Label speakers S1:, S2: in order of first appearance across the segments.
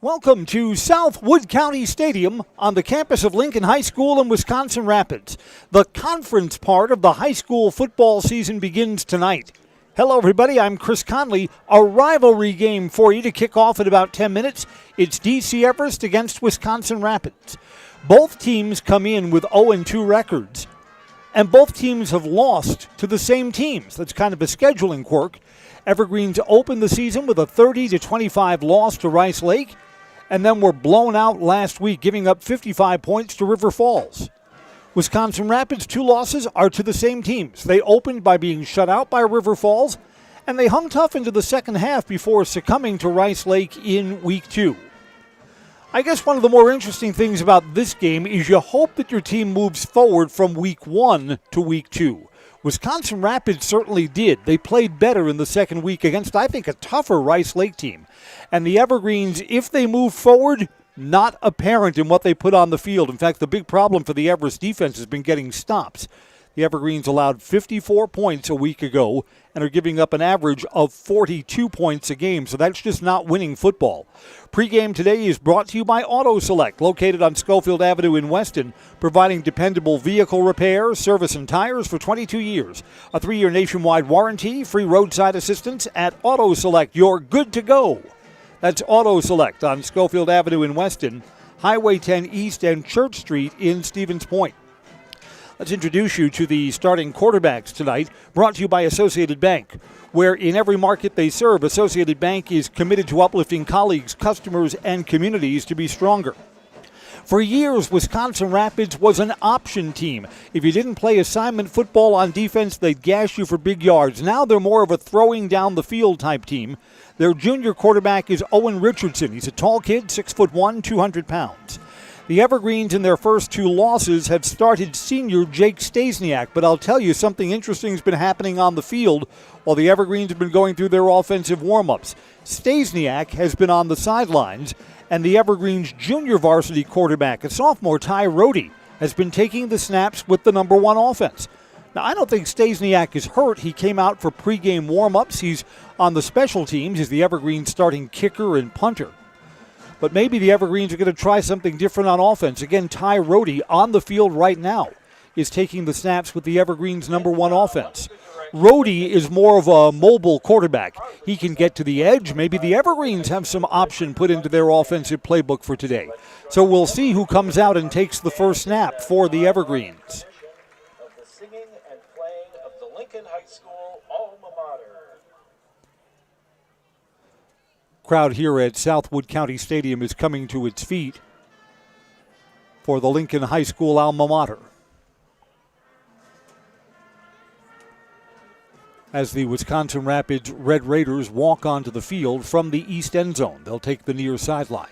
S1: Welcome to South Wood County Stadium on the campus of Lincoln High School in Wisconsin Rapids. The conference part of the high school football season begins tonight. Hello, everybody. I'm Chris Conley. A rivalry game for you to kick off in about 10 minutes. It's DC Everest against Wisconsin Rapids. Both teams come in with 0-2 records, and both teams have lost to the same teams. That's kind of a scheduling quirk. Evergreens opened the season with a 30-25 loss to Rice Lake, and then were blown out last week, giving up 55 points to River Falls. Wisconsin Rapids' two losses are to the same teams. They opened by being shut out by River Falls, and they hung tough into the second half before succumbing to Rice Lake in Week 2. I guess one of the more interesting things about this game is you hope that your team moves forward from Week 1 to Week 2. Wisconsin Rapids certainly did. They played better in the second week against, I think, a tougher Rice Lake team. And the Evergreens, if they move forward, not apparent in what they put on the field. In fact, the big problem for the Everest defense has been getting stops. The Evergreens allowed 54 points a week ago and are giving up an average of 42 points a game, so that's just not winning football. Pre-game today is brought to you by Auto Select, located on Schofield Avenue in Weston, providing dependable vehicle repair, service, and tires for 22 years. A 3-year nationwide warranty, free roadside assistance at Auto Select. You're good to go. That's Auto Select on Schofield Avenue in Weston, Highway 10 East and Church Street in Stevens Point. Let's introduce you to the starting quarterbacks tonight, brought to you by Associated Bank, where in every market they serve, Associated Bank is committed to uplifting colleagues, customers, and communities to be stronger. For years, Wisconsin Rapids was an option team. If you didn't play assignment football on defense, they'd gash you for big yards. Now they're more of a throwing down the field type team. Their junior quarterback is Owen Richardson. He's a tall kid, 6'1", 200 pounds. The Evergreens in their first two losses have started senior Jake Stasiak, but I'll tell you something interesting has been happening on the field while the Evergreens have been going through their offensive warm-ups. Stasiak has been on the sidelines, and the Evergreens junior varsity quarterback, a sophomore, Ty Rohde, has been taking the snaps with the number one offense. Now, I don't think Stasiak is hurt. He came out for pregame warm-ups. He's on the special teams. He's the Evergreens starting kicker and punter. But maybe the Evergreens are going to try something different on offense. Again, Ty Rohde on the field right now is taking the snaps with the Evergreens' number one offense. Rohde is more of a mobile quarterback. He can get to the edge. Maybe the Evergreens have some option put into their offensive playbook for today. So we'll see who comes out and takes the first snap for the Evergreens.
S2: Of the singing and playing of the Lincoln High School alma mater.
S1: Crowd here at South Wood County Stadium is coming to its feet for the Lincoln High School alma mater, as the Wisconsin Rapids Red Raiders walk onto the field from the east end zone. They'll take the near sideline.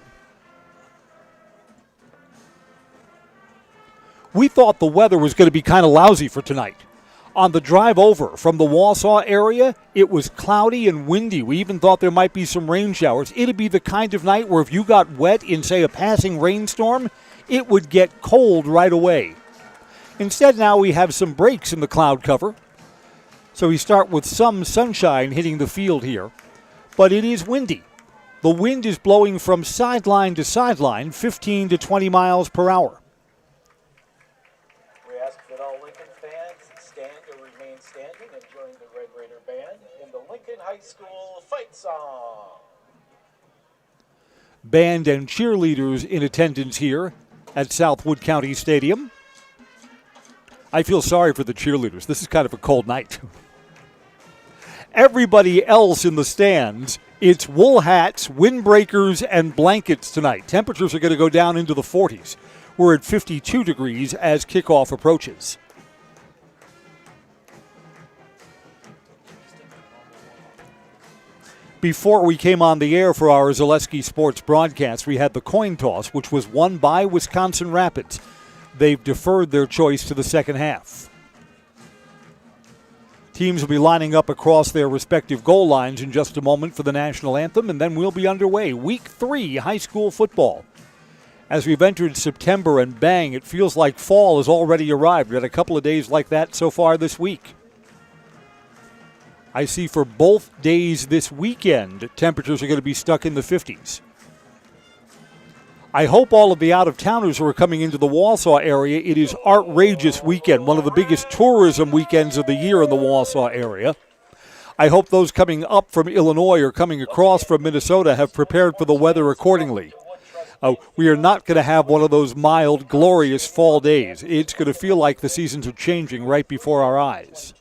S1: We thought the weather was going to be kind of lousy for tonight. On the drive over from the Wausau area, it was cloudy and windy. We even thought there might be some rain showers. It'd be the kind of night where if you got wet in, say, a passing rainstorm, it would get cold right away. Instead, now we have some breaks in the cloud cover. So we start with some sunshine hitting the field here, but it is windy. The wind is blowing from sideline to sideline, 15 to 20 miles per hour.
S2: We ask that all Lincoln fans stand or remain standing and join the Red Raider Band in the Lincoln High School fight song.
S1: Band and cheerleaders in attendance here at South Wood County Stadium. I feel sorry for the cheerleaders. This is kind of a cold night. Everybody else in the stands, it's wool hats, windbreakers, and blankets tonight. Temperatures are going to go down into the 40s. We're at 52 degrees as kickoff approaches. Before we came on the air for our Zaleski Sports broadcast, we had the coin toss, which was won by Wisconsin Rapids. They've deferred their choice to the second half. Teams will be lining up across their respective goal lines in just a moment for the national anthem, and then we'll be underway. Week 3 high school football. As we've entered September, and bang, it feels like fall has already arrived. We've had a couple of days like that so far this week. I see for both days this weekend, temperatures are going to be stuck in the 50s. I hope all of the out-of-towners who are coming into the Wausau area, it is Outrageous Weekend, one of the biggest tourism weekends of the year in the Wausau area. I hope those coming up from Illinois or coming across from Minnesota have prepared for the weather accordingly. We are not going to have one of those mild, glorious fall days. It's going to feel like the seasons are changing right before our eyes.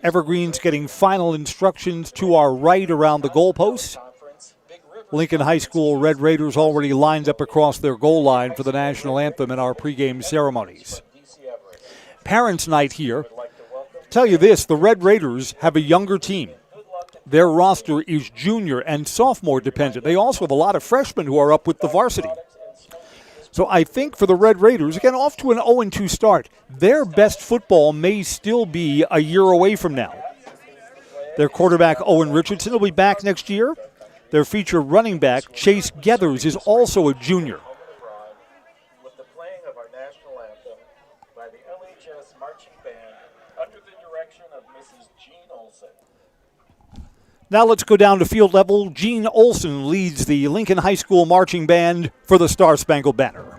S1: Evergreen's getting final instructions to our right around the goalposts. Lincoln High School Red Raiders already lined up across their goal line for the national anthem in our pregame ceremonies. Parents' night here. Tell you this, the Red Raiders have a younger team. Their roster is junior and sophomore dependent. They also have a lot of freshmen who are up with the varsity. So I think for the Red Raiders, again, off to an 0-2 start, their best football may still be a year away from now. Their quarterback, Owen Richardson, will be back next year. Their featured running back, Chase Geathers, is also a junior.
S2: With the playing of our national anthem by the LHS Marching Band under the direction of Mrs. Jean Olson.
S1: Now let's go down to field level. Jean Olson leads the Lincoln High School Marching Band for the Star Spangled Banner.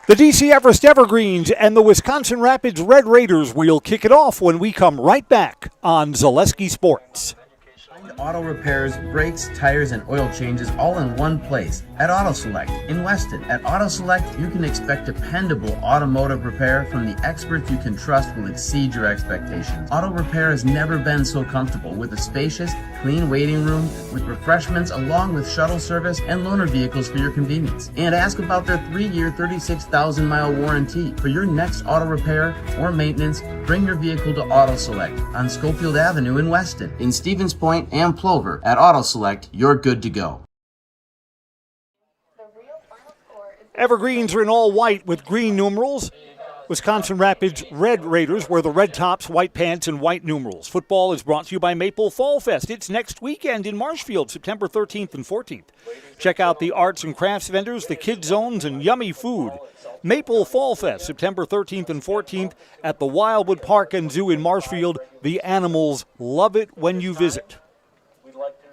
S1: The DC Everest Evergreens and the Wisconsin Rapids Red Raiders will kick it off when we come right back on Zaleski Sports.
S3: Auto repairs, brakes, tires, and oil changes all in one place at Auto Select in Weston. At Auto Select, you can expect dependable automotive repair from the experts you can trust will exceed your expectations. Auto repair has never been so comfortable with a spacious, clean waiting room with refreshments along with shuttle service and loaner vehicles for your convenience. And ask about their 3-year, 36,000-mile warranty. For your next auto repair or maintenance, bring your vehicle to Auto Select on Schofield Avenue in Weston. In Stevens Point and Plover, at Auto Select, you're good to go.
S1: Evergreens are in all white with green numerals. Wisconsin Rapids Red Raiders wear the red tops, white pants, and white numerals. Football is brought to you by Maple Fall Fest. It's next weekend in Marshfield, September 13th and 14th. Check out the arts and crafts vendors, the kids zones, and yummy food. Maple Fall Fest, September 13th and 14th at the Wildwood Park and Zoo in Marshfield. The animals love it when you visit.
S2: We'd like to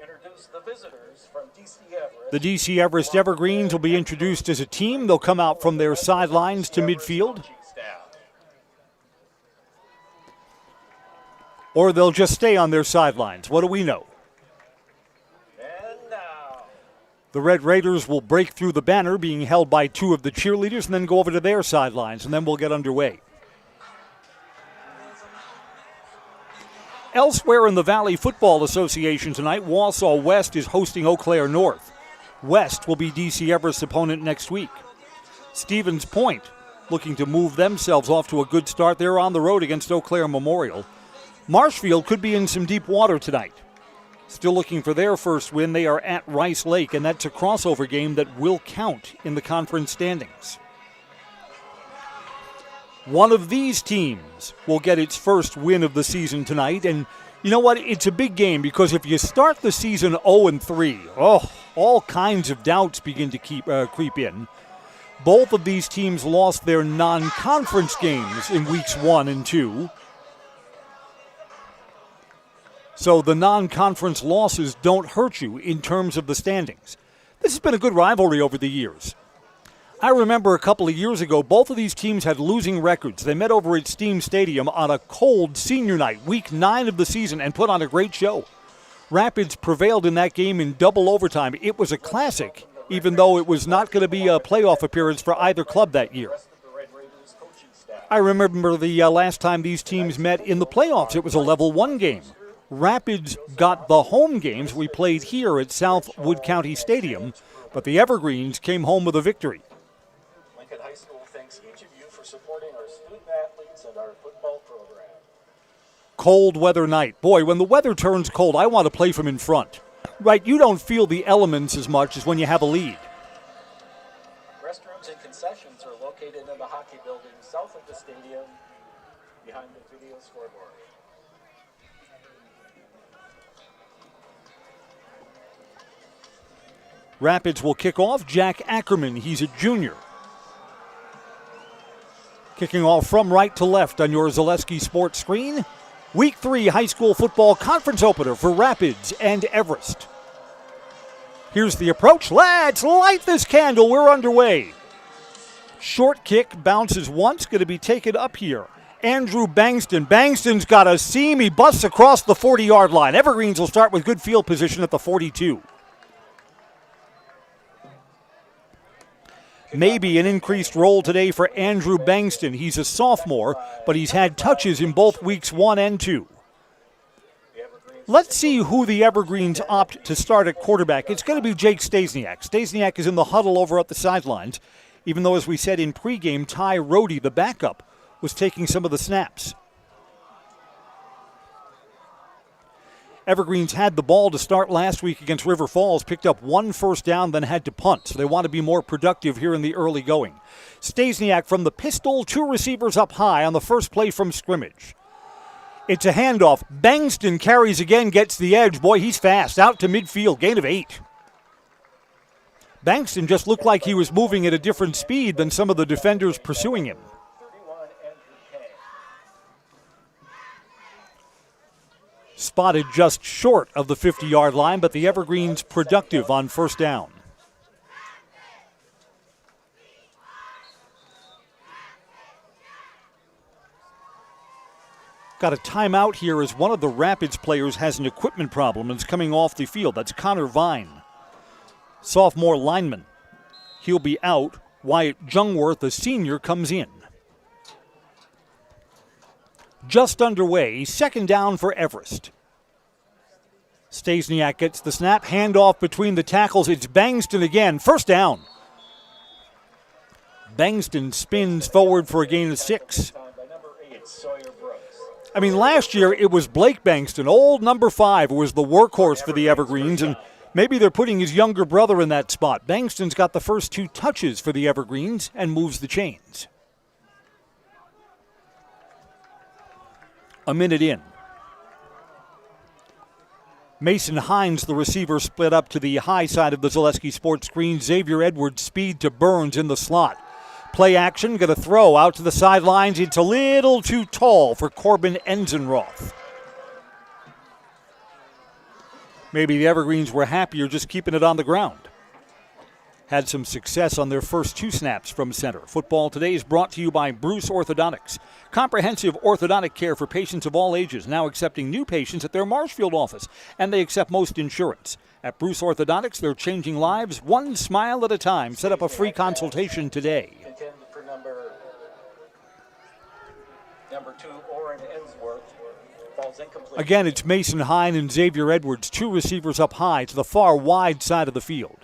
S2: introduce the visitors from DC Everest.
S1: The DC Everest Evergreens will be introduced as a team. They'll come out from their sidelines to midfield. Or they'll just stay on their sidelines. What do we know?
S2: And now,
S1: The Red Raiders will break through the banner being held by two of the cheerleaders and then go over to their sidelines, and then we'll get underway. Elsewhere in the Valley Football Association tonight, Wausau West is hosting Eau Claire North. West will be DC Everest's opponent next week. Stevens Point, looking to move themselves off to a good start. They're on the road against Eau Claire Memorial. Marshfield could be in some deep water tonight. Still looking for their first win. They are at Rice Lake, and that's a crossover game that will count in the conference standings. One of these teams will get its first win of the season tonight, and you know what? It's a big game because if you start the season 0-3, all kinds of doubts begin to creep in. Both of these teams lost their non-conference games in weeks 1 and 2. So the non-conference losses don't hurt you in terms of the standings. This has been a good rivalry over the years. I remember a couple of years ago, both of these teams had losing records. They met over at Steam Stadium on a cold senior night, week 9 of the season, and put on a great show. Rapids prevailed in that game in double overtime. It was a classic, even though it was not going to be a playoff appearance for either club that year. I remember the last time these teams met in the playoffs. It was a level 1 game. Rapids got the home games. We played here at South Wood County Stadium, but the Evergreens came home with a victory.
S2: Lincoln High School thanks each of you for supporting our student athletes and our football program.
S1: Cold weather night. Boy, when the weather turns cold, I want to play from in front. Right, you don't feel the elements as much as when you have a lead.
S2: Restrooms and concessions are located in the hockey building south of the stadium, behind the video scoreboard.
S1: Rapids will kick off. Jack Ackerman, he's a junior. Kicking off from right to left on your Zaleski Sports screen. Week 3 high school football conference opener for Rapids and Everest. Here's the approach. Let's light this candle. We're underway. Short kick, bounces once, going to be taken up here. Andrew Bangston. Bangston's got a seam. He busts across the 40-yard line. Evergreens will start with good field position at the 42. Maybe an increased role today for Andrew Bangston. He's a sophomore, but he's had touches in both weeks 1 and 2. Let's see who the Evergreens opt to start at quarterback. It's going to be Jake Stasiak. Stasiak is in the huddle over at the sidelines, even though, as we said in pregame, Ty Rohde, the backup, was taking some of the snaps. Evergreens had the ball to start last week against River Falls, picked up 1 first down, then had to punt. So they want to be more productive here in the early going. Stasiak from the pistol, 2 receivers up high on the first play from scrimmage. It's a handoff. Bangston carries again, gets the edge. Boy, he's fast. Out to midfield, gain of 8. Bangston just looked like he was moving at a different speed than some of the defenders pursuing him. Spotted just short of the 50-yard line, but the Evergreens productive on first down. Got a timeout here as one of the Rapids players has an equipment problem and is coming off the field. That's Connor Vine, sophomore lineman. He'll be out. Wyatt Jungworth, a senior, comes in. Just underway, second down for Everest. Stasiak gets the snap, handoff between the tackles. It's Bangston again, first down. Bangston spins forward for a gain of 6. I mean, last year it was Blake Bangston, old number 5, who was the workhorse for the Evergreens, and maybe they're putting his younger brother in that spot. Bangston's got the first 2 touches for the Evergreens and moves the chains. A minute in. Mason Hines, the receiver, split up to the high side of the Zaleski Sports screen. Xavier Edwards, speed to Burns in the slot. Play action, going to throw out to the sidelines. It's a little too tall for Corbin Enzenroth. Maybe the Evergreens were happier just keeping it on the ground. Had some success on their first 2 snaps from center. Football Today is brought to you by Bruce Orthodontics. Comprehensive orthodontic care for patients of all ages, now accepting new patients at their Marshfield office, and they accept most insurance. At Bruce Orthodontics, they're changing lives one smile at a time. Set up a free consultation today.
S2: For number 2, Oren Ensworth, falls incomplete.
S1: Again, it's Mason Hine and Xavier Edwards, 2 receivers up high to the far wide side of the field.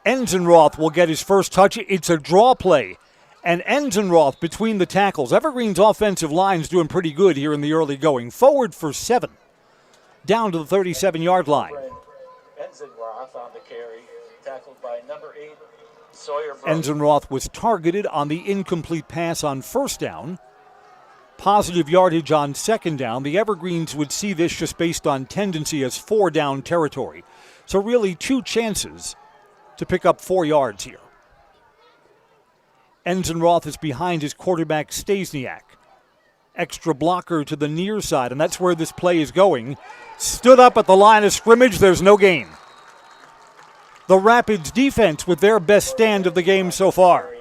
S1: Enzenroth will get his first touch. It's a draw play. And Enzenroth between the tackles. Evergreen's offensive line's doing pretty good here in the early going. Forward for 7. Down to the 37-yard line.
S2: Enzenroth on the carry, tackled by number 8, Sawyer Brooks.
S1: Enzenroth was targeted on the incomplete pass on first down. Positive yardage on second down. The Evergreens would see this just based on tendency as 4-down territory. So really 2 chances to pick up 4 yards here. Enzenroth is behind his quarterback Stasiak. Extra blocker to the near side, and that's where this play is going. Stood up at the line of scrimmage. There's no gain. The Rapids defense with their best stand of the game so far.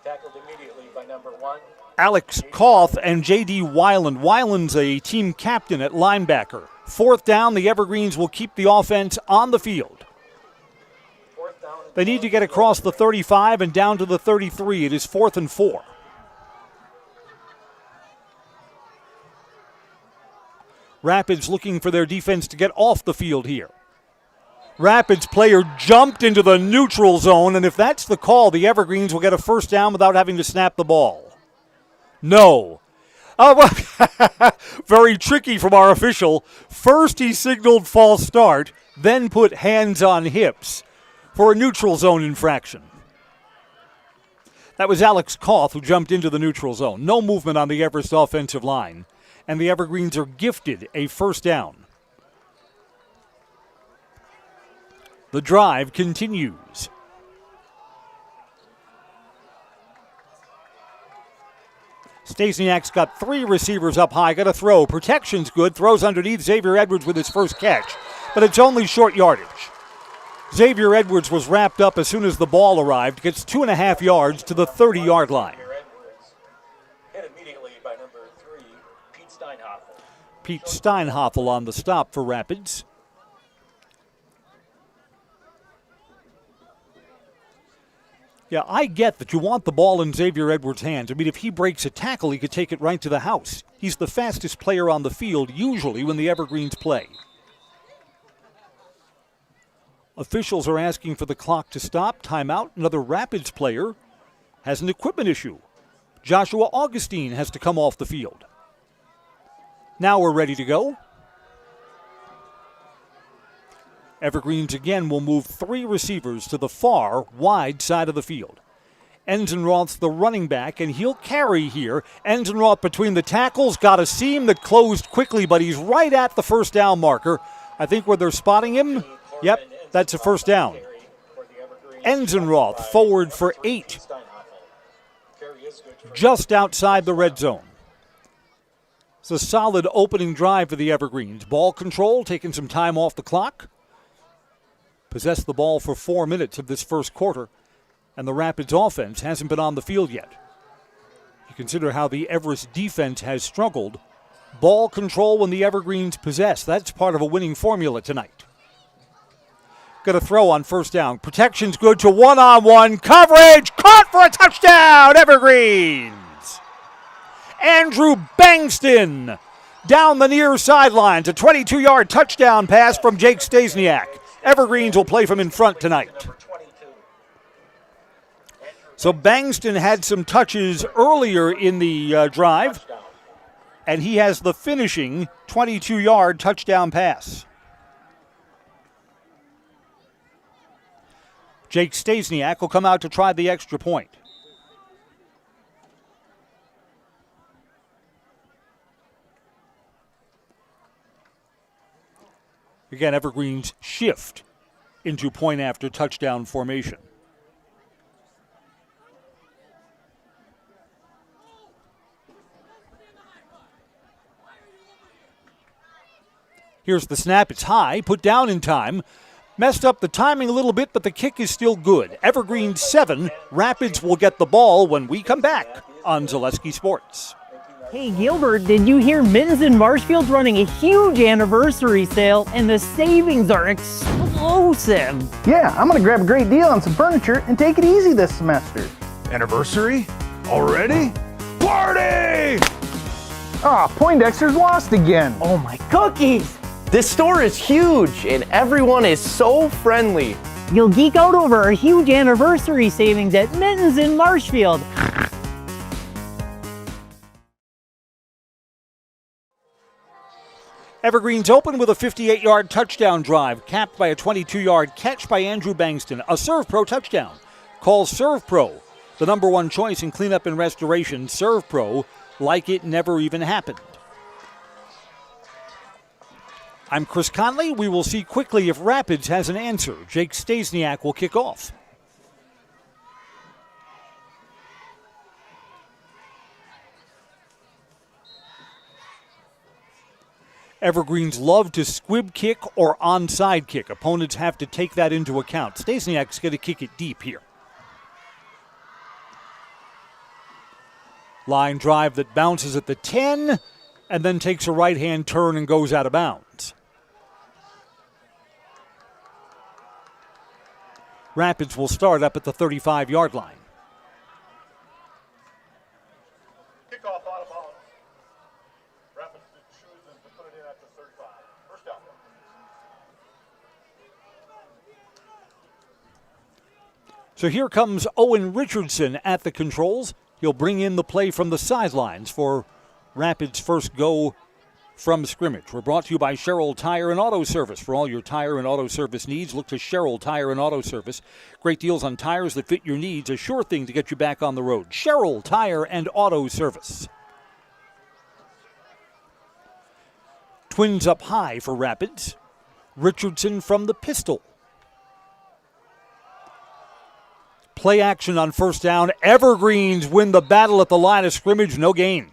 S2: Tackled immediately by number 1.
S1: Alex Koth and J.D. Weiland. Weiland's a team captain at linebacker. 4th down, the Evergreens will keep the offense on the field. They need to get across the 35 and down to the 33. It is 4th and 4. Rapids looking for their defense to get off the field here. Rapids player jumped into the neutral zone, and if that's the call, the Evergreens will get a first down without having to snap the ball. No. Very tricky from our official. First he signaled false start, then put hands on hips for a neutral zone infraction. That was Alex Koth who jumped into the neutral zone. No movement on the Everest offensive line, and the Evergreens are gifted a first down. The drive continues. Stasiak's got 3 receivers up high, got a throw. Protection's good, throws underneath Xavier Edwards with his first catch, but it's only short yardage. Xavier Edwards was wrapped up as soon as the ball arrived, gets 2.5 yards to the 30-yard line.
S2: Hit immediately by number 3, Pete Steinhoffel.
S1: Pete Steinhoffel on the stop for Rapids. Yeah, I get that you want the ball in Xavier Edwards' hands. I mean, if he breaks a tackle, he could take it right to the house. He's the fastest player on the field, usually, when the Evergreens play. Officials are asking for the clock to stop. Timeout. Another Rapids player has an equipment issue. Joshua Augustine has to come off the field. Now we're ready to go. Evergreens again will move 3 receivers to the far wide side of the field. Enzenroth's the running back, and he'll carry here. Enzenroth between the tackles, got a seam that closed quickly, but he's right at the first down marker. I think where they're spotting him, yep, that's a first down. Enzenroth forward for 8. Just outside the red zone. It's a solid opening drive for the Evergreens. Ball control, taking some time off the clock. Possessed the ball for 4 minutes of this first quarter, and the Rapids offense hasn't been on the field yet. You consider how the Everest defense has struggled. Ball control when the Evergreens possess. That's part of a winning formula tonight. Got a throw on first down. Protection's good to one-on-one coverage. Caught for a touchdown, Evergreens. Andrew Bangston down the near sidelines. A 22-yard touchdown pass from Jake Stasiak. Evergreens will play from in front tonight. So Bangston had some touches earlier in the drive, and he has the finishing 22-yard touchdown pass. Jake Stasiak will come out to try the extra point. Again, Evergreens shift into point after touchdown formation. Here's the snap. It's high, put down in time. Messed up the timing a little bit, but the kick is still good. Evergreens 7. Rapids will get the ball when we come back on Zaleski Sports.
S4: Hey Gilbert, did you hear Mittens in Marshfield's running a huge anniversary sale and the savings are explosive?
S5: Yeah, I'm gonna grab a great deal on some furniture and take it easy this semester.
S6: Anniversary? Already? Party!
S5: Ah, Poindexter's lost again.
S4: Oh my cookies!
S7: This store is huge and everyone is so friendly.
S4: You'll geek out over our huge anniversary savings at Mittens in Marshfield.
S1: Evergreens open with a 58-yard touchdown drive, capped by a 22-yard catch by Andrew Bangston. A Serve Pro touchdown. Call Serve Pro, the #1 choice in cleanup and restoration. Serve Pro, like it never even happened. I'm Chris Conley. We will see quickly if Rapids has an answer. Jake Stasiak will kick off. Evergreens love to squib kick or onside kick. Opponents have to take that into account. Stasiak's going to kick it deep here. Line drive that bounces at the 10 and then takes a right-hand turn and goes out of bounds. Rapids will start up at the 35-yard line.
S2: Kickoff out of bounds. Rapids chooses to put it in at the 35. First down.
S1: So here comes Owen Richardson at the controls. He'll bring in the play from the sidelines for Rapids' first go from scrimmage. We're brought to you by Sherrill Tire and Auto Service. For all your tire and auto service needs, look to Sherrill Tire and Auto Service. Great deals on tires that fit your needs. A sure thing to get you back on the road. Sherrill Tire and Auto Service. Twins up high for Rapids. Richardson from the pistol. Play action on first down. Evergreens win the battle at the line of scrimmage. No gain.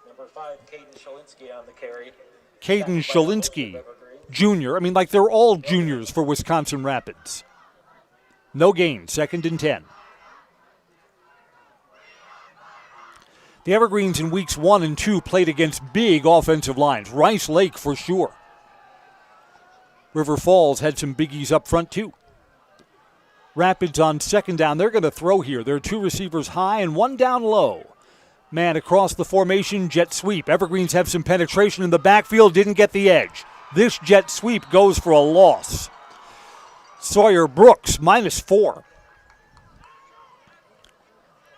S2: Number 5, Caden Shalinsky on the carry.
S1: Caden Shalinsky, junior. I mean, like they're all juniors for Wisconsin Rapids. No gain, 2nd and 10. The Evergreens in weeks 1 and 2 played against big offensive lines. Rice Lake for sure. River Falls had some biggies up front too. Rapids on 2nd down. They're going to throw here. There are 2 receivers high and 1 down low. Man across the formation, jet sweep. Evergreens have some penetration in the backfield, didn't get the edge. This jet sweep goes for a loss. Sawyer Brooks, -4.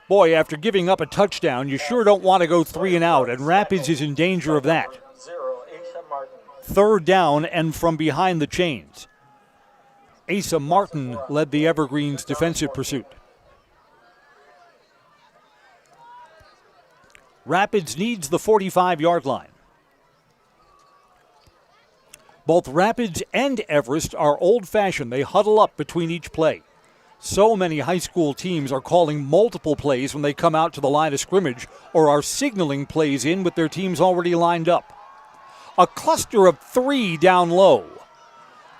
S1: Boy, after giving up a touchdown, you sure don't want to go 3 and out, and Rapids is in danger of that.
S2: 0, Asa Martin.
S1: 3rd down and from behind the chains. Asa Martin led the Evergreens' defensive pursuit. Rapids needs the 45-yard line. Both Rapids and Everest are old-fashioned. They huddle up between each play. So many high school teams are calling multiple plays when they come out to the line of scrimmage or are signaling plays in with their teams already lined up. A cluster of 3 down low.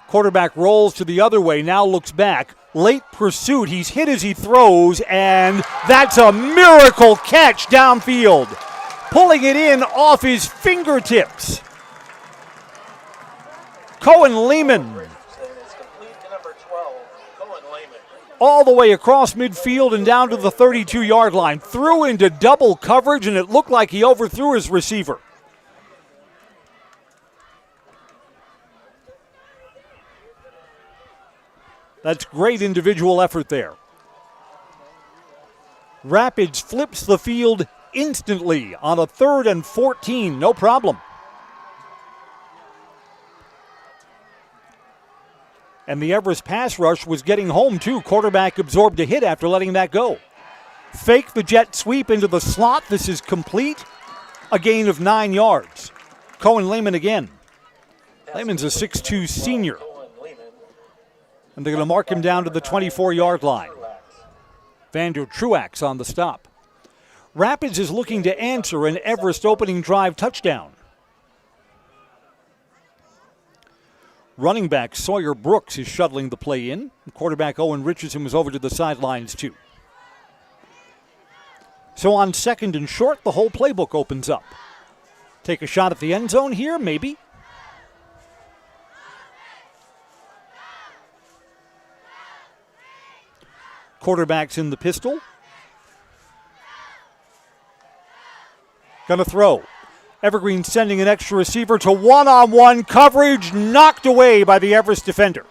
S1: Quarterback rolls to the other way, now looks back. Late pursuit, he's hit as he throws, and that's a miracle catch downfield. Pulling it in off his fingertips. Cohen Lehman.
S2: It's complete to number 12, Cohen Lehman.
S1: All the way across midfield and down to the 32-yard line. Threw into double coverage, and it looked like he overthrew his receiver. That's great individual effort there. Rapids flips the field instantly on a 3rd and 14. No problem. And the Everest pass rush was getting home, too. Quarterback absorbed a hit after letting that go. Fake the jet sweep into the slot. This is complete. A gain of 9 yards. Cohen Lehman again. Lehman's a 6'2 senior. And they're going to mark him down to the 24-yard line. Vander Truax on the stop. Rapids is looking to answer an Everest opening drive touchdown. Running back Sawyer Brooks is shuttling the play in. Quarterback Owen Richardson was over to the sidelines too. So on 2nd and short, the whole playbook opens up. Take a shot at the end zone here, maybe. Quarterback's in the pistol. Gonna throw. Evergreen sending an extra receiver to one-on-one coverage, knocked away by the Everest defender.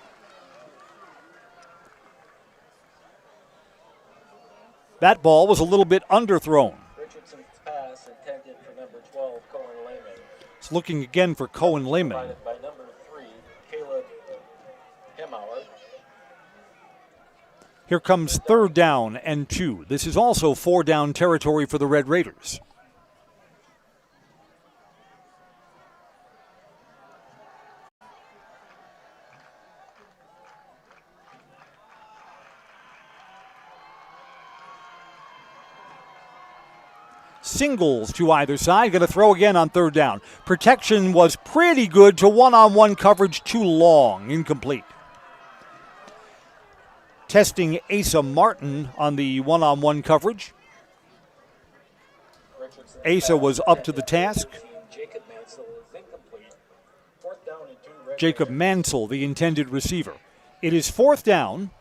S1: That ball was a little bit underthrown.
S2: Richardson's pass intended for number 12, Cohen Lehman.
S1: It's looking again for Cohen Lehman.
S2: Provided by number 3, Caleb Hemauer.
S1: Here comes 3rd down and 2. This is also 4-down territory for the Red Raiders. Singles to either side. Going to throw again on third down. Protection was pretty good to one-on-one coverage too long. Incomplete. Testing Asa Martin on the one-on-one coverage. Asa was up to the task. Jacob Mansell, the intended receiver. It is fourth down.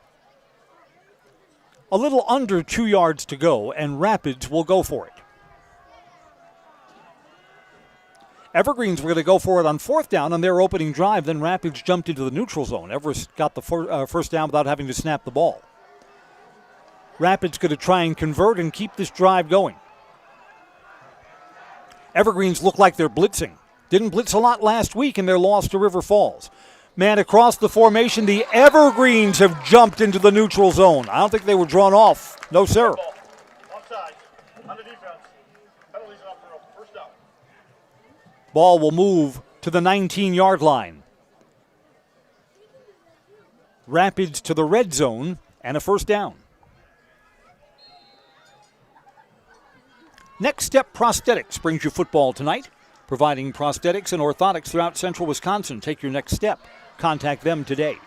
S1: A little under 2 yards to go, and Rapids will go for it. Evergreens were going to go for it on fourth down on their opening drive. Then Rapids jumped into the neutral zone. Everest got the first down without having to snap the ball. Rapids going to try and convert and keep this drive going. Evergreens look like they're blitzing. Didn't blitz a lot last week in their loss to River Falls. Man across the formation, the Evergreens have jumped into the neutral zone. I don't think they were drawn off. No, sir.
S8: Offside. On the defense. Penalties off the rope. First down.
S1: Ball will move to the 19-yard line. Rapids to the red zone and a first down. Next Step Prosthetics brings you football tonight, providing prosthetics and orthotics throughout central Wisconsin. Take your next step. Contact them today.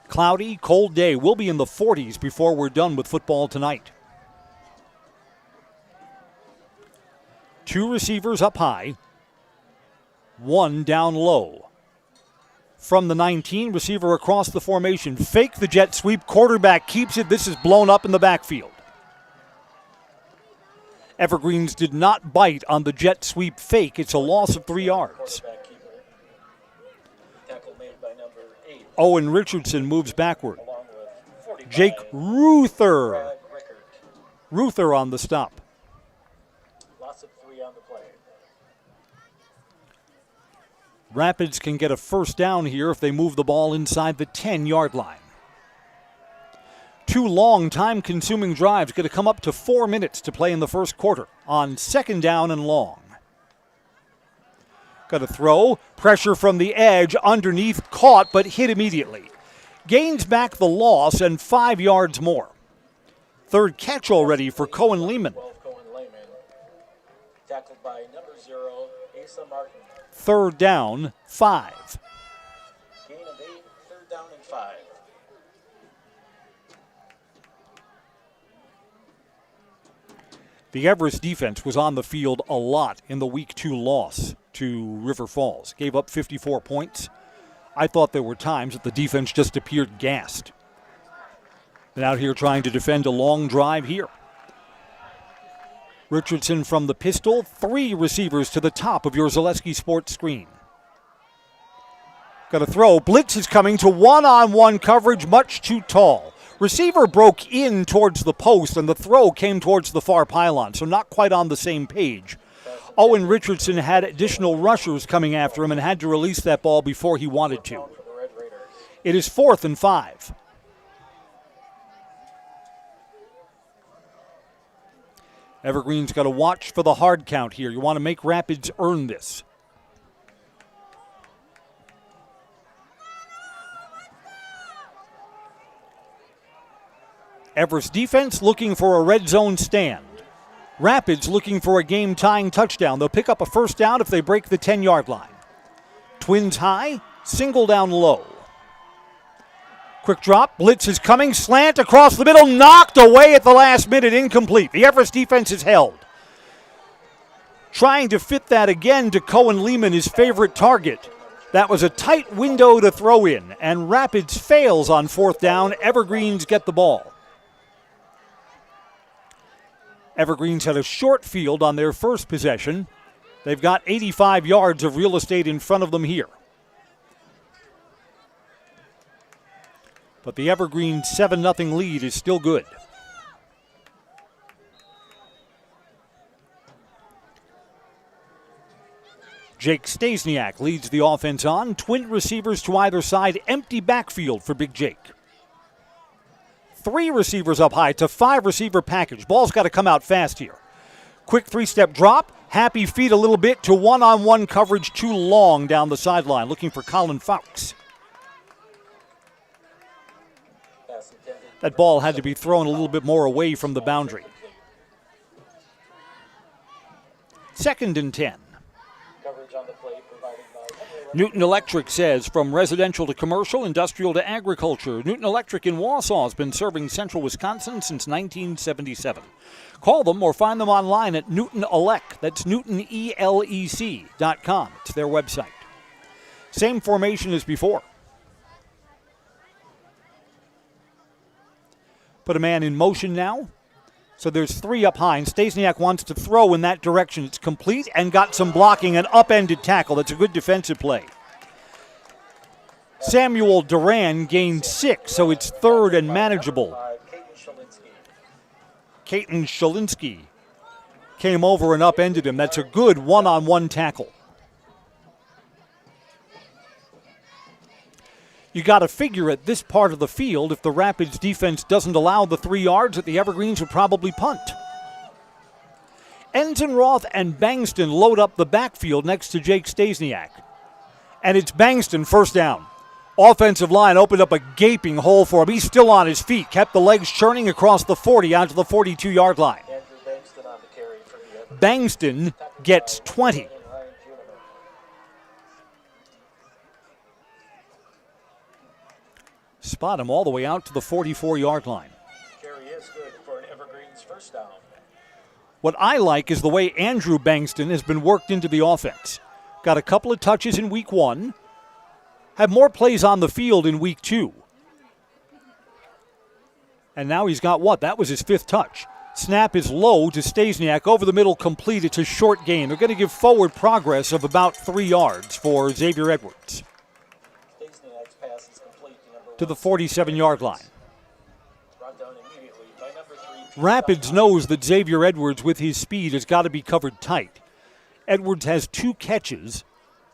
S1: Cloudy, cold day. We'll be in the 40s before we're done with football tonight. Two receivers up high, one down low. From the 19, receiver across the formation. Fake the jet sweep. Quarterback keeps it. This is blown up in the backfield. Evergreens did not bite on the jet sweep fake. It's a loss of 3 yards. Owen Richardson moves backward. Jake Ruther. Ruther on the stop.
S2: Loss of 3 on the play.
S1: Rapids can get a first down here if they move the ball inside the 10-yard line. Two long, time-consuming drives going to come up to 4 minutes to play in the first quarter on second down and long. Got to throw. Pressure from the edge, underneath, caught, but hit immediately. Gains back the loss and 5 yards more. Third catch already for Cohen Lehman.
S2: Tackled by number 0, Asa Martin.
S1: Third down, 5.
S2: Gain of 8, third down and 5.
S1: The Everest defense was on the field a lot in the Week 2 loss to River Falls. Gave up 54 points. I thought there were times that the defense just appeared gassed. Been out here trying to defend a long drive here. Richardson from the pistol. 3 receivers to the top of your Zaleski Sports screen. Got to throw. Blitz is coming to one-on-one coverage, much too tall. Receiver broke in towards the post, and the throw came towards the far pylon, so not quite on the same page. Owen Richardson had additional rushers coming after him and had to release that ball before he wanted to. It is 4th and 5. Evergreen's got to watch for the hard count here. You want to make Rapids earn this. Everest defense looking for a red zone stand. Rapids looking for a game-tying touchdown. They'll pick up a first down if they break the 10-yard line. Twins high, single down low. Quick drop, blitz is coming, slant across the middle, knocked away at the last minute, incomplete. The Everest defense is held. Trying to fit that again to Cohen Lehman, his favorite target. That was a tight window to throw in, and Rapids fails on fourth down. Evergreens get the ball. Evergreens had a short field on their first possession. They've got 85 yards of real estate in front of them here. But the Evergreen 7-0 lead is still good. Jake Stasiak leads the offense on. Twin receivers to either side, empty backfield for Big Jake. 3 receivers up high to 5 receiver package. Ball's got to come out fast here. Quick 3-step drop. Happy feet a little bit to one-on-one coverage too long down the sideline. Looking for Colin Fowkes.
S2: Pass intended
S1: That ball had to be thrown a little bit more away from the boundary. 2nd and 10.
S2: Coverage on the play provided by
S1: Newton Electric says from residential to commercial, industrial to agriculture, Newton Electric in Wausau has been serving central Wisconsin since 1977. Call them or find them online at Newton Elec. That's NewtonELEC.com. It's their website. Same formation as before. Put a man in motion now. So there's 3 up high, and Stasiak wants to throw in that direction. It's complete and got some blocking, an upended tackle. That's a good defensive play. Samuel Duran gained 6, so it's 3rd and manageable. Caton Shalinsky came over and upended him. That's a good one-on-one tackle. You got to figure at this part of the field, if the Rapids defense doesn't allow the 3 yards, that the Evergreens would probably punt. Enzenroth and Bangston load up the backfield next to Jake Stasiak. And it's Bangston, first down. Offensive line opened up a gaping hole for him. He's still on his feet, kept the legs churning across the 40 out to the 42-yard line. Bangston gets 20. Spot him all the way out to the 44-yard line.
S2: Carry is good for an Evergreens first down.
S1: What I like is the way Andrew Bangston has been worked into the offense. Got a couple of touches in week 1. Had more plays on the field in week 2. And now he's got what? That was his 5th touch. Snap is low to Stasiak. Over the middle, complete. It's a short gain. They're going to give forward progress of about 3 yards for Xavier Edwards. To the 47-yard line. Rapids knows that Xavier Edwards, with his speed, has got to be covered tight. Edwards has 2 catches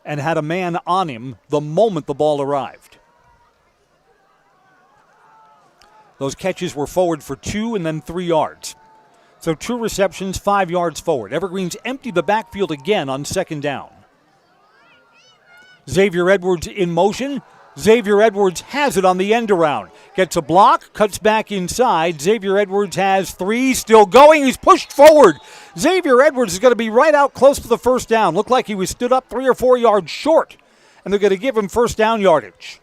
S1: and had a man on him the moment the ball arrived. Those catches were forward for 2 and then 3 yards. So 2 receptions, 5 yards forward. Evergreens empty the backfield again on 2nd down. Xavier Edwards in motion. Xavier Edwards has it on the end around. Gets a block, cuts back inside. Xavier Edwards has 3, still going. He's pushed forward. Xavier Edwards is going to be right out close to the first down. Looked like he was stood up 3 or 4 yards short, and they're going to give him first down yardage.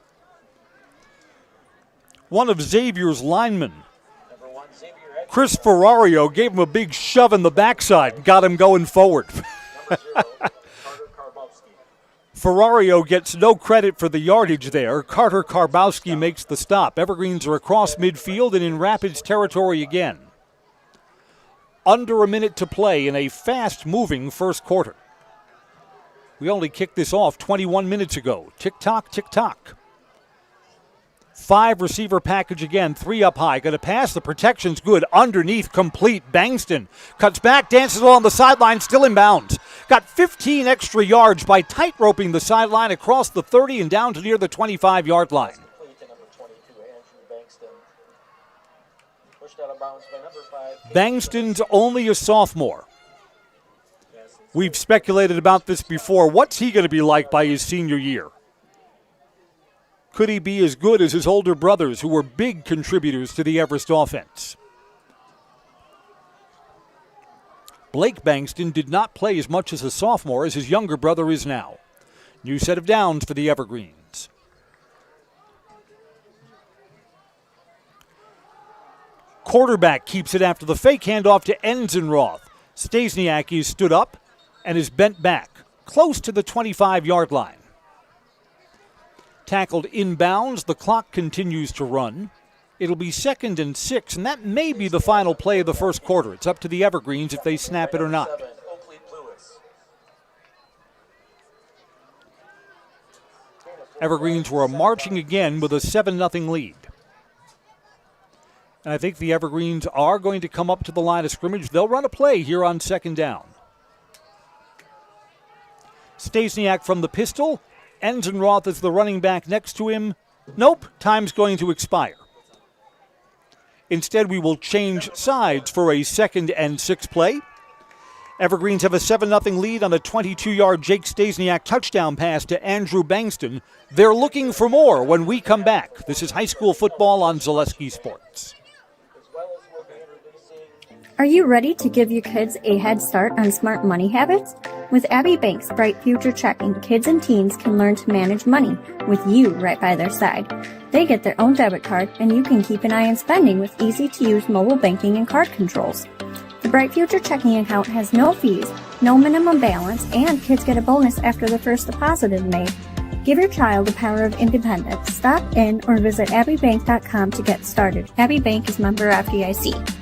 S1: One of Xavier's linemen, Chris Ferrario, gave him a big shove in the backside and got him going forward. Ferrario gets no credit for the yardage there. Carter Karbowski makes the stop. Evergreens are across midfield and in Rapids territory again. Under a minute to play in a fast-moving first quarter. We only kicked this off 21 minutes ago. Tick-tock, tick-tock. 5 receiver package again, 3 up high. Going to pass, the protection's good. Underneath, complete. Bangston cuts back, dances along the sideline, still in bounds. Got 15 extra yards by tight-roping the sideline across the 30 and down to near the 25-yard line. Bangston's only a sophomore. We've speculated about this before. What's he going to be like by his senior year? Could he be as good as his older brothers, who were big contributors to the Everest offense? Blake Bangston did not play as much as a sophomore as his younger brother is now. New set of downs for the Evergreens. Quarterback keeps it after the fake handoff to Enzenroth. Stasiak is stood up and is bent back, close to the 25-yard line. Tackled inbounds, the clock continues to run. It'll be 2nd and 6, and that may be the final play of the first quarter. It's up to the Evergreens if they snap it or not. Evergreens were marching again with a 7-0 lead. And I think the Evergreens are going to come up to the line of scrimmage. They'll run a play here on 2nd down. Stasiak from the pistol. Enzenroth is the running back next to him. Nope, time's going to expire. Instead, we will change sides for a 2nd and 6 play. Evergreens have a 7-0 lead on a 22-yard Jake Stasiak touchdown pass to Andrew Bankston. They're looking for more when we come back. This is high school football on Zaleski Sports.
S9: Are you ready to give your kids a head start on smart money habits? With Abby Bank's Bright Future Checking, kids and teens can learn to manage money with you right by their side. They get their own debit card, and you can keep an eye on spending with easy-to-use mobile banking and card controls. The Bright Future Checking account has no fees, no minimum balance, and kids get a bonus after the first deposit is made. Give your child the power of independence. Stop in or visit abbybank.com to get started. Abby Bank is member FDIC.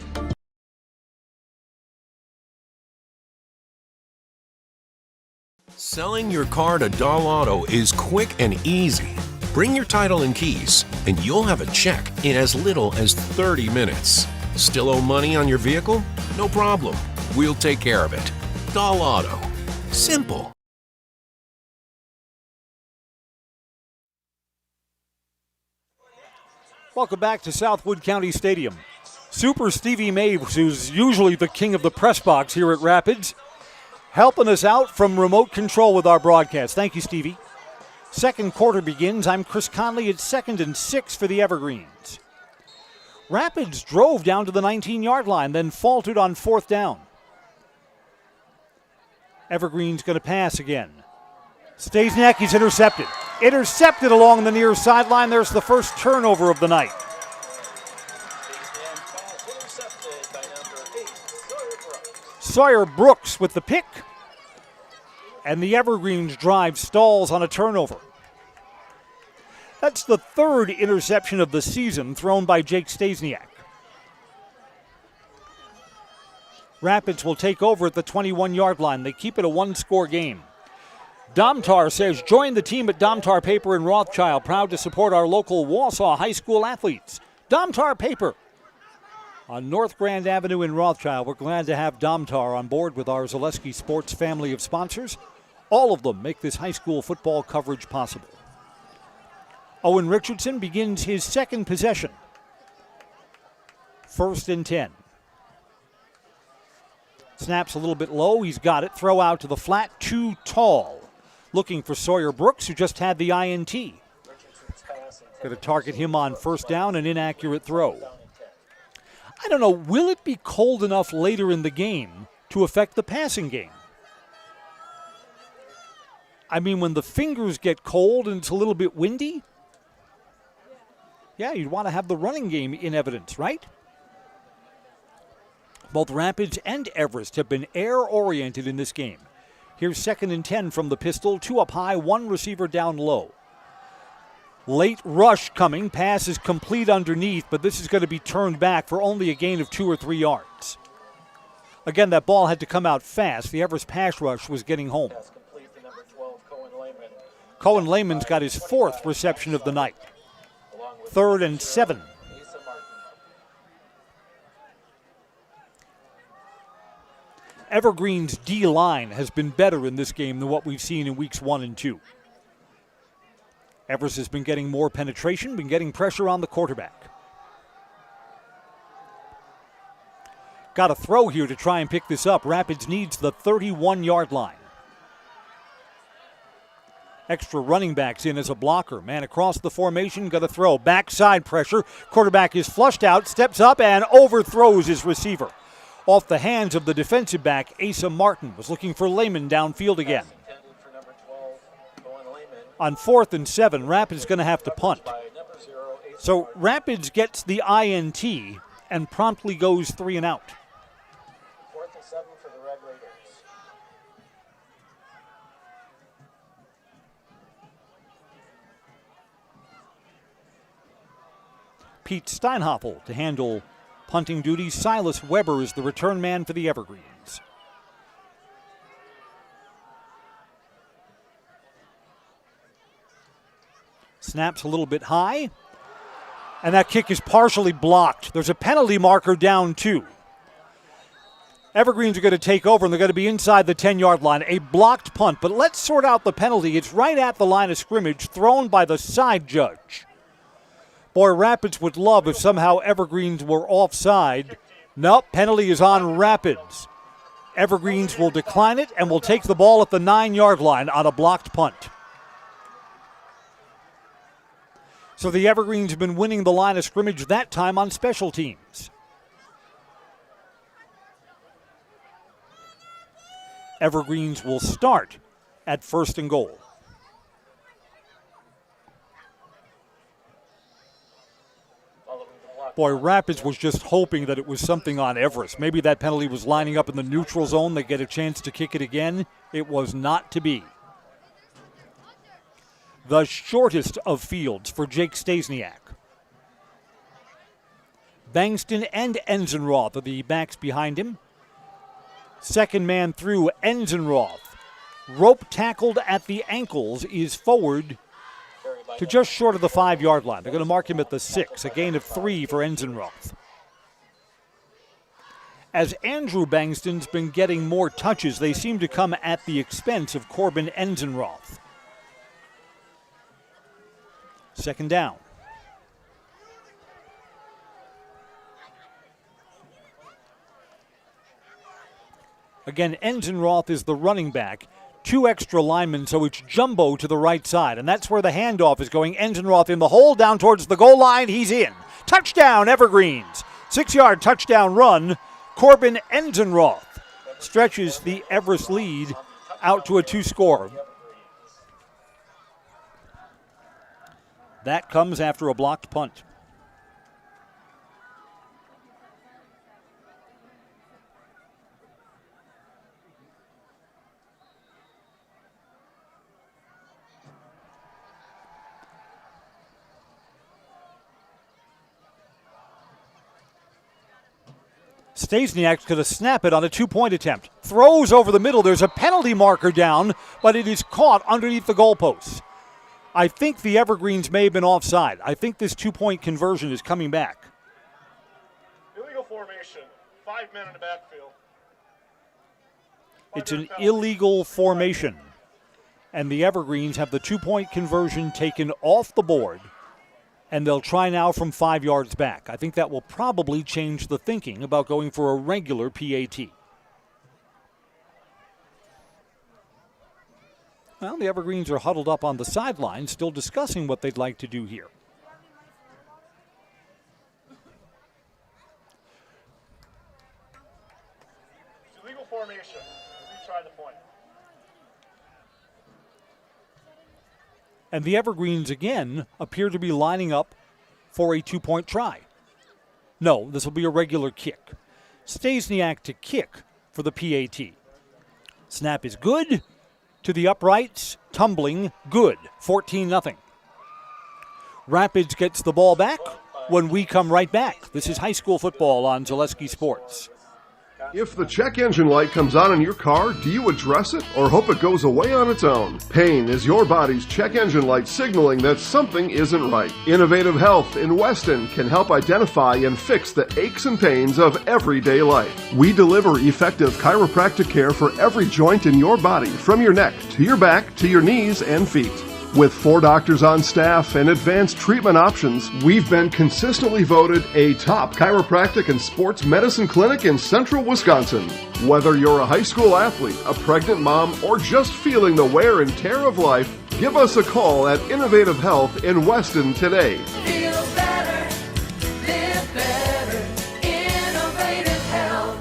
S10: Selling your car to Doll Auto is quick and easy. Bring your title and keys, and you'll have a check in as little as 30 minutes. Still owe money on your vehicle? No problem. We'll take care of it. Doll Auto. Simple.
S1: Welcome back to Southwood County Stadium. Super Stevie Maves, who's usually the king of the press box here at Rapids, helping us out from remote control with our broadcast. Thank you, Stevie. Second quarter begins. I'm Chris Conley. It's 2nd and 6 for the Evergreens. Rapids drove down to the 19-yard line, then faltered on 4th down. Evergreen's going to pass again. Stasiak is intercepted. Intercepted along the near sideline. There's the first turnover of the night. Sawyer Brooks with the pick. And the Evergreens drive stalls on a turnover. That's the 3rd interception of the season thrown by Jake Stasiak. Rapids will take over at the 21-yard line. They keep it a 1-score game. Domtar says, join the team at Domtar Paper in Rothschild. Proud to support our local Wausau High School athletes. Domtar Paper on North Grand Avenue in Rothschild. We're glad to have Domtar on board with our Zaleski Sports family of sponsors. All of them make this high school football coverage possible. Owen Richardson begins his second possession. 1st and 10. Snaps a little bit low. He's got it. Throw out to the flat. Too tall. Looking for Sawyer Brooks, who just had the INT. Going to target him on 1st down. An inaccurate throw. I don't know. Will it be cold enough later in the game to affect the passing game? I mean, when the fingers get cold and it's a little bit windy, yeah, you'd want to have the running game in evidence, right? Both Rapids and Everest have been air-oriented in this game. Here's 2nd and 10 from the pistol. 2 up high, 1 receiver down low. Late rush coming. Pass is complete underneath, but this is going to be turned back for only a gain of 2 or 3 yards. Again, that ball had to come out fast. The Everest pass rush was getting home. Cohen Lehman's got his 4th reception of the night. 3rd and 7. Evergreen's D-line has been better in this game than what we've seen in weeks 1 and 2. Everest has been getting more penetration, been getting pressure on the quarterback. Got a throw here to try and pick this up. Rapids needs the 31-yard line. Extra running backs in as a blocker. Man across the formation, got to throw. Backside pressure. Quarterback is flushed out, steps up, and overthrows his receiver. Off the hands of the defensive back, Asa Martin was looking for Lehman downfield again. On 4th and 7, Rapids going to have to punt. So Rapids gets the INT and promptly goes 3 and out.
S2: 4th and 7 for the Red Raiders.
S1: Pete Steinhoffel to handle punting duties. Silas Weber is the return man for the Evergreens. Snaps a little bit high, and that kick is partially blocked. There's a penalty marker down 2. Evergreens are going to take over, and they're going to be inside the 10-yard line. A blocked punt, but let's sort out the penalty. It's right at the line of scrimmage, thrown by the side judge. Boy, Rapids would love if somehow Evergreens were offside. Nope, penalty is on Rapids. Evergreens will decline it and will take the ball at the 9-yard line on a blocked punt. So the Evergreens have been winning the line of scrimmage that time on special teams. Evergreens will start at 1st and goal. Boy, Rapids was just hoping that it was something on Everest. Maybe that penalty was lining up in the neutral zone. They get a chance to kick it again. It was not to be. The shortest of fields for Jake Stasiak. Bankston and Enzenroth are the backs behind him. Second man through, Enzenroth. Rope tackled at the ankles, is forward to just short of the 5-yard line. They're going to mark him at the 6, a gain of 3 for Enzenroth. As Andrew Bankston's been getting more touches, they seem to come at the expense of Corbin Enzenroth. Second down. Again, Enzenroth is the running back. 2 extra linemen, so it's jumbo to the right side. And that's where the handoff is going. Enzenroth in the hole, down towards the goal line. He's in. Touchdown, Evergreens. 6-yard touchdown run. Corbin Enzenroth stretches the Everest lead out to a 2-score. That comes after a blocked punt. Stasiak's going to snap it on a 2-point attempt. Throws over the middle. There's a penalty marker down, but it is caught underneath the goalposts. I think the Evergreens may have been offside. I think this 2-point conversion is coming back.
S8: Illegal formation. 5 men in the backfield.
S1: It's an illegal formation. And the Evergreens have the 2-point conversion taken off the board. And they'll try now from 5 yards back. I think that will probably change the thinking about going for a regular PAT. Well, the Evergreens are huddled up on the sideline, still discussing what they'd like to do here.
S8: It's illegal formation. Retry the point.
S1: And the Evergreens, again, appear to be lining up for a 2-point try. No, this will be a regular kick. Stasiak to kick for the PAT. Snap is good. To the uprights, tumbling, good. 14-0. Rapids gets the ball back when we come right back. This is high school football on Zaleski Sports.
S11: If the check engine light comes on in your car, do you address it or hope it goes away on its own? Pain is your body's check engine light signaling that something isn't right. Innovative Health in Weston can help identify and fix the aches and pains of everyday life. We deliver effective chiropractic care for every joint in your body, from your neck to your back to your knees and feet. With 4 doctors on staff and advanced treatment options, we've been consistently voted a top chiropractic and sports medicine clinic in central Wisconsin. Whether you're a high school athlete, a pregnant mom, or just feeling the wear and tear of life, give us a call at Innovative Health in Weston today.
S12: Feel better, live better, Innovative Health.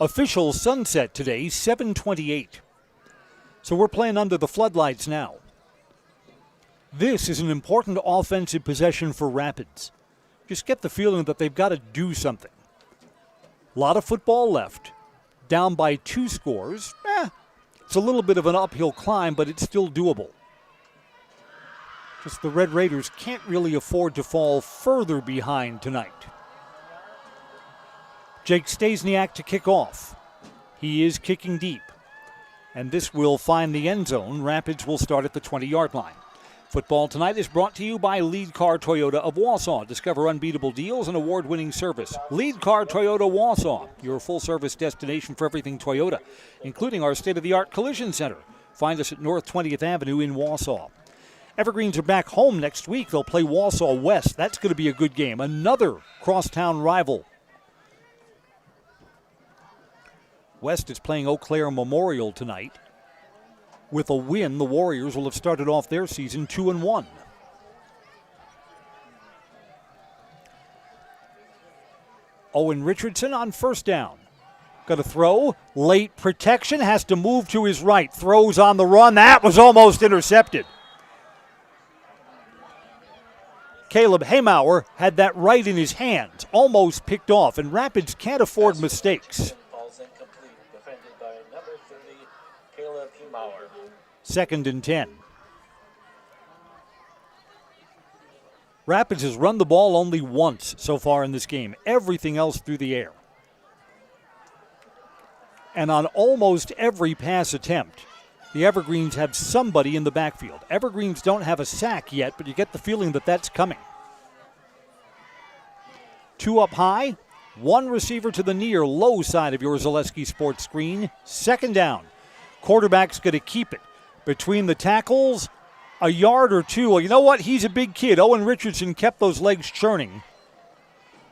S1: Official sunset today, 7:28. So we're playing under the floodlights now. This is an important offensive possession for Rapids. Just get the feeling that they've got to do something. A lot of football left. Down by 2 scores. It's a little bit of an uphill climb, but it's still doable. Just the Red Raiders can't really afford to fall further behind tonight. Jake Stasiak to kick off. He is kicking deep. And this will find the end zone. Rapids will start at the 20-yard line. Football Tonight is brought to you by Lead Car Toyota of Wausau. Discover unbeatable deals and award-winning service. Lead Car Toyota Wausau, your full-service destination for everything Toyota, including our state-of-the-art collision center. Find us at North 20th Avenue in Wausau. Evergreens are back home next week. They'll play Wausau West. That's going to be a good game. Another crosstown rival. West is playing Eau Claire Memorial tonight. With a win, the Warriors will have started off their season 2-1. Owen Richardson on first down. Got to throw. Late protection. Has to move to his right. Throws on the run. That was almost intercepted. Caleb Haymauer had that right in his hands. Almost picked off. And Rapids can't afford mistakes.
S2: Ball's incomplete. Defended by number 30, Caleb Haymauer.
S1: 2nd and 10. Rapids has run the ball only once so far in this game. Everything else through the air. And on almost every pass attempt, the Evergreens have somebody in the backfield. Evergreens don't have a sack yet, but you get the feeling that that's coming. 2 up high, 1 receiver to the near low side of your Zaleski Sports screen. 2nd down. Quarterback's going to keep it between the tackles, a yard or 2. Well, you know what? He's a big kid. Owen Richardson kept those legs churning.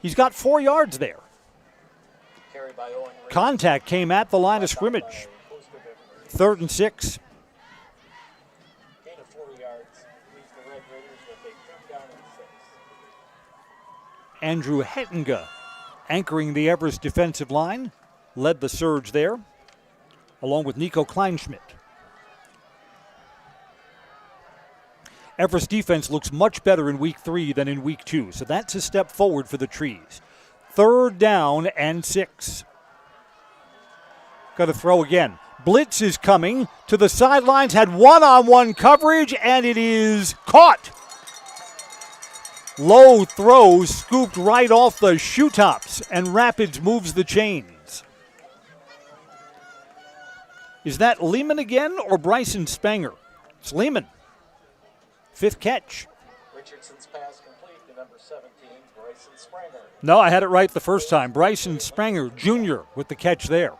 S1: He's got 4 yards there. Contact came at the line of scrimmage. 3rd and 6.
S2: Gain of 4 yards leaves the Red Raiders with a 3rd down and 6.
S1: Andrew Hettinga anchoring the Everest defensive line. Led the surge there, along with Nico Kleinschmidt. Everest defense looks much better in week 3 than in week 2, so that's a step forward for the Trees. 3rd down and 6. Got to throw again. Blitz is coming to the sidelines, had one-on-one coverage, and it is caught. Low throw scooped right off the shoe tops, and Rapids moves the chains. Is that Lehman again or Bryson Spanger? It's Lehman. 5th catch.
S2: Richardson's pass complete to number 17, Bryson Spranger.
S1: No, I had it right the first time. Bryson Spranger, Jr., with the catch there.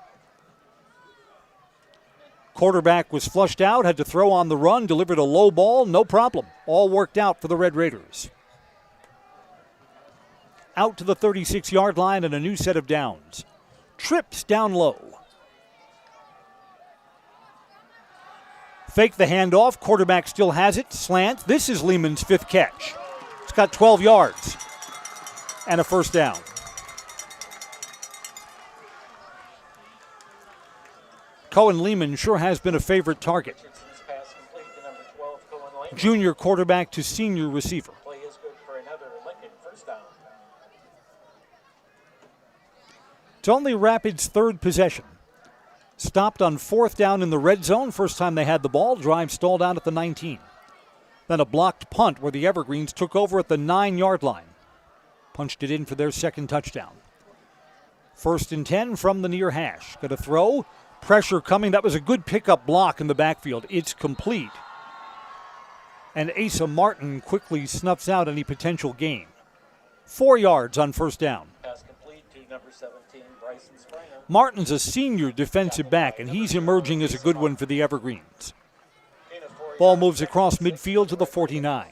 S1: Quarterback was flushed out, had to throw on the run, delivered a low ball, no problem. All worked out for the Red Raiders. Out to the 36-yard line and a new set of downs. Trips down low. Fake the handoff. Quarterback still has it. Slant. This is Lehman's 5th catch. It's got 12 yards and a 1st down. Cohen Lehman sure has been a favorite target.
S2: Pass complete to number 12, Cohen Lehman.
S1: Junior quarterback to senior receiver.
S2: Play is good for another Lincoln 1st down.
S1: It's only Rapids' 3rd possession. Stopped on 4th down in the red zone. First time they had the ball. Drive stalled out at the 19. Then a blocked punt where the Evergreens took over at the 9-yard line. Punched it in for their 2nd touchdown. 1st and 10 from the near hash. Got to throw. Pressure coming. That was a good pickup block in the backfield. It's complete. And Asa Martin quickly snuffs out any potential gain. 4 yards on 1st down.
S2: Pass complete to number 17, Bryson Spranger.
S1: Martin's a senior defensive back, and he's emerging as a good one for the Evergreens. Ball moves across midfield to the 49.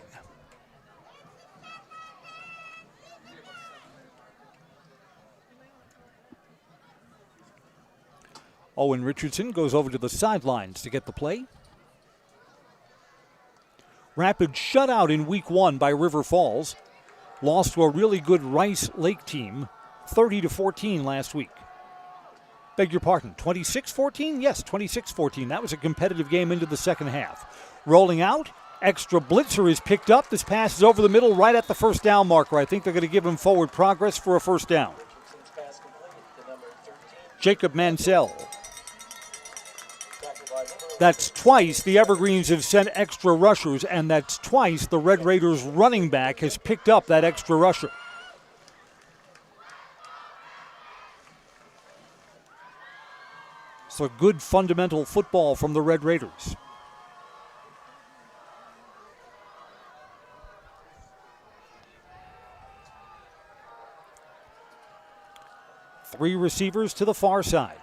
S1: Owen Richardson goes over to the sidelines to get the play. Rapids shut out in week 1 by River Falls. Lost to a really good Rice Lake team, 30-14 last week. Beg your pardon, 26-14? Yes, 26-14. That was a competitive game into the 2nd half. Rolling out, extra blitzer is picked up. This pass is over the middle right at the 1st down marker. I think they're going to give him forward progress for a 1st down. Jacob Mansell. That's twice the Evergreens have sent extra rushers, and that's twice the Red Raiders running back has picked up that extra rusher. So good fundamental football from the Red Raiders. Three receivers to the far side.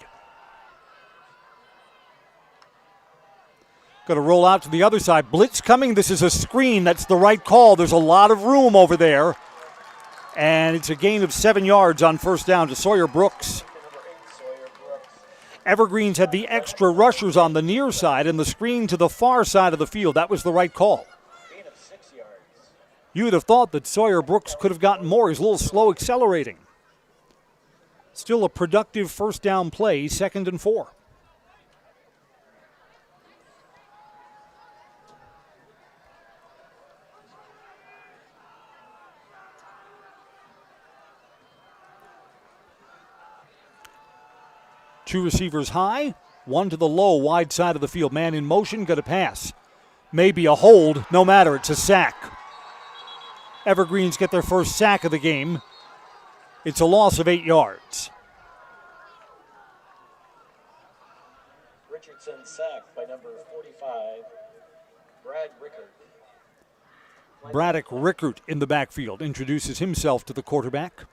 S1: Got to roll out to the other side. Blitz coming. This is a screen. That's the right call. There's a lot of room over there. And it's a gain of 7 yards on 1st down to Sawyer Brooks. Evergreens had the extra rushers on the near side and the screen to the far side of the field. That was the right call.
S2: Gain of 6 yards.
S1: You would have thought that Sawyer Brooks could have gotten more. He's a little slow accelerating. Still a productive first down play, 2nd and 4. Two receivers high, one to the low, wide side of the field. Man in motion, going to pass. Maybe a hold, no matter, it's a sack. Evergreens get their first sack of the game. It's a loss of 8 yards.
S2: Richardson sacked by number 45, Brad Rickard.
S1: Braddock Rickert in the backfield introduces himself to the quarterback.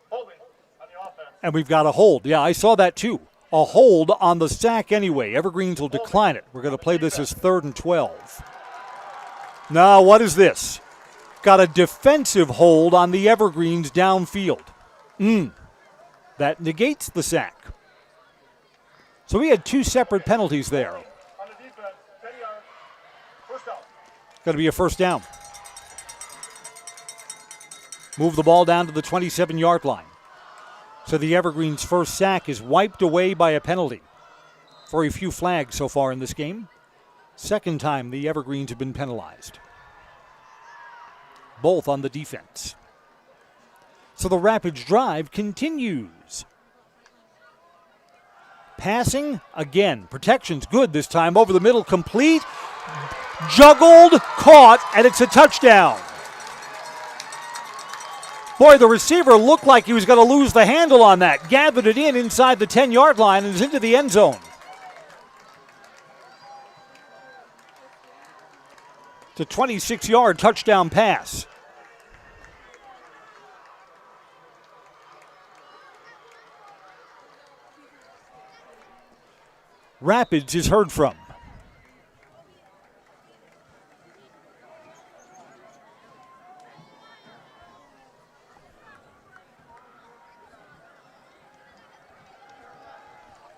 S8: Holding on the offense.
S1: And we've got a hold. Yeah, I saw that too. A hold on the sack anyway. Evergreens will decline it. We're going to play this as 3rd and 12. Now, what is this? Got a defensive hold on the Evergreens downfield. That negates the sack. So we had 2 separate penalties there.
S8: On the defense, 10 yards. First down.
S1: Going to be a first down. Move the ball down to the 27-yard line. So the Evergreens' first sack is wiped away by a penalty. Very few flags so far in this game. Second time the Evergreens have been penalized. Both on the defense. So the Rapids drive continues. Passing again. Protection's good this time. Over the middle, complete. Juggled, caught, and it's a touchdown. Boy, the receiver looked like he was going to lose the handle on that. Gathered it in inside the 10-yard line and is into the end zone. It's a 26-yard touchdown pass. Rapids is heard from.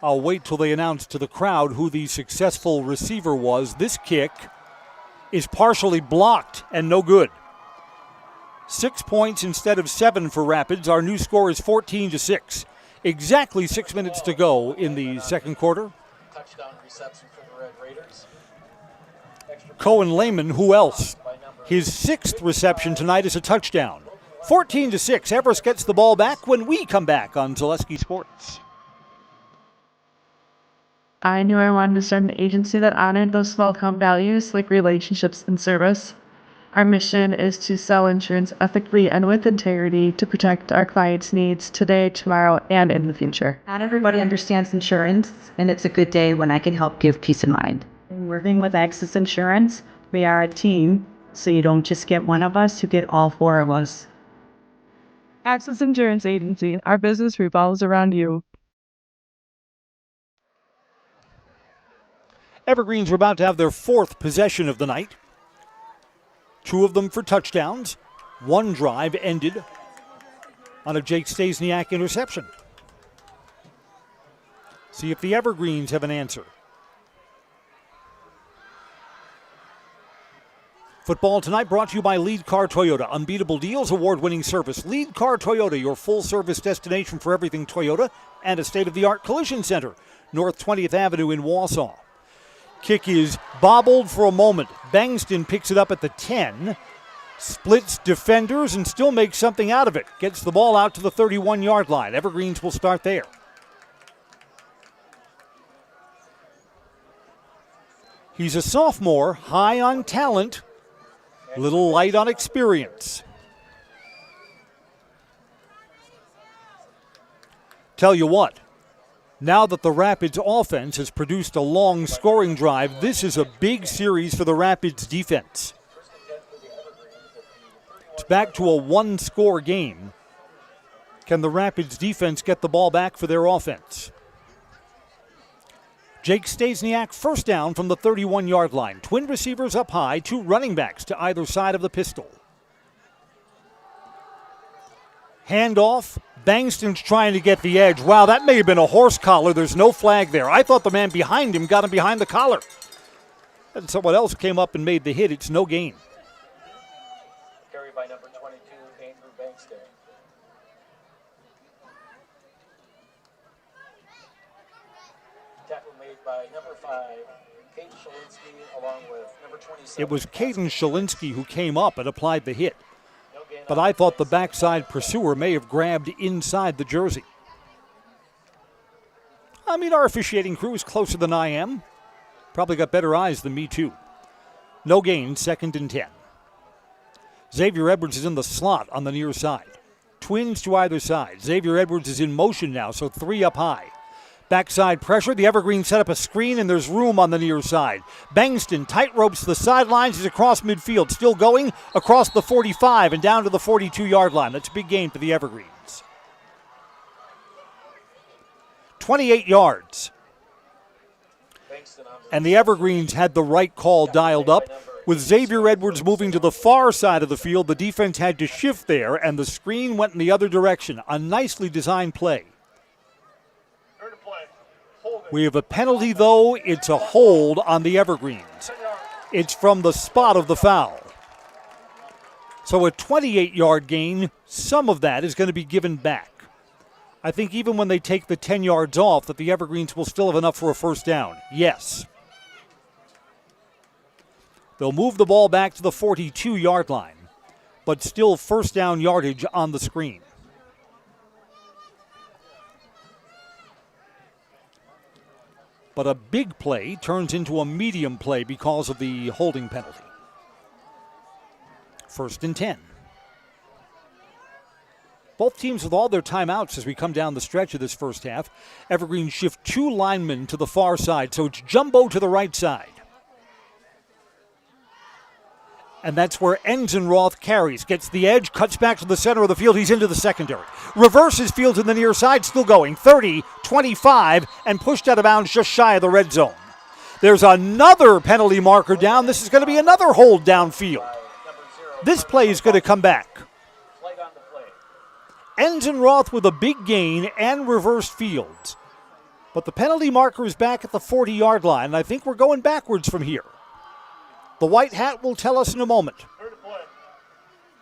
S1: I'll wait till they announce to the crowd who the successful receiver was. This kick is partially blocked and no good. 6 points instead of 7 for Rapids. Our new score is 14-6. Exactly 6 minutes to go in the second quarter.
S2: Touchdown reception for the Red Raiders.
S1: Cohen Lehman, who else? His 6th reception tonight is a touchdown. 14-6. Everest gets the ball back when we come back on Zaleski Sports.
S13: I knew I wanted to start an agency that honored those small-town values like relationships and service. Our mission is to sell insurance ethically and with integrity to protect our clients' needs today, tomorrow, and in the future.
S14: Not everybody understands insurance, and it's a good day when I can help give peace of mind.
S15: In working with Access Insurance, we are a team, so you don't just get one of us, you get all 4 of us.
S13: Access Insurance Agency, our business revolves around you.
S1: Evergreens are about to have their 4th possession of the night. 2 of them for touchdowns. One drive ended on a Jake Stasiak interception. See if the Evergreens have an answer. Football tonight brought to you by Lead Car Toyota. Unbeatable deals, award-winning service. Lead Car Toyota, your full-service destination for everything Toyota, and a state-of-the-art collision center. North 20th Avenue in Wausau. Kick is bobbled for a moment. Bangston picks it up at the 10, splits defenders and still makes something out of it. Gets the ball out to the 31-yard line. Evergreens will start there. He's a sophomore, high on talent, little light on experience. Tell you what. Now that the Rapids offense has produced a long scoring drive, this is a big series for the Rapids defense. It's back to a 1-score game. Can the Rapids defense get the ball back for their offense? Jake Stasiak first down from the 31-yard line. Twin receivers up high, 2 running backs to either side of the pistol. Handoff, Bankston's trying to get the edge. Wow, that may have been a horse collar. There's no flag there. I thought the man behind him got him behind the collar. And someone else came up and made the hit. It's no gain.
S2: Carried by number 22, Andrew Bankston. Tackle made by number 5, Kate Shalinsky, along with number 27.
S1: It was Caden Shalinsky who came up and applied the hit. But I thought the backside pursuer may have grabbed inside the jersey. I mean, our officiating crew is closer than I am. Probably got better eyes than me, too. No gain, 2nd and 10. Xavier Edwards is in the slot on the near side. Twins to either side. Xavier Edwards is in motion now, so 3 up high. Backside pressure. The Evergreens set up a screen, and there's room on the near side. Bankston tight ropes the sidelines. He's across midfield. Still going across the 45 and down to the 42-yard line. That's a big gain for the Evergreens. 28 yards. And the Evergreens had the right call dialed up. With Xavier Edwards moving to the far side of the field, the defense had to shift there, and the screen went in the other direction. A nicely designed play. We have a penalty, though. It's a hold on the Evergreens. It's from the spot of the foul. So a 28-yard gain, some of that is going to be given back. I think even when they take the 10 yards off, that the Evergreens will still have enough for a first down. Yes. They'll move the ball back to the 42-yard line, but still first down yardage on the screen. But a big play turns into a medium play because of the holding penalty. 1st and 10. Both teams with all their timeouts as we come down the stretch of this first half. Evergreen shift 2 linemen to the far side, so it's jumbo to the right side. And that's where Enzenroth carries. Gets the edge, cuts back to the center of the field. He's into the secondary. Reverses field to the near side, still going. 30, 25, and pushed out of bounds just shy of the red zone. There's another penalty marker down. This is going to be another hold downfield. This play is going to come back. Enzenroth with a big gain and reversed fields. But the penalty marker is back at the 40-yard line, and I think we're going backwards from here. The white hat will tell us in a moment.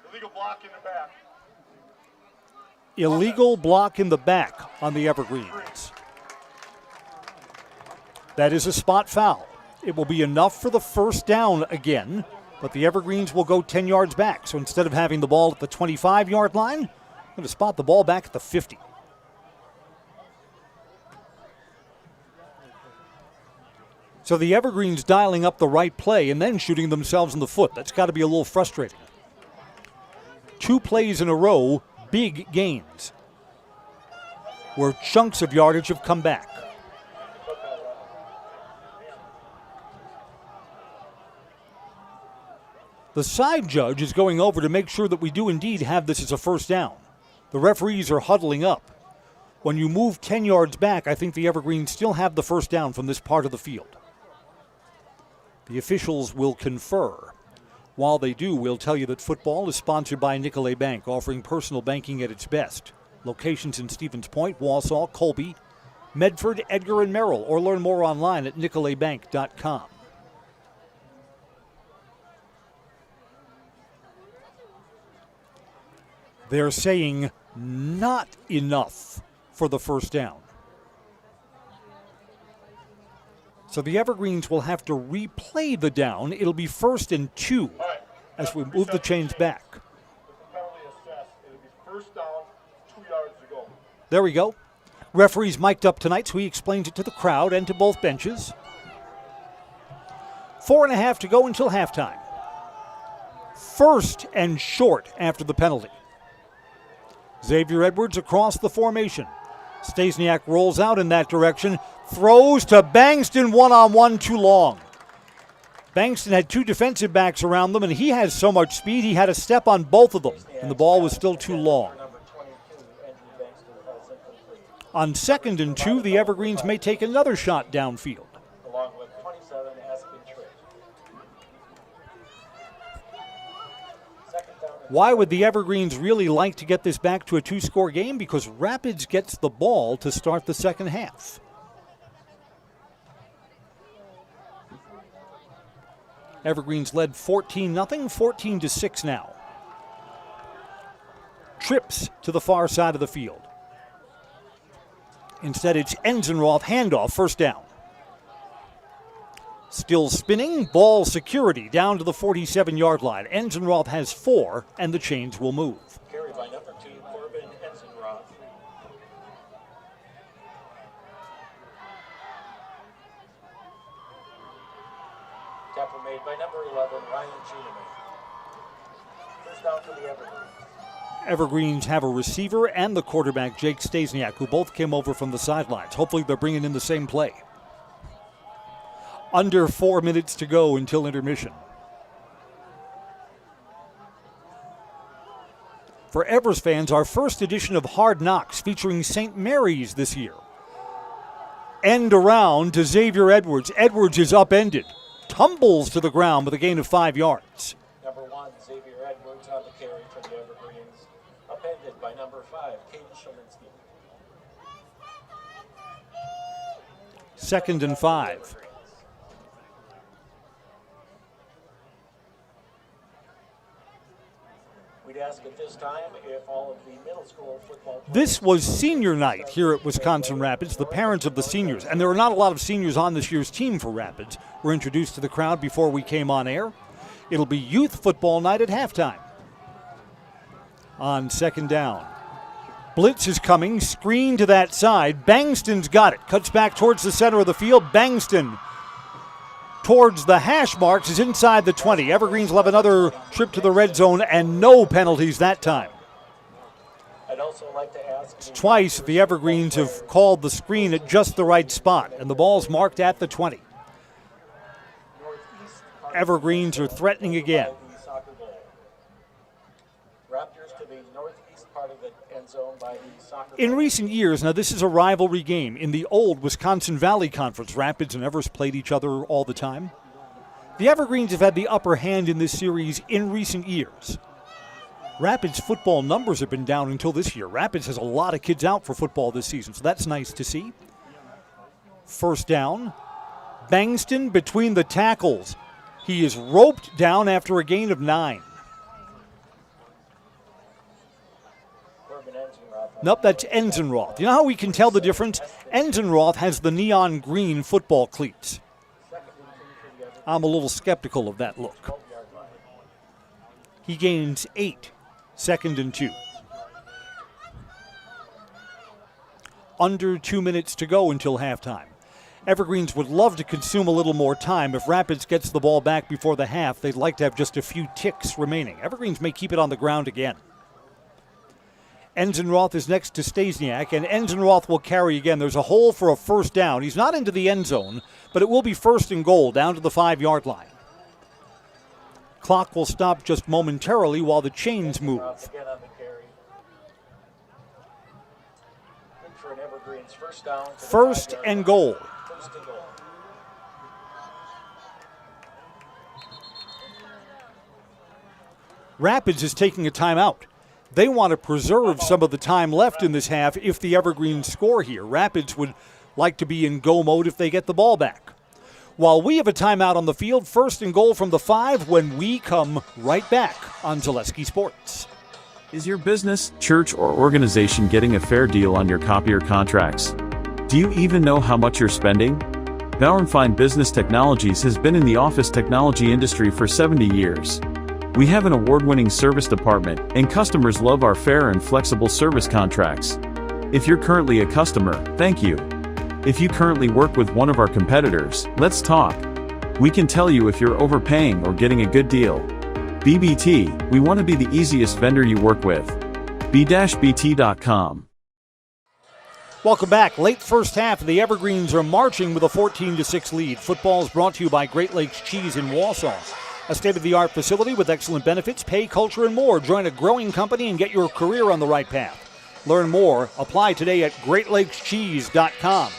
S8: Illegal block in the back.
S1: Illegal block in the back on the Evergreens. That is a spot foul. It will be enough for the first down again, but the Evergreens will go 10 yards back. So instead of having the ball at the 25-yard line, I'm going to spot the ball back at the 50. So the Evergreens dialing up the right play and then shooting themselves in the foot. That's got to be a little frustrating. 2 plays in a row, big gains, where chunks of yardage have come back. The side judge is going over to make sure that we do indeed have this as a first down. The referees are huddling up. When you move 10 yards back, I think the Evergreens still have the first down from this part of the field. The officials will confer. While they do, we'll tell you that football is sponsored by Nicolet Bank, offering personal banking at its best. Locations in Stevens Point, Wausau, Colby, Medford, Edgar, and Merrill, or learn more online at nicoletbank.com. They're saying not enough for the first down. So the Evergreens will have to replay the down. It'll be 1st and 2 as we move the chains back.
S8: With the penalty assessed, it'll be first down, 2 yards to go.
S1: There we go. Referee's mic'd up tonight, so he explains it to the crowd and to both benches. 4.5 to go until halftime. 1st and short after the penalty. Xavier Edwards across the formation. Stasiak rolls out in that direction, throws to Bankston, one-on-one, too long. Bankston had 2 defensive backs around them, and he has so much speed, he had a step on both of them, and the ball was still too long. On 2nd and 2, the Evergreens may take another shot downfield.
S2: Along with 27, Aspen Trick. 2nd down
S1: Why would the Evergreens really like to get this back to a 2-score game? Because Rapids gets the ball to start the second half. Evergreens led 14-0, 14-6 now. Trips to the far side of the field. Instead, it's Enzenroth handoff, first down. Still spinning, ball security down to the 47-yard line. Enzenroth has 4, and the chains will move.
S2: Carried by number 2, Corbin Enzenroth. Tackle made by number 11, Ryan Schuneman. First down for the Evergreens.
S1: Evergreens have a receiver and the quarterback, Jake Stasiak, who both came over from the sidelines. Hopefully they're bringing in the same play. Under 4 minutes to go until intermission. For Everest fans, our first edition of Hard Knocks featuring St. Mary's this year. End around to Xavier Edwards. Edwards is upended. Tumbles to the ground with a gain of 5 yards.
S2: Number 1, Xavier Edwards on the carry for the Evergreens. Upended by number 5, Caden Shalinsky.
S1: 2nd and 5.
S2: We'd ask at this time if all of the middle school football players.
S1: This was senior night here at Wisconsin Rapids. The parents of the seniors, and there are not a lot of seniors on this year's team for Rapids, were introduced to the crowd before we came on air. It'll be youth football night at halftime. On 2nd down. Blitz is coming, screen to that side. Bangston's got it, cuts back towards the center of the field. Bangston towards the hash marks is inside the 20. Evergreens will have another trip to the red zone and no penalties that time.
S2: I'd also like to ask.
S1: Twice the Evergreens have called the screen at just the right spot, and the ball's marked at the 20. Evergreens are threatening again.
S2: Raptors to the northeast part of the end zone by the soccer.
S1: In recent years, now this is a rivalry game. In the old Wisconsin Valley Conference, Rapids and Everest played each other all the time. The Evergreens have had the upper hand in this series in recent years. Rapids football numbers have been down until this year. Rapids has a lot of kids out for football this season, so that's nice to see. First down. Bangston between the tackles. He is roped down after a gain of 9. Nope, that's Enzenroth. You know how we can tell the difference? Enzenroth has the neon green football cleats. I'm a little skeptical of that look. He gains 8, 2nd and 2. Under 2 minutes to go until halftime. Evergreens would love to consume a little more time. If Rapids gets the ball back before the half, they'd like to have just a few ticks remaining. Evergreens may keep it on the ground again. Enzenroth is next to Stasiak, and Enzenroth will carry again. There's a hole for a first down. He's not into the end zone, but it will be 1st and goal down to the 5-yard line. Clock will stop just momentarily while the chains move. First and goal. Rapids is taking a timeout. They want to preserve some of the time left in this half if the Evergreens score here. Rapids would like to be in go mode if they get the ball back. While we have a timeout on the field, 1st and goal from the 5 when we come right back on Zaleski Sports.
S16: Is your business, church, or organization getting a fair deal on your copier contracts? Do you even know how much you're spending? Bauernfeind Business Technologies has been in the office technology industry for 70 years. We have an award-winning service department, and customers love our fair and flexible service contracts. If you're currently a customer, thank you. If you currently work with one of our competitors, let's talk. We can tell you if you're overpaying or getting a good deal. BBT, we want to be the easiest vendor you work with. b-bt.com.
S1: Welcome back. Late first half, the Evergreens are marching with a 14-6 lead. Football is brought to you by Great Lakes Cheese in Wausau. A state-of-the-art facility with excellent benefits, pay, culture, and more. Join a growing company and get your career on the right path. Learn more. Apply today at GreatLakesCheese.com.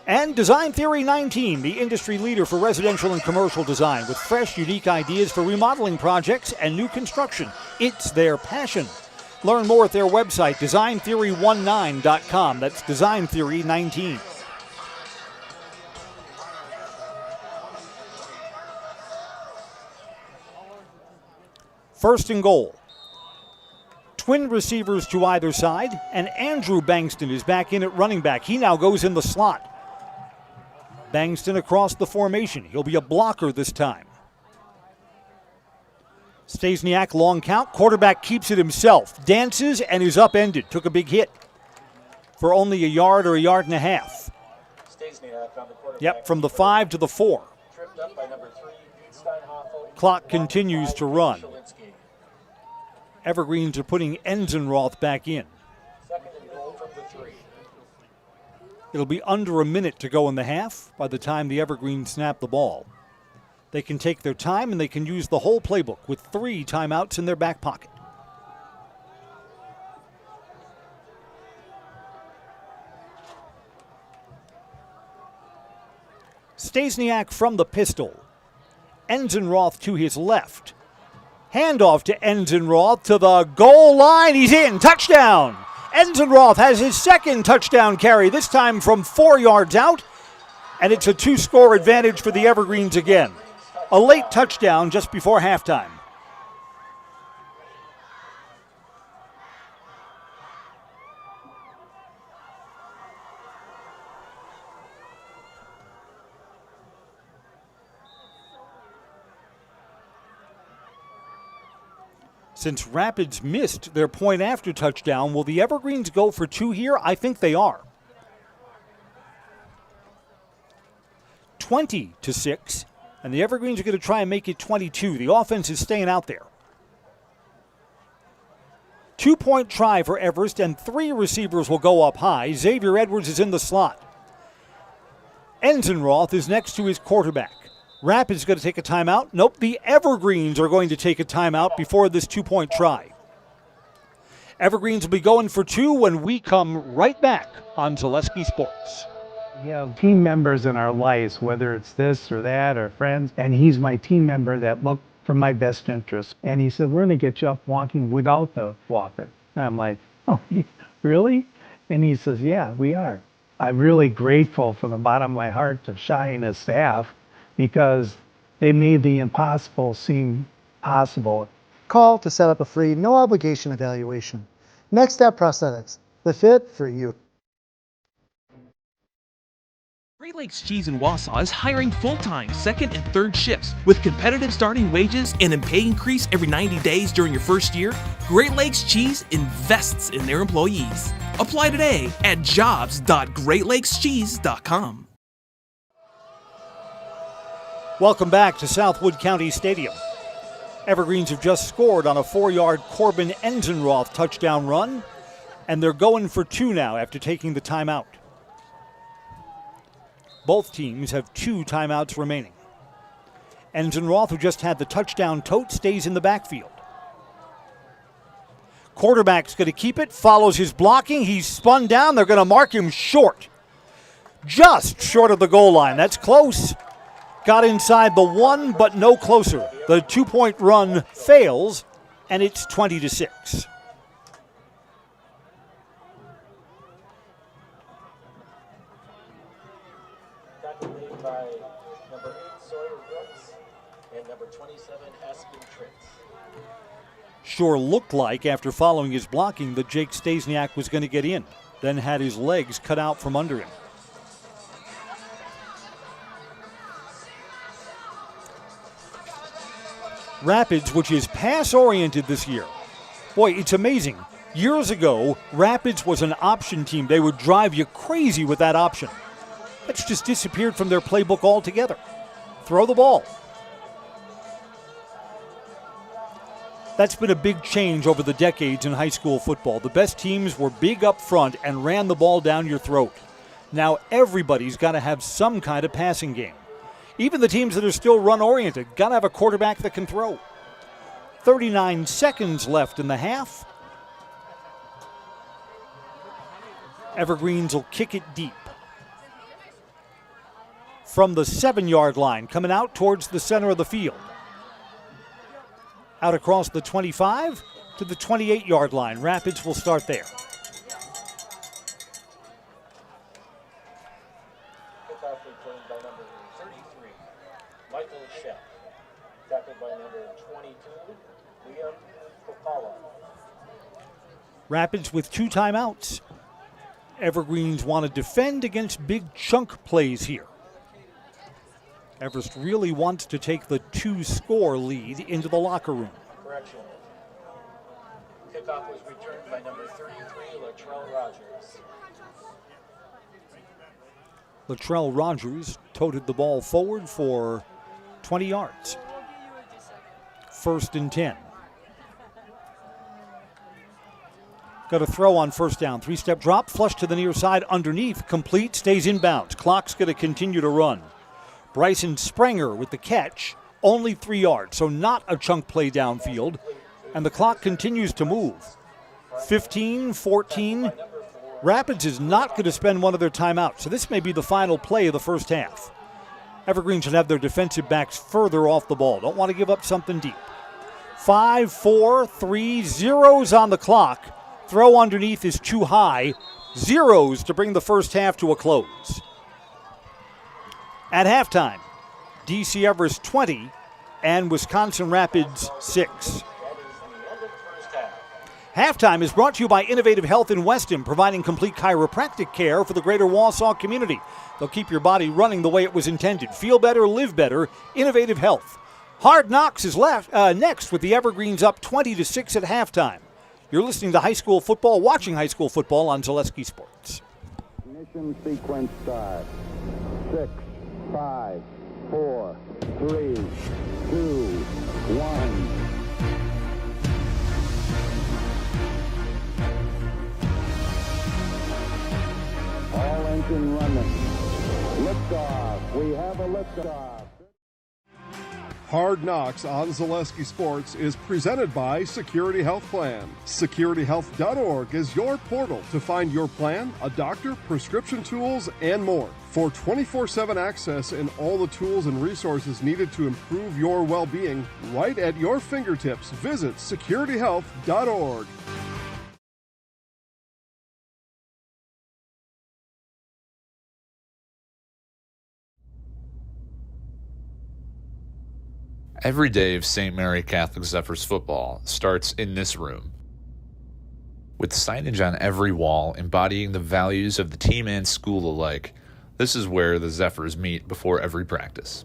S1: And Design Theory 19, the industry leader for residential and commercial design with fresh, unique ideas for remodeling projects and new construction. It's their passion. Learn more at their website, designtheory19.com. That's Design Theory 19. First and goal. Twin receivers to either side, and Andrew Bankston is back in at running back. He now goes in the slot. Bankston across the formation. He'll be a blocker this time. Stasiak, long count. Quarterback keeps it himself. Dances and is upended. Took a big hit for only a yard or a yard and a half.
S2: Stasiak on the quarterback.
S1: Yep, from the 5 to the 4.
S2: Tripped up by number 3, Steinhoffel.
S1: Clock continues to run. Evergreens are putting Enzenroth back in.
S2: Second and goal from the 3.
S1: It'll be under a minute to go in the half by the time the Evergreens snap the ball. They can take their time and they can use the whole playbook with 3 timeouts in their back pocket. Stasiak from the pistol. Enzenroth to his left. Handoff to Enzenroth to the goal line. He's in. Touchdown. Enzenroth has his second touchdown carry, this time from 4 yards out. And it's a 2-score advantage for the Evergreens again. A late touchdown just before halftime. Since Rapids missed their point after touchdown, will the Evergreens go for 2 here? I think they are. 20-6, and the Evergreens are going to try and make it 22. The offense is staying out there. 2-point try for Everest, and 3 receivers will go up high. Xavier Edwards is in the slot. Enzenroth is next to his quarterback. Rapids going to take a timeout. Nope, the Evergreens are going to take a timeout before this 2-point try. Evergreens will be going for 2 when we come right back on Zaleski Sports.
S5: We have team members in our lives, whether it's this or that or friends, and he's my team member that look for my best interest. And he said, we're going to get you up walking without the walker. And I'm like, oh, really? And he says, yeah, we are. I'm really grateful from the bottom of my heart to Shai and his staff because they made the impossible seem possible.
S17: Call to set up a free, no obligation evaluation. Next Step Prosthetics, the fit for you.
S18: Great Lakes Cheese in Wausau is hiring full-time second and third shifts with competitive starting wages and a pay increase every 90 days during your first year. Great Lakes Cheese invests in their employees. Apply today at jobs.greatlakescheese.com.
S1: Welcome back to Southwood County Stadium. Evergreens have just scored on a 4-yard Corbin Enzenroth touchdown run, and they're going for 2 now after taking the timeout. Both teams have 2 timeouts remaining. Enzenroth, who just had the touchdown tote, stays in the backfield. Quarterback's going to keep it, follows his blocking. He's spun down. They're going to mark him short. Just short of the goal line. That's close. Got inside the 1, but no closer. The 2-point run fails, and it's 20-6.
S2: Calculated by number 8, Sawyer Brooks, and number 27, Aspen Tricks.
S1: Sure looked like, after following his blocking, that Jake Stasiak was going to get in, then had his legs cut out from under him. Rapids, which is pass-oriented this year. Boy, it's amazing. Years ago, Rapids was an option team. They would drive you crazy with that option. That's just disappeared from their playbook altogether. Throw the ball. That's been a big change over the decades in high school football. The best teams were big up front and ran the ball down your throat. Now everybody's got to have some kind of passing game. Even the teams that are still run-oriented got to have a quarterback that can throw. 39 seconds left in the half. Evergreens will kick it deep. from the 7-yard line, coming out towards the center of the field. Out across the 25 to the 28-yard line. Rapids will start there.
S2: Kickoff returned by number 33, Michael Shepp. Tackled by number 22, Liam Popala.
S1: Rapids with 2 timeouts. Evergreens want to defend against big chunk plays here. Everest really wants to take the 2-score lead into the locker room.
S2: Correction. Kickoff was returned by number 33, Latrell Rogers.
S1: Latrell Rogers toted the ball forward for 20 yards. 1st and 10. Got a throw on 1st down. 3-step drop, flush to the near side, underneath, complete, stays inbounds. Clock's going to continue to run. Bryson Sprenger with the catch, only 3 yards, so not a chunk play downfield. And the clock continues to move. 15, 14. Rapids is not going to spend one of their timeouts, so this may be the final play of the first half. Evergreen should have their defensive backs further off the ball. Don't want to give up something deep. 5, 4, 3, zeros on the clock. Throw underneath is too high. Zeros to bring the first half to a close. At halftime, DC Everest 20 and Wisconsin Rapids 6. Halftime is brought to you by Innovative Health in Weston, providing complete chiropractic care for the greater Wausau community. They'll keep your body running the way it was intended. Feel better, live better. Innovative Health. Hard Knocks is next with the Evergreens up 20-6 at halftime. You're listening to high school football, watching high school football on Zaleski Sports.
S19: Ignition sequence start. 6, 5, 4, 3, 2, 1. All engine running. Liftoff. We have a liftoff.
S11: Hard Knocks on Zaleski Sports is presented by Security Health Plan. SecurityHealth.org is your portal to find your plan, a doctor, prescription tools, and more. For 24/7 access and all the tools and resources needed to improve your well-being, right at your fingertips, visit SecurityHealth.org.
S20: Every day of St. Mary Catholic Zephyrs football starts in this room. With signage on every wall embodying the values of the team and school alike, this is where the Zephyrs meet before every practice.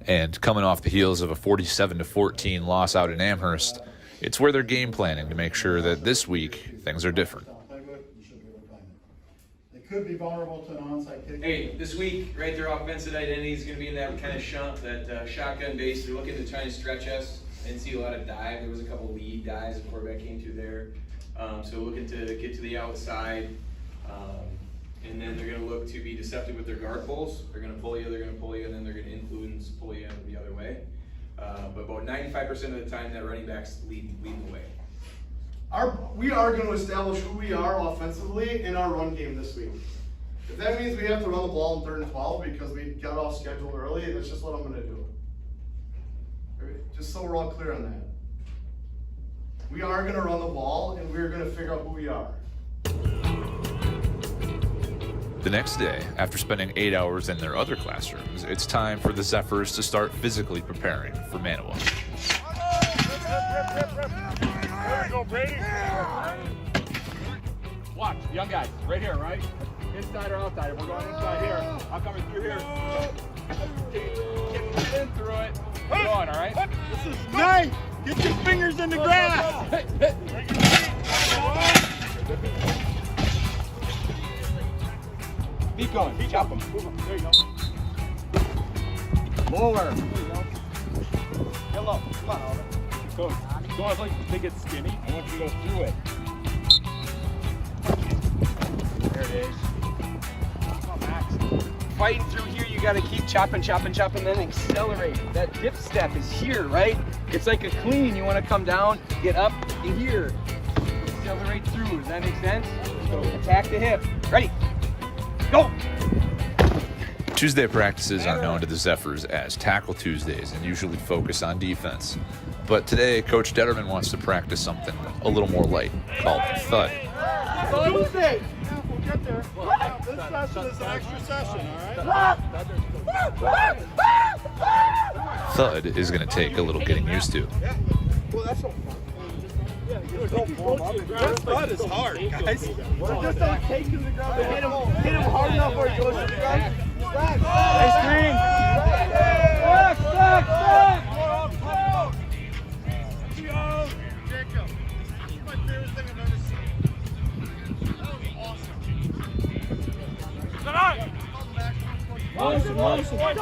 S20: And coming off the heels of a 47-14 loss out in Amherst, it's where they're game planning to make sure that this week things are different.
S21: Could be vulnerable to an onside kick.
S22: Hey, this week, right, their offensive identity is going to be in that kind of shotgun base. They're looking to try and stretch us. I didn't see a lot of dive. There was a couple lead dives the quarterback came through there. So looking to get to the outside. And then they're going to look to be deceptive with their guard pulls. They're going to pull you, and then they're going to influence, pull you the other way. But about 95% of the time, that running back's leading the way.
S21: We are going to establish who we are offensively in our run game this week. If that means we have to run the ball in 3rd and 12 because we got off schedule early, that's just what I'm going to do. Just so we're all clear on that. We are going to run the ball, and we're going to figure out who we are.
S20: The next day, after spending 8 hours in their other classrooms, it's time for the Zephyrs to start physically preparing for Manawa.
S8: There we go, Brady. Watch, young guys, right here, right? Inside or outside? We're going inside here. I'm coming through here. Get in through it. Keep going, all right? This is nice. Get your fingers in the grass. Keep going. Chop them. Move them. There you go. Lower. There you go. Get low. Come on, Oliver. Go. Don't like to get skinny. I want you to go through it. There it is. Come on, Max.
S23: Fighting through here, you gotta keep chopping, then accelerate. That dip step is here, right? It's like a clean. You wanna come down, get up in here. Accelerate through. Does that make sense? Go. Attack the hip. Ready? Go!
S20: Tuesday practices are known to the Zephyrs as Tackle Tuesdays and usually focus on defense. But today, Coach Detterman wants to practice something a little more light, called Thud.
S21: Tuesday! We'll get there. This session is an extra session, all right?
S20: Thud is going to take a little getting used to.
S21: Well, that's so fun. Thud is hard, guys. Just don't take him to the ground. Hit him hard enough where he goes to the ground. Nice screen. Stack. Jacob, this is my favorite thing I've ever seen. That was awesome. Motion. Go!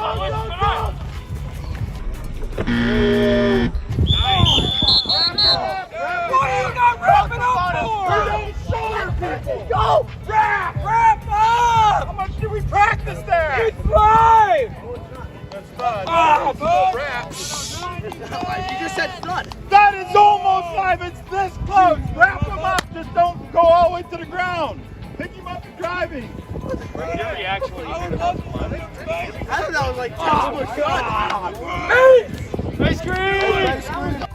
S21: What are you not wrapping up for? Shoulder people! Go! Wrap up! How much did we practice there? It's 5! That's fun. Wrap. You just said thud. That is almost 5. It's this close. Wrap him up. Just don't go all the way to the ground. Pick him up and driving. I don't know, like Nice screen!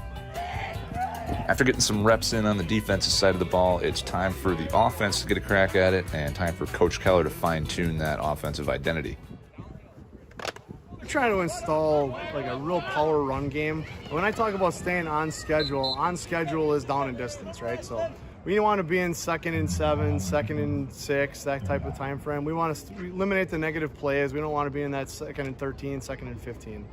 S20: After getting some reps in on the defensive side of the ball, it's time for the offense to get a crack at it and time for Coach Keller to fine-tune that offensive identity.
S21: We're trying to install like a real power run game. When I talk about staying on schedule is down in distance, right? So we want to be in 2nd and 7, 2nd and 6, that type of time frame. We want to eliminate the negative plays. We don't want to be in that 2nd and 13, 2nd and 15.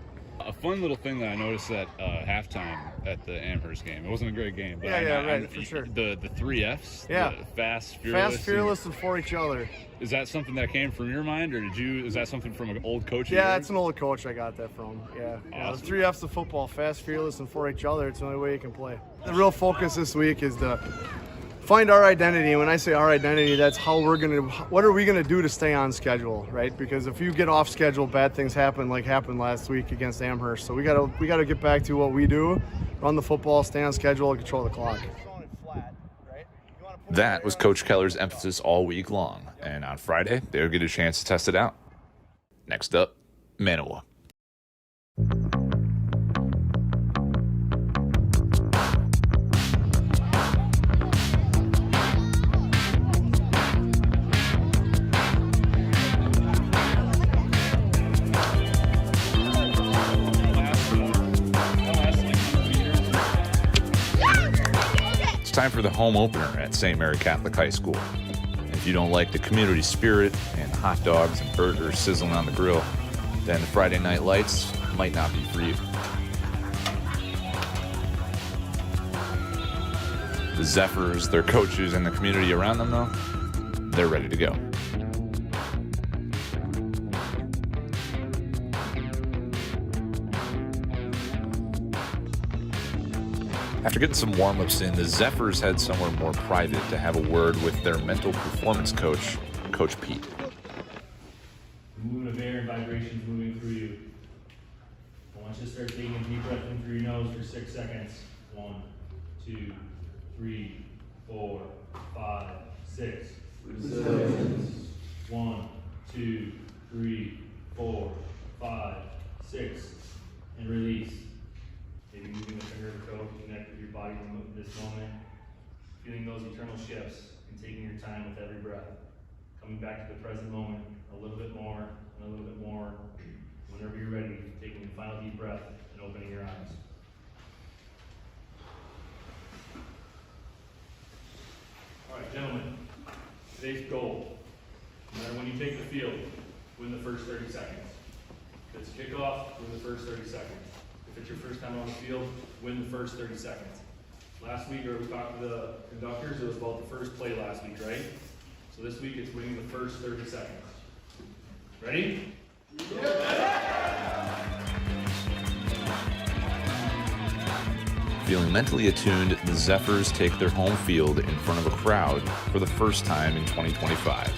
S8: A fun little thing that I noticed at halftime at the Amherst game. It wasn't a great game, but
S21: right, for sure.
S8: The 3 Fs,
S21: yeah,
S8: the fast, fearless,
S21: and for each other.
S8: Is that something that came from your mind, or is that something from an old coach?
S21: Yeah, it's an old coach I got that from. Yeah,
S8: awesome.
S21: The 3 Fs of football: fast, fearless, and for each other. It's the only way you can play. The real focus this week is to find our identity. And when I say our identity, that's how what are we gonna do to stay on schedule, right? Because if you get off schedule, bad things happen, like happened last week against Amherst. So we gotta get back to what we do: run the football, stay on schedule, and control the clock.
S20: That was Coach Keller's emphasis all week long, and on Friday, they'll get a chance to test it out. Next up, Manawa. It's time for the home opener at St. Mary Catholic High School. If you don't like the community spirit and hot dogs and burgers sizzling on the grill, then the Friday night lights might not be for you. The Zephyrs, their coaches, and the community around them, though, they're ready to go. After getting some warm-ups in, the Zephyrs head somewhere more private to have a word with their mental performance coach, Coach Pete.
S3: The movement of air and vibrations moving through you. I want you to start taking a deep breath in through your nose for 6 seconds. 1, 2, 3, 4, 5, 6. Resistance. 1, 2, 3, 4, 5, 6. And release. Maybe moving the finger of the toe to connect with your body in this moment. Feeling those eternal shifts and taking your time with every breath. Coming back to the present moment a little bit more and a little bit more. Whenever you're ready, taking a final deep breath and opening your eyes. All right, gentlemen, today's goal, no matter when you take the field, win the first 30 seconds. If it's a kickoff, win the first 30 seconds. If it's your first time on the field, win the first 30 seconds. Last week, we talked to the conductors, it was about the first play last week, right? So this week, it's winning the first 30 seconds. Ready?
S20: Feeling mentally attuned, the Zephyrs take their home field in front of a crowd for the first time in 2025.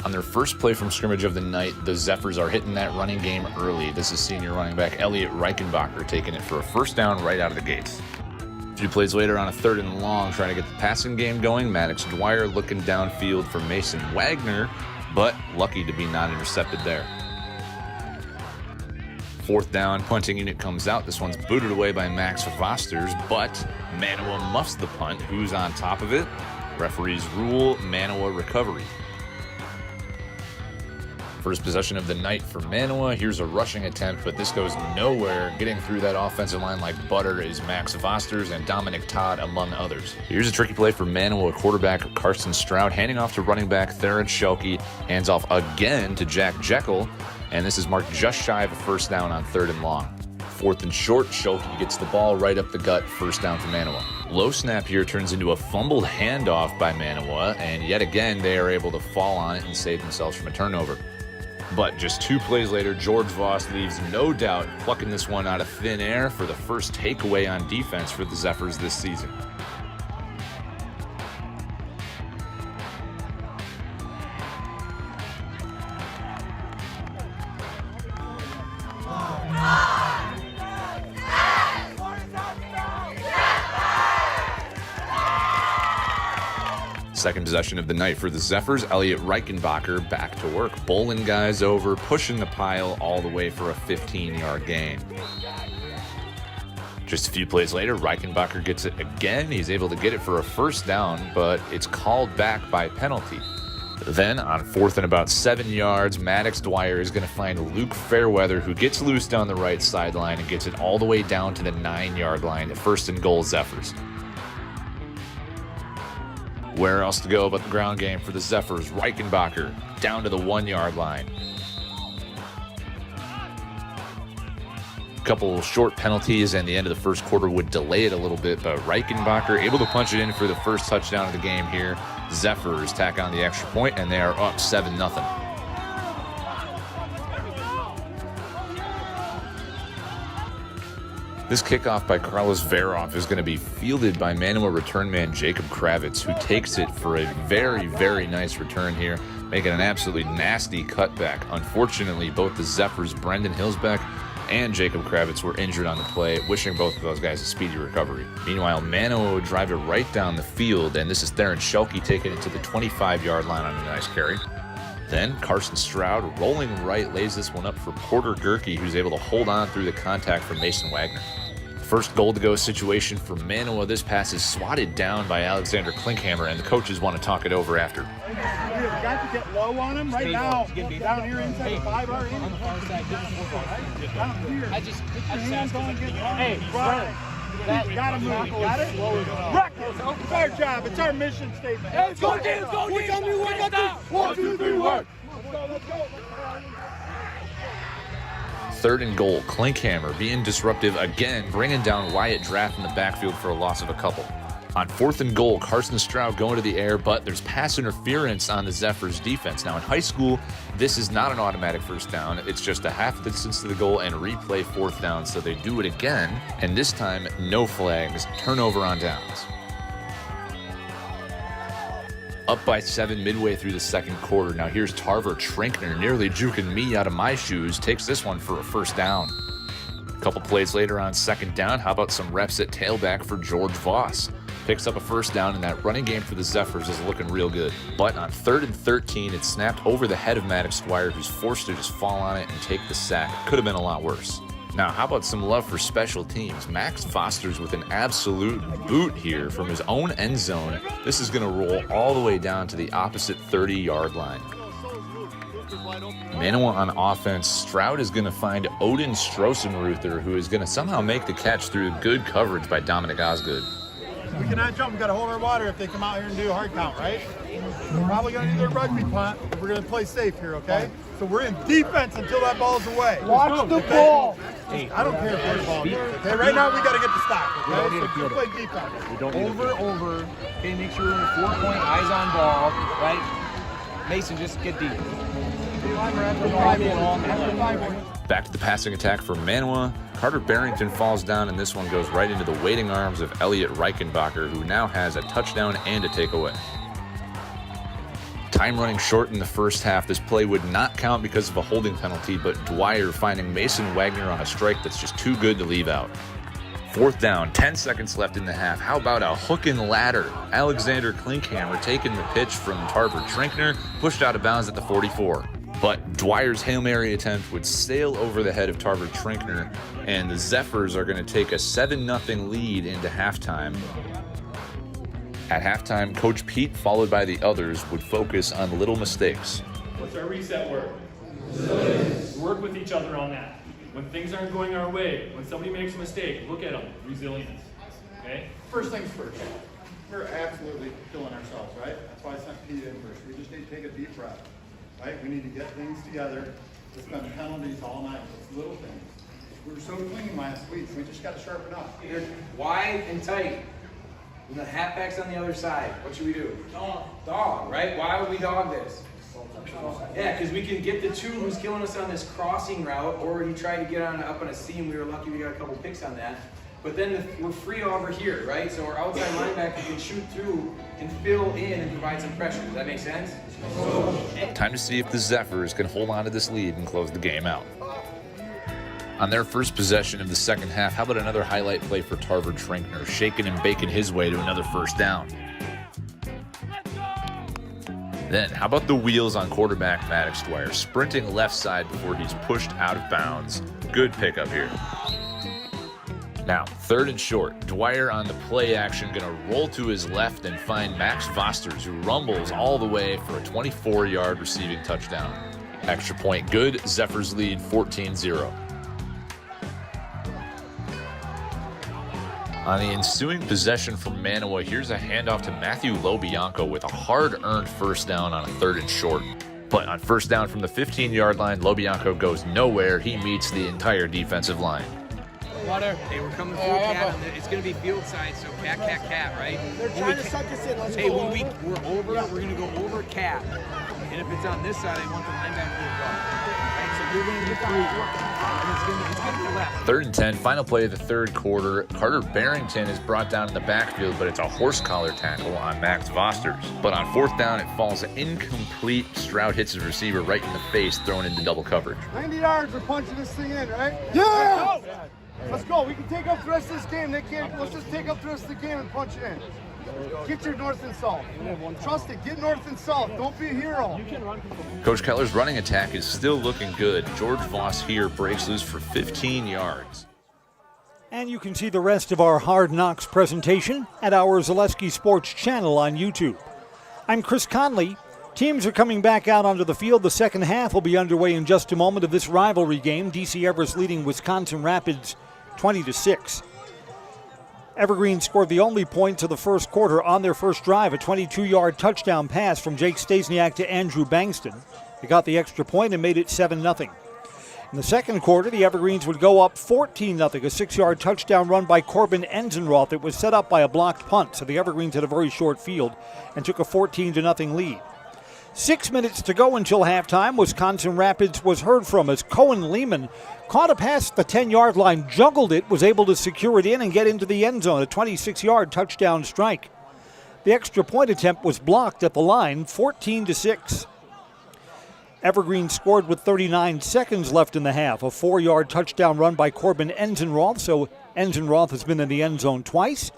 S20: On their first play from scrimmage of the night, the Zephyrs are hitting that running game early. This is senior running back Elliot Reichenbacher taking it for a first down right out of the gates. 2 plays later on a 3rd and long, trying to get the passing game going. Maddox Dwyer looking downfield for Mason Wagner, but lucky to be not intercepted there. 4th down, punting unit comes out. This one's booted away by Max Fosters, but Manawa muffs the punt. Who's on top of it? Referees rule Manawa recovery. First possession of the night for Manawa. Here's a rushing attempt, but this goes nowhere. Getting through that offensive line like butter is Max Fosters and Dominic Todd, among others. Here's a tricky play for Manawa. Quarterback Carson Stroud handing off to running back Theron Shelke. Hands off again to Jack Jekyll, and this is marked just shy of a 1st down on 3rd and long. 4th and short, Shelke gets the ball right up the gut. 1st down for Manawa. Low snap here turns into a fumbled handoff by Manawa, and yet again they are able to fall on it and save themselves from a turnover. But just 2 plays later, George Voss leaves no doubt plucking this one out of thin air for the first takeaway on defense for the Zephyrs this season. Second possession of the night for the Zephyrs. Elliot Reichenbacher back to work, bowling guys over, pushing the pile all the way for a 15-yard gain. Just a few plays later, Reichenbacher gets it again. He's able to get it for a 1st down, but it's called back by penalty. Then on 4th and about 7 yards, Maddox Dwyer is going to find Luke Fairweather, who gets loose down the right sideline and gets it all the way down to the 9-yard line. 1st and goal, Zephyrs. Where else to go but the ground game for the Zephyrs? Reichenbacher down to the 1-yard line. Couple short penalties and the end of the 1st quarter would delay it a little bit, but Reichenbacher able to punch it in for the first touchdown of the game here. Zephyrs tack on the extra point and they are up 7-0. This kickoff by Carlos Veroff is going to be fielded by Manawa return man Jacob Kravitz, who takes it for a very, very nice return here, making an absolutely nasty cutback. Unfortunately, both the Zephyrs' Brendan Hillsbeck and Jacob Kravitz were injured on the play, wishing both of those guys a speedy recovery. Meanwhile, Manawa would drive it right down the field, and this is Theron Shelke taking it to the 25-yard line on a nice carry. Then Carson Stroud rolling right lays this one up for Porter Gerke, who's able to hold on through the contact from Mason Wagner. First goal to go situation for Manawa. This pass is swatted down by Alexander Klinkhammer, and the coaches want to talk it over after.
S8: We have got to get low on him right now. Down here inside the 5-yard in. Down here. I just hands on, get hey, Brian. Gotta move. Got it? Reckless. It's our job. It's our mission statement. Let's go, James. Go, James. 1, 2, 3, work. Let's go.
S20: 3rd and goal, Klinkhammer being disruptive again, bringing down Wyatt Draft in the backfield for a loss of a couple. On 4th and goal, Carson Stroud going to the air, but there's pass interference on the Zephyrs defense. Now in high school, this is not an automatic 1st down. It's just a half distance to the goal and replay 4th down, so they do it again, and this time no flags, turnover on downs. Up by 7 midway through the 2nd quarter. Now here's Tarver Trinkner, nearly juking me out of my shoes, takes this one for a 1st down. A couple plays later on 2nd down, how about some reps at tailback for George Voss? Picks up a 1st down, and that running game for the Zephyrs is looking real good. But on 3rd and 13, it's snapped over the head of Maddox Dwyer, who's forced to just fall on it and take the sack. Could have been a lot worse. Now, how about some love for special teams? Max Fosters with an absolute boot here from his own end zone. This is going to roll all the way down to the opposite 30-yard line. Manawa on offense. Stroud is going to find Odin Strossenruther, who is going to somehow make the catch through good coverage by Dominic Osgood.
S8: We cannot jump. We've got to hold our water if they come out here and do a hard count, right? We're probably going to do their rugby punt if we're going to play safe here, okay? So we're in defense until that ball's away.
S17: Watch the ball.
S8: I don't care if there's a ball. Okay, right now we got to get the stop. Okay, so play defense.
S23: We don't over. Okay, make sure we're in a 4-point, eyes on ball, right? Mason, just get deep.
S20: Back to the passing attack for Manawa. Carter Barrington falls down, and this one goes right into the waiting arms of Elliot Reichenbacher, who now has a touchdown and a takeaway. Time running short in the 1st half. This play would not count because of a holding penalty, but Dwyer finding Mason Wagner on a strike that's just too good to leave out. 4th down, 10 seconds left in the half. How about a hook and ladder? Alexander Klinkhammer taking the pitch from Tarver Trinkner, pushed out of bounds at the 44. But Dwyer's Hail Mary attempt would sail over the head of Tarver Trinkner, and the Zephyrs are going to take a 7-0 lead into halftime. At halftime, Coach Pete, followed by the others, would focus on little mistakes.
S3: What's our reset word? Work with each other on that. When things aren't going our way, when somebody makes a mistake, look at them. Resilience. Okay?
S8: First things first. We're absolutely killing ourselves, right? That's why I sent Pete in first. We just need to take a deep breath, right? We need to get things together. It's been penalties all night. It's little things. We were so clean last week. We just got to sharpen up.
S23: You're wide and tight. And the halfback's on the other side. What should we do? Dog, right? Why would we dog this? Yeah, because we can get the two who's killing us on this crossing route, or he tried to get up on a seam. We were lucky we got a couple picks on that. But then we're free over here, right? So our outside linebacker can shoot through and fill in and provide some pressure. Does that make sense?
S20: Time to see if the Zephyrs can hold on to this lead and close the game out. On their first possession of the second half, how about another highlight play for Tarver Trinkner, shaking and baking his way to another first down. Then, how about the wheels on quarterback Maddox Dwyer, sprinting left side before he's pushed out of bounds. Good pickup here. Now, 3rd and short. Dwyer on the play action, going to roll to his left and find Max Vosters, who rumbles all the way for a 24-yard receiving touchdown. Extra point good. Zephyrs lead 14-0. On the ensuing possession from Manawa, here's a handoff to Matthew Lobianco with a hard-earned first down on a 3rd and short. But on first down from the 15-yard line, Lobianco goes nowhere. He meets the entire defensive line.
S23: Water. Hey, we're coming full cat. It's going to be field side, so cat, right?
S8: They're trying to suck us in. Let's
S23: hey,
S8: go.
S23: when we're over, we're going to go over cat. And if it's on this side, I want the linebacker to go. Right, so you're going to get through. And it's going to be left.
S20: 3rd and 10, final play of the 3rd quarter. Carter Barrington is brought down in the backfield, but it's a horse collar tackle on Max Vosters. But on 4th down, it falls incomplete. Stroud hits his receiver right in the face, thrown into double coverage.
S8: 90 yards, we're punching this thing in, right? Yeah! Let's go. We can take up the rest of this game. They can't. Let's just take up the rest of the game and punch it in. Get your north and south. Trust it. Get north and south. Don't be a hero.
S20: Coach Keller's running attack is still looking good. George Voss here breaks loose for 15 yards.
S1: And you can see the rest of our Hard Knocks presentation at our Zaleski Sports channel on YouTube. I'm Chris Conley. Teams are coming back out onto the field. The second half will be underway in just a moment of this rivalry game. DC Everest leading Wisconsin Rapids 20-6. Evergreen scored the only points of the first quarter on their first drive, a 22-yard touchdown pass from Jake Stasiak to Andrew Bankston. They got the extra point and made it 7-0. In the second quarter, the Evergreens would go up 14-0, a 6-yard touchdown run by Corbin Enzenroth that was set up by a blocked punt, so the Evergreens had a very short field and took a 14-0 lead. 6 minutes to go until halftime. Wisconsin Rapids was heard from as Cohen Lehman caught a pass at the 10-yard line, juggled it, was able to secure it in and get into the end zone, a 26-yard touchdown strike. The extra point attempt was blocked at the line, 14-6. Evergreen scored with 39 seconds left in the half, a 4-yard touchdown run by Corbin Enzenroth, so Enzenroth has been in the end zone twice.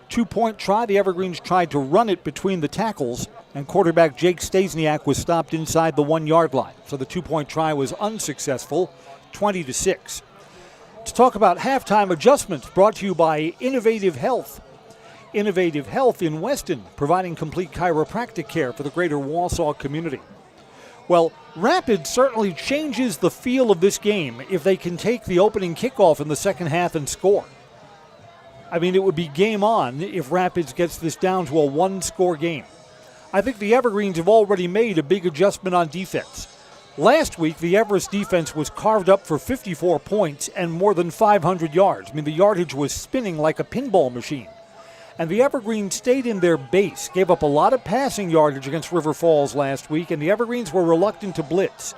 S1: 2-point try, the Evergreens tried to run it between the tackles, and quarterback Jake Stasiak was stopped inside the 1-yard line. So the 2-point try was unsuccessful, 20-6. To talk about halftime adjustments, brought to you by Innovative Health. Innovative Health in Weston, providing complete chiropractic care for the greater Wausau community. Well, Rapids certainly changes the feel of this game if they can take the opening kickoff in the second half and score. I mean, it would be game on if Rapids gets this down to a one-score game. I think the Evergreens have already made a big adjustment on defense. Last week, the Everest defense was carved up for 54 points and more than 500 yards. I mean, the yardage was spinning like a pinball machine. And the Evergreens stayed in their base, gave up a lot of passing yardage against River Falls last week, and the Evergreens were reluctant to blitz.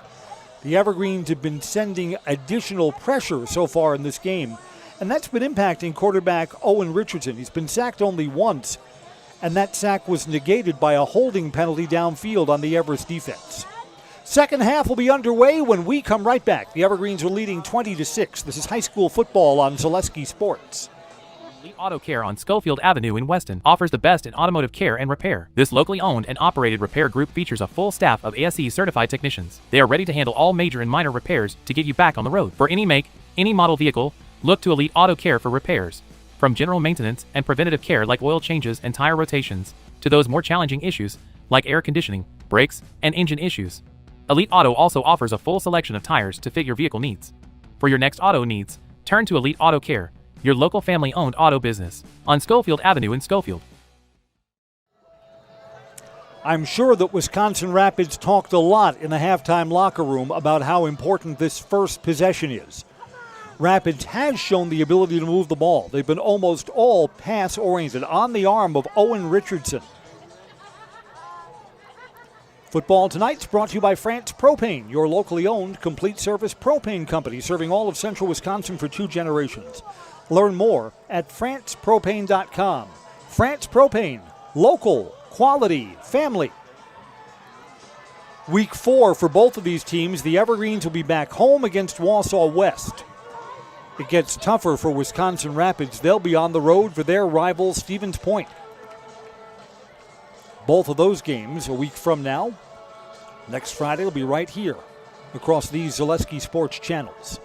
S1: The Evergreens have been sending additional pressure so far in this game, and that's been impacting quarterback Owen Richardson. He's been sacked only once, and that sack was negated by a holding penalty downfield on the Everest defense. Second half will be underway when we come right back. The Evergreens are leading 20-6. This is high school football on Zaleski Sports.
S4: Elite Auto Care on Schofield Avenue in Weston offers the best in automotive care and repair. This locally owned and operated repair group features a full staff of ASE certified technicians. They are ready to handle all major and minor repairs to get you back on the road. For any make, any model vehicle, look to Elite Auto Care for repairs. From general maintenance and preventative care like oil changes and tire rotations, to those more challenging issues like air conditioning, brakes, and engine issues. Elite Auto also offers a full selection of tires to fit your vehicle needs. For your next auto needs, turn to Elite Auto Care, your local family-owned auto business, on Schofield Avenue in Schofield.
S1: I'm sure that Wisconsin Rapids talked a lot in the halftime locker room about how important this first possession is. Rapids has shown the ability to move the ball. They've been almost all pass-oriented, on the arm of Owen Richardson. Football tonight's brought to you by France Propane, your locally owned complete-service propane company serving all of central Wisconsin for 2 generations. Learn more at francepropane.com. France Propane, local, quality, family. Week 4 for both of these teams. The Evergreens will be back home against Wausau West. It gets tougher for Wisconsin Rapids. They'll be on the road for their rival Stevens Point. Both of those games a week from now. Next Friday will be right here across these Zaleski Sports channels.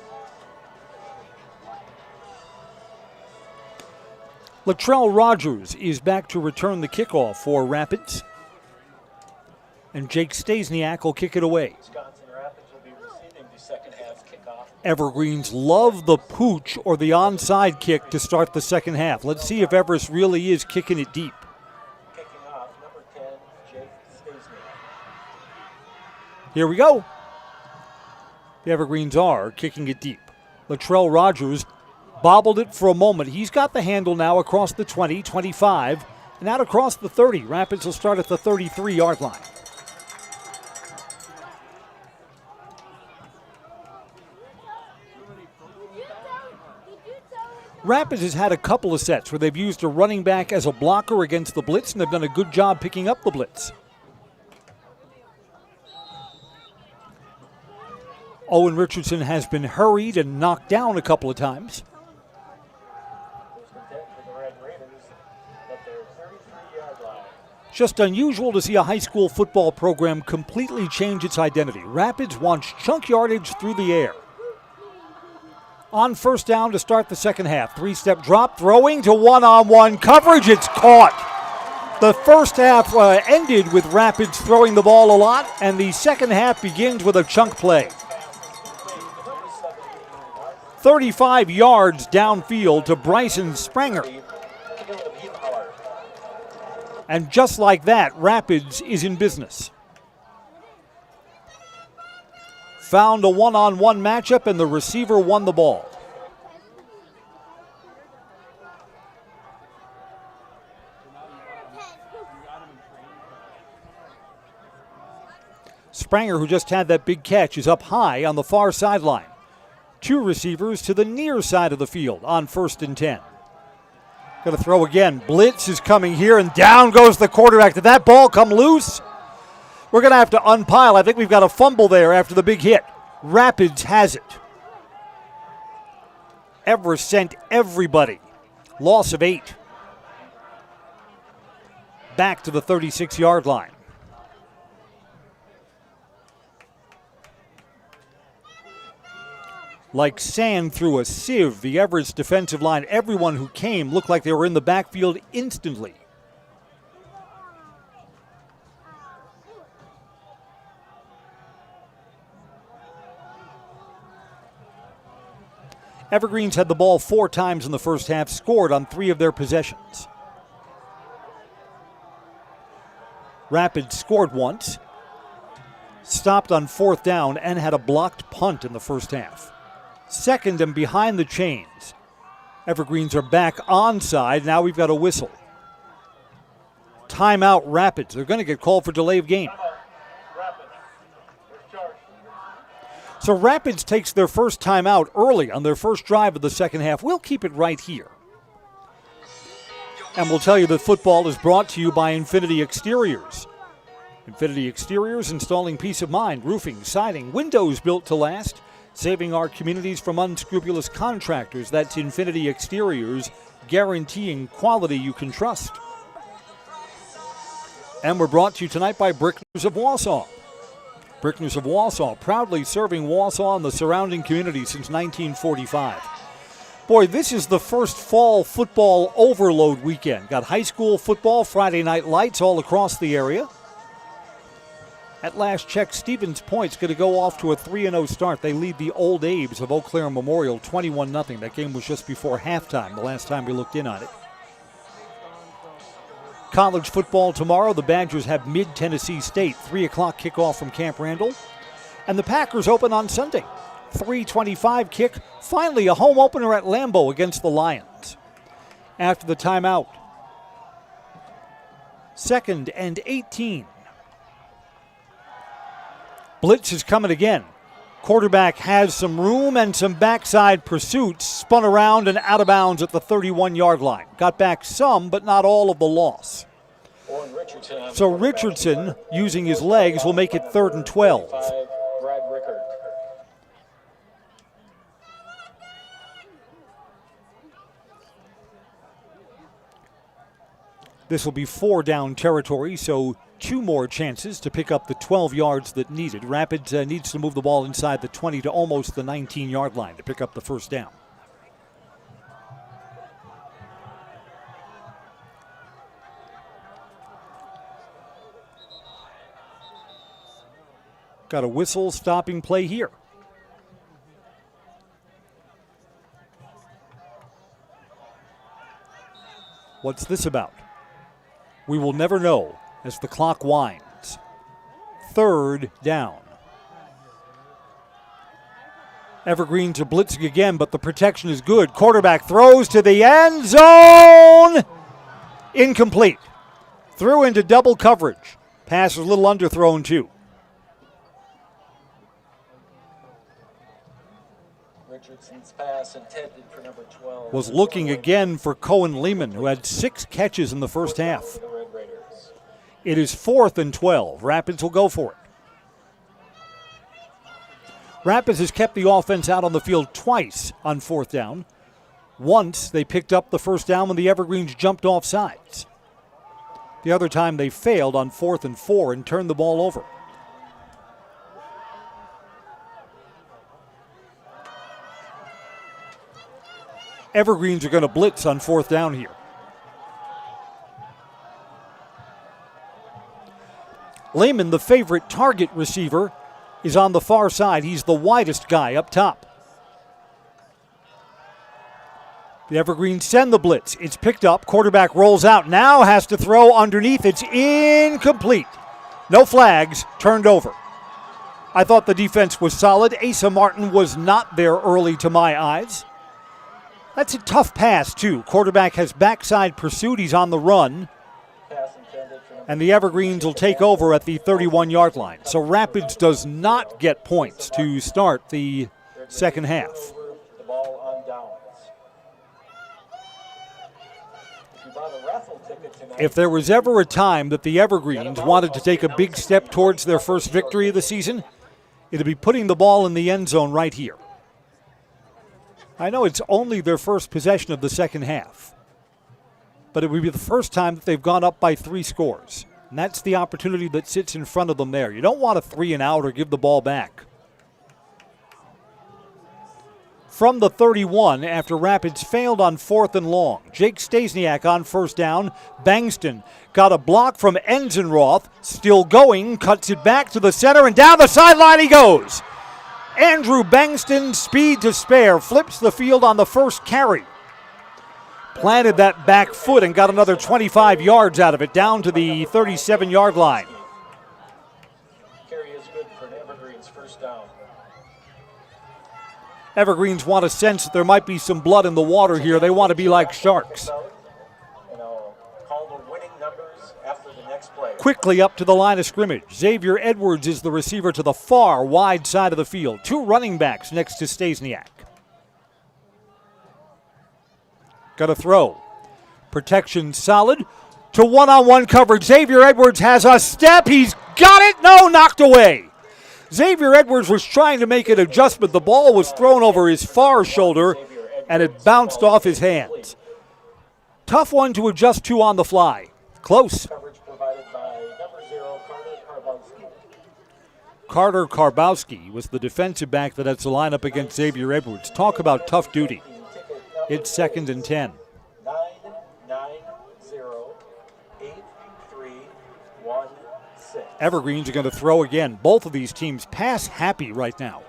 S1: Latrell Rogers is back to return the kickoff for Rapids. And Jake Stasiak will kick it away.
S2: Wisconsin Rapids will be receiving the second half kickoff.
S1: Evergreens love the pooch or the onside kick to start the second half. Let's see if Everest really is kicking it deep.
S2: Kicking off, number 10, Jake Stasiak.
S1: Here we go. The Evergreens are kicking it deep. Latrell Rogers bobbled it for a moment. He's got the handle now across the 20, 25, and out across the 30. Rapids will start at the 33-yard line. Rapids has had a couple of sets where they've used a running back as a blocker against the blitz, and they've done a good job picking up the blitz. Owen Richardson has been hurried and knocked down a couple of times. Just unusual to see a high school football program completely change its identity. Rapids wants chunk yardage through the air. On first down to start the second half. 3-step drop, throwing to one-on-one coverage. It's caught. The first half ended with Rapids throwing the ball a lot, and the second half begins with a chunk play. 35 yards downfield to Bryson Spranger. And just like that, Rapids is in business. Found a one-on-one matchup, and the receiver won the ball. Spranger, who just had that big catch, is up high on the far sideline. 2 receivers to the near side of the field on 1st and 10. Going to throw again. Blitz is coming here, and down goes the quarterback. Did that ball come loose? We're going to have to unpile. I think we've got a fumble there after the big hit. Rapids has it. Everest sent everybody. Loss of 8. Back to the 36-yard line. Like sand through a sieve, the Everest defensive line, everyone who came looked like they were in the backfield instantly. Evergreens had the ball 4 times in the first half, scored on 3 of their possessions. Rapids scored once, stopped on 4th down, and had a blocked punt in the first half. 2nd and behind the chains. Evergreens are back onside. Now we've got a whistle. Timeout Rapids. They're going to get called for delay of game. So Rapids takes their first timeout early on their first drive of the second half. We'll keep it right here. And we'll tell you that football is brought to you by Infinity Exteriors. Infinity Exteriors, installing peace of mind, roofing, siding, windows built to last, saving our communities from unscrupulous contractors. That's InfinityExteriors.com. guaranteeing quality you can trust. And we're brought to you tonight by Brickners of Wausau. Brickners of Wausau, proudly serving Wausau and the surrounding community since 1945. Boy, this is the first fall football overload weekend. Got high school football, Friday night lights all across the area. At last check, Stevens Point's going to go off to a 3-0 start. They lead the Old Abe's of Eau Claire Memorial 21-0. That game was just before halftime, the last time we looked in on it. College football tomorrow. The Badgers have Mid-Tennessee State. 3 o'clock kickoff from Camp Randall. And the Packers open on Sunday. 3:25 kick. Finally, a home opener at Lambeau against the Lions. After the timeout. 2nd and 18. Blitz is coming again. Quarterback has some room and some backside pursuits. Spun around and out of bounds at the 31-yard line. Got back some, but not all of the loss. So Richardson, using his legs, will make it 3rd and 12. This will be 4-down territory, so 2 more chances to pick up the 12 yards that needed. Rapids needs to move the ball inside the 20 to almost the 19-yard line to pick up the first down. Got a whistle stopping play here. What's this about? We will never know as the clock winds. 3rd down. Evergreen's are blitzing again, but the protection is good. Quarterback throws to the end zone. Incomplete. Threw into double coverage. Pass was a little underthrown too.
S2: Richardson's pass intended for number 12.
S1: Was looking again for Cohen Lehman, who had 6 catches in the first half. It is 4th and 12. Rapids will go for it. Rapids has kept the offense out on the field twice on 4th down. Once they picked up the first down when the Evergreens jumped off sides. The other time they failed on 4th and 4 and turned the ball over. Evergreens are going to blitz on 4th down here. Lehman, the favorite target receiver, is on the far side. He's the widest guy up top. The Evergreens send the blitz. It's picked up. Quarterback rolls out. Now has to throw underneath. It's incomplete. No flags. Turned over. I thought the defense was solid. Asa Martin was not there early to my eyes. That's a tough pass, too. Quarterback has backside pursuit. He's on the run. And the Evergreens will take over at the 31-yard line. So Rapids does not get points to start the second half. If there was ever a time that the Evergreens wanted to take a big step towards their first victory of the season, it would be putting the ball in the end zone right here. I know it's only their first possession of the second half, but it would be the first time that they've gone up by 3 scores. And that's the opportunity that sits in front of them there. You don't want a 3 and out or give the ball back. From the 31, after Rapids failed on 4th and long, Jake Stasiak on first down. Bangston got a block from Enzenroth, still going, cuts it back to the center, and down the sideline he goes. Andrew Bangston, speed to spare, flips the field on the first carry. Planted that back foot and got another 25 yards out of it, down to the 37-yard line.
S2: Carry is good for an Evergreen's first down.
S1: Evergreens want to sense that there might be some blood in the water here. They want to be like sharks.
S2: Call the winning numbers after the next play.
S1: Quickly up to the line of scrimmage. Xavier Edwards is the receiver to the far wide side of the field. 2 running backs next to Stasiak. Got to throw. Protection solid. To one-on-one coverage. Xavier Edwards has a step. He's got it. No, knocked away. Xavier Edwards was trying to make an adjustment. The ball was thrown over his far shoulder, and it bounced off his hands. Tough one to adjust to on the fly. Close.
S2: Coverage provided by number 0, Carter Karbowski.
S1: Carter Karbowski was the defensive back that had to line up against Xavier Edwards. Talk about tough duty. It's 2nd and 10.
S2: 990-8316.
S1: Evergreens are going to throw again. Both of these teams pass happy right now.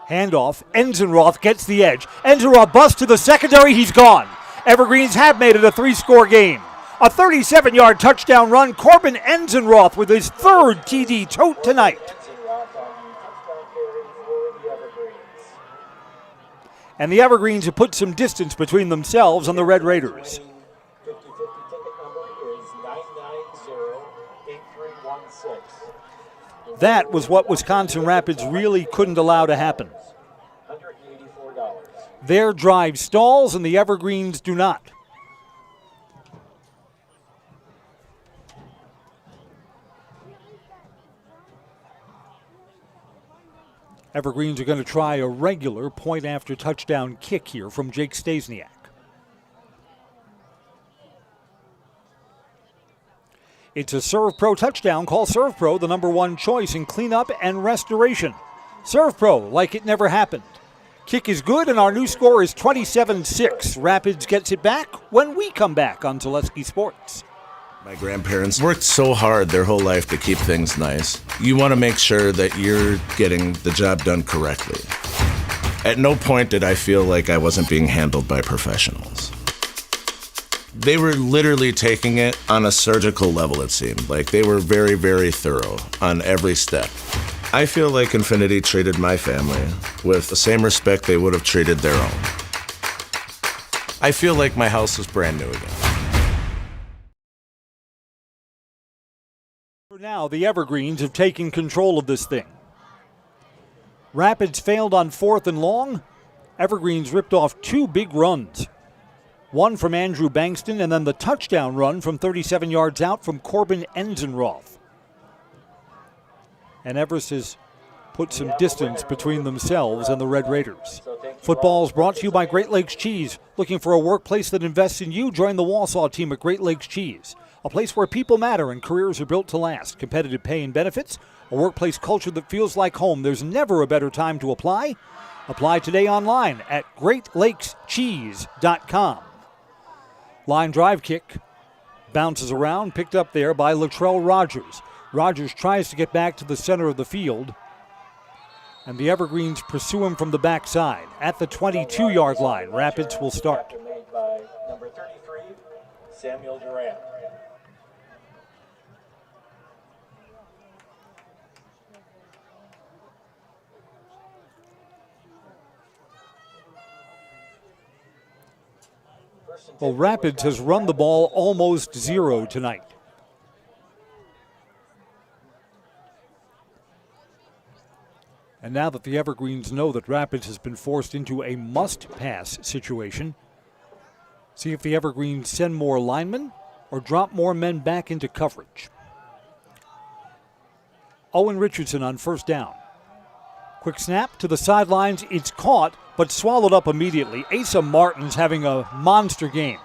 S1: Handoff. Enzenroth gets the edge. Enzenroth busts to the secondary. He's gone. Evergreens have made it a 3-score game. A 37-yard touchdown run. Corbin Enzenroth with his 3rd TD tote tonight. And the Evergreens have put some distance between themselves and the Red Raiders.
S2: 50-50 ticket number is 990-8316.
S1: That was what Wisconsin Rapids really couldn't allow to happen.
S2: $184.
S1: Their drive stalls and the Evergreens do not. Evergreens are going to try a regular point after touchdown kick here from Jake Stasiak. It's a Serve Pro touchdown. Call Serve Pro the #1 choice in cleanup and restoration. Serve Pro like it never happened. Kick is good, and our new score is 27-6. Rapids gets it back when we come back on Zaleski Sports.
S6: My grandparents worked so hard their whole life to keep things nice. You want to make sure that you're getting the job done correctly. At no point did I feel like I wasn't being handled by professionals. They were literally taking it on a surgical level, it seemed. Like they were very, very thorough on every step. I feel like Infinity treated my family with the same respect they would have treated their own. I feel like my house is brand new again.
S1: For now, the Evergreens have taken control of this thing. Rapids failed on 4th and long. Evergreens ripped off 2 big runs. One from Andrew Bankston, and then the touchdown run from 37 yards out from Corbin Enzenroth. And Everest has put some distance between themselves and the Red Raiders. Football is brought to you by Great Lakes Cheese. Looking for a workplace that invests in you? Join the Walsall team at Great Lakes Cheese. A place where people matter and careers are built to last. Competitive pay and benefits, a workplace culture that feels like home. There's never a better time to apply. Apply today online at GreatLakesCheese.com. Line drive kick bounces around, picked up there by Latrell Rogers. Rogers tries to get back to the center of the field, and the Evergreens pursue him from the backside. At the 22-yard line, Rapids will start.
S2: Made by number 33, Samuel Durant.
S1: Well, Rapids has run the ball almost 0 tonight. And now that the Evergreens know that Rapids has been forced into a must-pass situation, see if the Evergreens send more linemen or drop more men back into coverage. Owen Richardson on 1st down. Quick snap to the sidelines. It's caught, but swallowed up immediately. Asa Martin's having a monster game.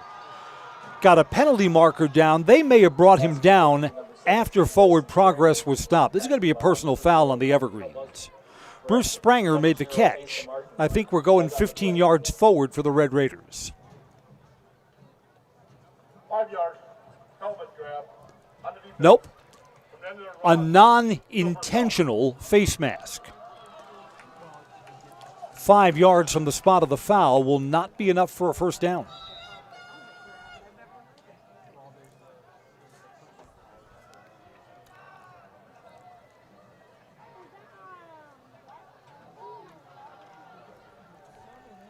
S1: Got a penalty marker down. They may have brought him down after forward progress was stopped. This is going to be a personal foul on the Evergreens. Bruce Spranger made the catch. I think we're going 15 yards forward for the Red Raiders.
S8: 5 yards. Helmet grab.
S1: Nope. A non-intentional face mask. 5 yards from the spot of the foul will not be enough for a 1st down.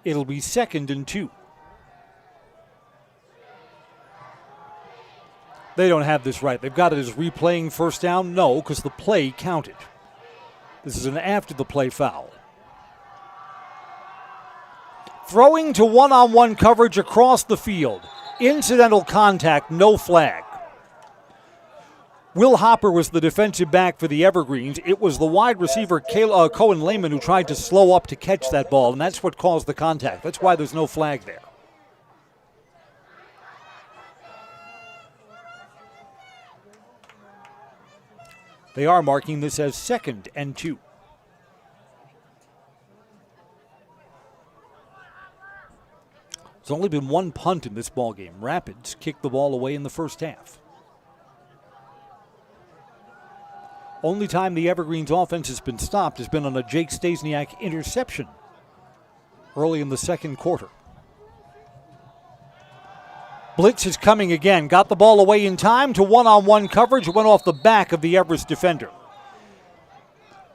S1: It'll be 2nd and 2. They don't have this right. They've got it as replaying 1st down. No, because the play counted. This is an after the play foul. Throwing to one-on-one coverage across the field. Incidental contact, no flag. Will Hopper was the defensive back for the Evergreens. It was the wide receiver Cohen Lehman who tried to slow up to catch that ball, and that's what caused the contact. That's why there's no flag there. They are marking this as 2nd and 2. There's only been one punt in this ball game. Rapids kicked the ball away in the first half. Only time the Evergreens offense has been stopped has been on a Jake Stasiak interception early in the second quarter. Blitz is coming again. Got the ball away in time to one-on-one coverage. Went off the back of the Everest defender.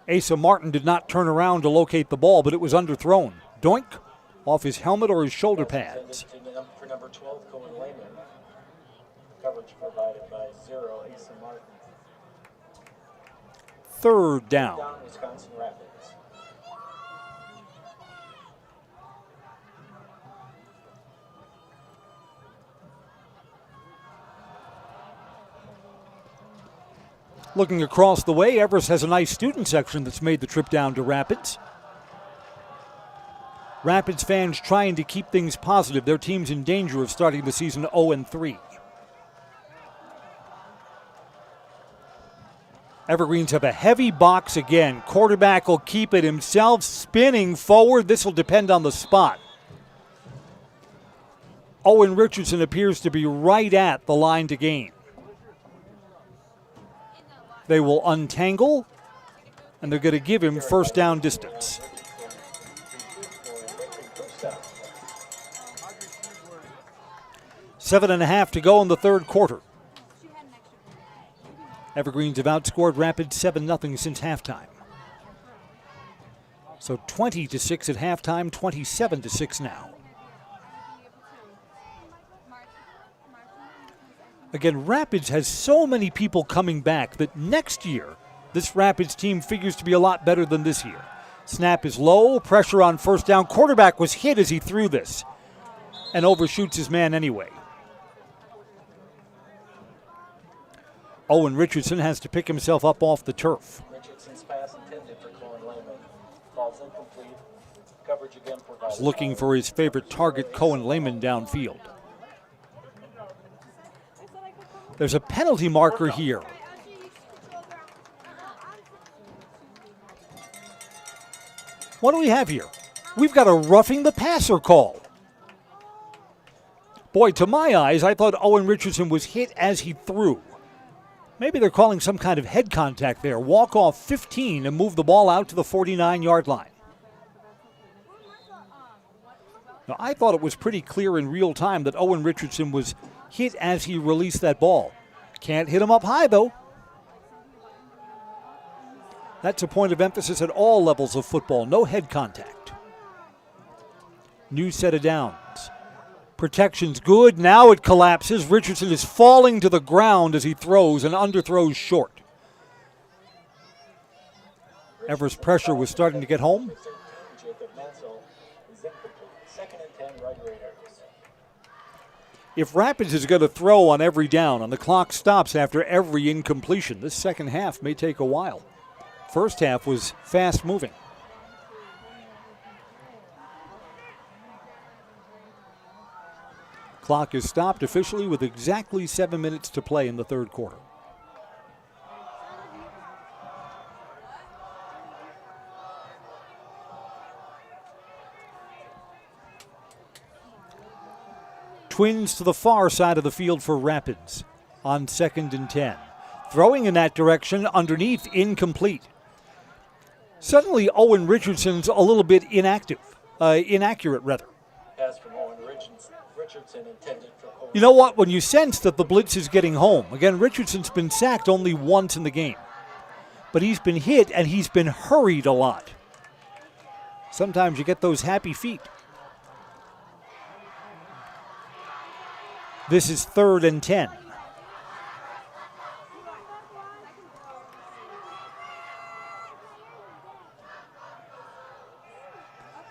S1: Asa Martin did not turn around to locate the ball, but it was underthrown. Doink, off his helmet or his shoulder pads.
S2: For number 12, Cohen Lehman. Coverage provided by 0, Asa Martin.
S1: 3rd down.
S2: Wisconsin Rapids.
S1: Looking across the way, Everest has a nice student section that's made the trip down to Rapids. Rapids fans trying to keep things positive. Their team's in danger of starting the season 0-3. Evergreens have a heavy box again. Quarterback will keep it himself, spinning forward. This will depend on the spot. Owen Richardson appears to be right at the line to gain. They will untangle, and they're going to give him first down distance. Seven and a half to go in the third quarter. Evergreens have outscored Rapids 7-0 since halftime. So 20-6 at halftime, 27-6 now. Again, Rapids has so many people coming back that next year, this Rapids team figures to be a lot better than this year. Snap is low, pressure on first down. Quarterback was hit as he threw this and overshoots his man anyway. Owen Richardson has to pick himself up off the turf.
S2: Richardson's pass intended for Cohen Lehman. Falls incomplete. Coverage again provided.
S1: He's looking for his favorite target, Cohen Lehman, downfield. There's a penalty marker here. What do we have here? We've got a roughing the passer call. Boy, to my eyes, I thought Owen Richardson was hit as he threw. Maybe they're calling some kind of head contact there. Walk off 15 and move the ball out to the 49-yard line. Now, I thought it was pretty clear in real time that Owen Richardson was hit as he released that ball. Can't hit him up high, though. That's a point of emphasis at all levels of football. No head contact. New set of downs. Protection's good. Now it collapses. Richardson is falling to the ground as he throws and underthrows short. Everest pressure was starting to get home. If Rapids is going to throw on every down and the clock stops after every incompletion, this second half may take a while. First half was fast moving. Clock is stopped officially with exactly 7 minutes to play in the third quarter. Twins to the far side of the field for Rapids on 2nd and 10. Throwing in that direction, underneath, incomplete. Suddenly, Owen Richardson's a little bit inaccurate rather.
S2: Pass from Owen Richardson intended for Cohen.
S1: You know what? When you sense that the blitz is getting home, again, Richardson's been sacked only once in the game. But he's been hit and he's been hurried a lot. Sometimes you get those happy feet. This is 3rd and 10.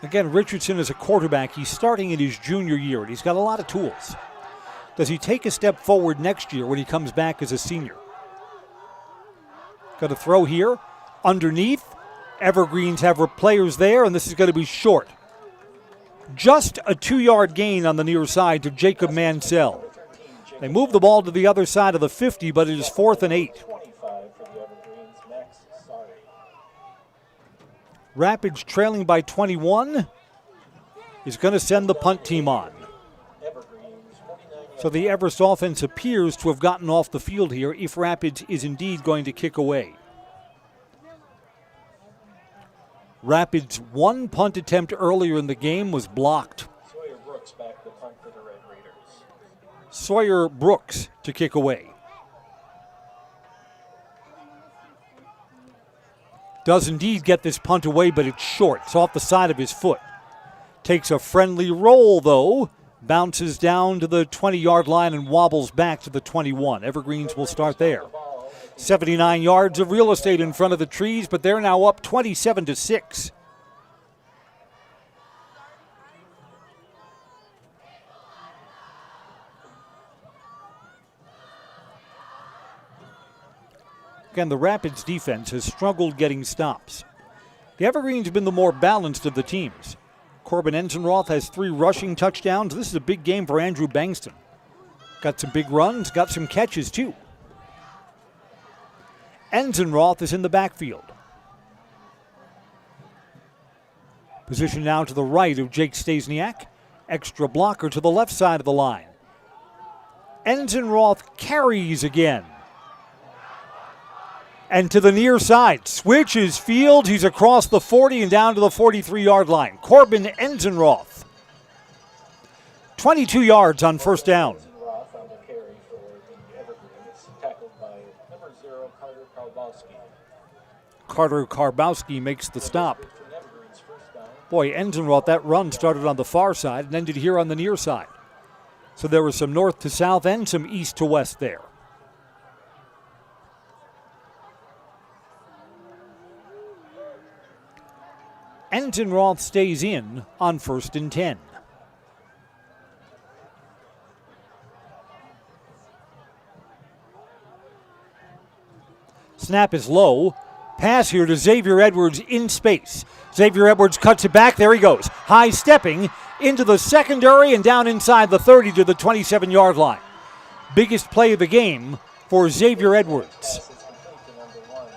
S1: Again, Richardson is a quarterback. He's starting in his junior year, and he's got a lot of tools. Does he take a step forward next year when he comes back as a senior? Got to throw here. Underneath. Evergreens have players there, and this is going to be short. Just a 2-yard gain on the near side to Jacob Mansell. They move the ball to the other side of the 50, but it is 4th and 8. Rapids trailing by 21 is going to send the punt team on. So the Everest offense appears to have gotten off the field here if Rapids is indeed going to kick away. Rapids' one punt attempt earlier in the game was blocked.
S2: Sawyer Brooks back the punt for the Red Raiders.
S1: Sawyer Brooks to kick away. Does indeed get this punt away, but it's short. It's off the side of his foot. Takes a friendly roll, though. Bounces down to the 20-yard line and wobbles back to the 21. Evergreens will start there. 79 yards of real estate in front of the trees, but they're now up 27-6. Again, the Rapids defense has struggled getting stops. The Evergreens have been the more balanced of the teams. Corbin Enzenroth has 3 rushing touchdowns. This is a big game for Andrew Bankston. Got some big runs, got some catches too. Enzenroth is in the backfield. Position now to the right of Jake Stasiak. Extra blocker to the left side of the line. Enzenroth carries again. And to the near side, switches field. He's across the 40 and down to the 43-yard line. Corbin Enzenroth. 22 yards on first down.
S2: Enzenroth on the carry for the Evergreens, tackled by number 0, Carter Karbowski.
S1: Carter Karbowski makes the stop. Boy, Enzenroth, that run started on the far side and ended here on the near side. So there was some north to south and some east to west there. Enzenroth stays in on 1st and 10. Snap is low. Pass here to Xavier Edwards in space. Xavier Edwards cuts it back. There he goes. High stepping into the secondary and down inside the 30 to the 27-yard line. Biggest play of the game for Xavier Edwards.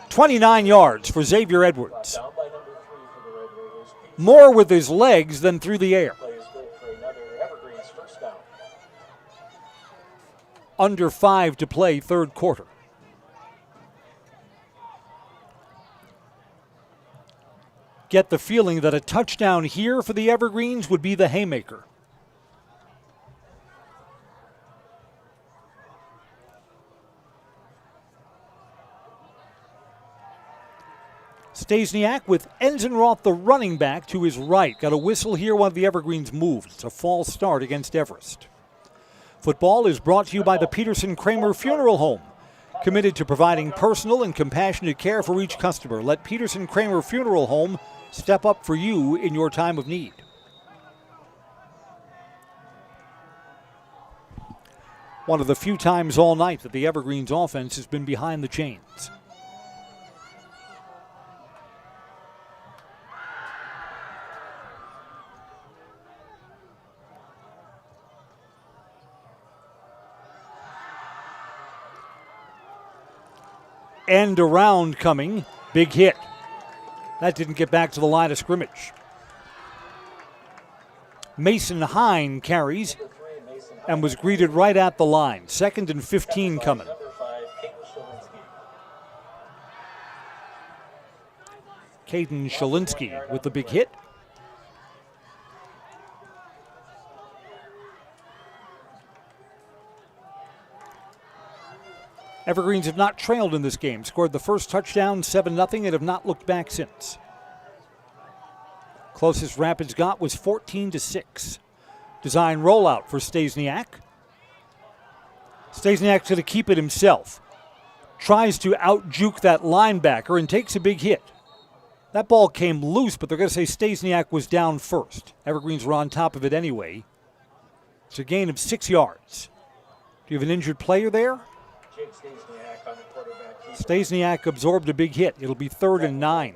S1: 29 yards for Xavier Edwards. More with his legs than through the air. Under 5 to play, third quarter. Get the feeling that a touchdown here for the Evergreens would be the haymaker. Stasiak with Enzenroth, the running back, to his right. Got a whistle here, one of the Evergreens moved. It's a false start against Everest. Football is brought to you by the Peterson Kramer Funeral Home. Committed to providing personal and compassionate care for each customer. Let Peterson Kramer Funeral Home step up for you in your time of need. One of the few times all night that the Evergreens offense has been behind the chains. End around coming. Big hit. That didn't get back to the line of scrimmage. Mason Hine carries and was greeted right at the line. 2nd and 15 coming. Caden Shalinsky with the big hit. Evergreens have not trailed in this game. Scored the first touchdown, 7-0, and have not looked back since. Closest Rapids got was 14-6. Design rollout for Stasiak. Stasiak's going to keep it himself. Tries to out-juke that linebacker and takes a big hit. That ball came loose, but they're going to say Stasiak was down first. Evergreens were on top of it anyway. It's a gain of 6 yards. Do you have an injured player there?
S2: Jake Stasiak on the quarterback.
S1: Stasiak absorbed a big hit. It'll be 3rd and 9.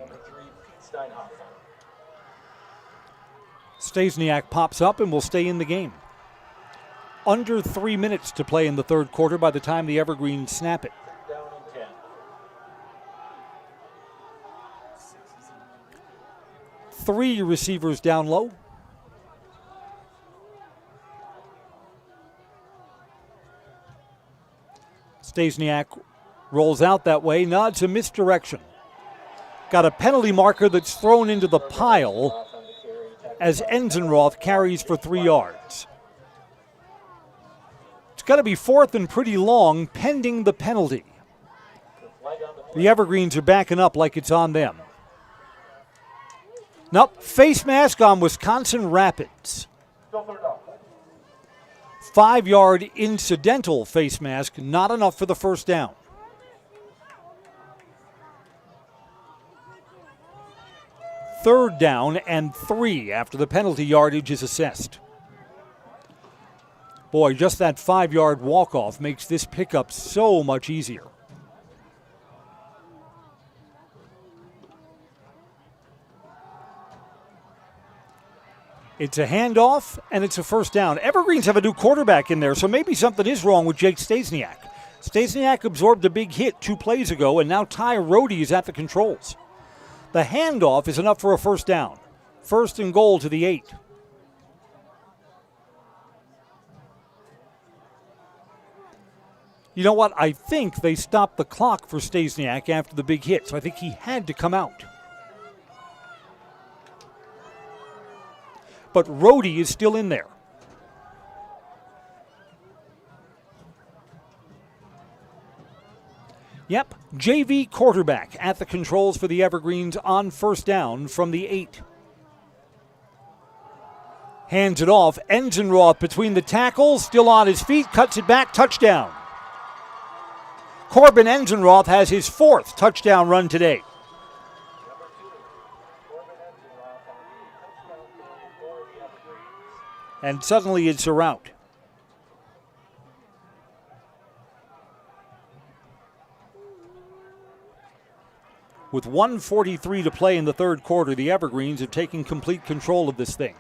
S1: Stasiak pops up and will stay in the game. Under 3 minutes to play in the third quarter by the time the Evergreens snap it.
S2: Down and 10.
S1: 3 receivers down low. Stasiak rolls out that way, nods a misdirection. Got a penalty marker that's thrown into the pile as Enzenroth carries for 3 yards. It's got to be 4th and pretty long, pending the penalty. The Evergreens are backing up like it's on them. Nope, face mask on Wisconsin Rapids. 5-yard incidental face mask, not enough for the first down. Third down and 3 after the penalty yardage is assessed. Boy, just that 5-yard walk-off makes this pickup so much easier. It's a handoff, and it's a first down. Evergreens have a new quarterback in there, so maybe something is wrong with Jake Stasiak. Stasiak absorbed a big hit 2 plays ago, and now Ty Rohde is at the controls. The handoff is enough for a first down. 1st and goal to the 8. You know what? I think they stopped the clock for Stasiak after the big hit, so I think he had to come out. But Rohde is still in there. Yep, JV quarterback at the controls for the Evergreens on first down from the 8. Hands it off. Enzenroth between the tackles, still on his feet, cuts it back, touchdown. Corbin Enzenroth has his 4th touchdown run today. And suddenly it's a rout. With 1:43 to play in the third quarter, the Evergreens have taken complete control of this thing.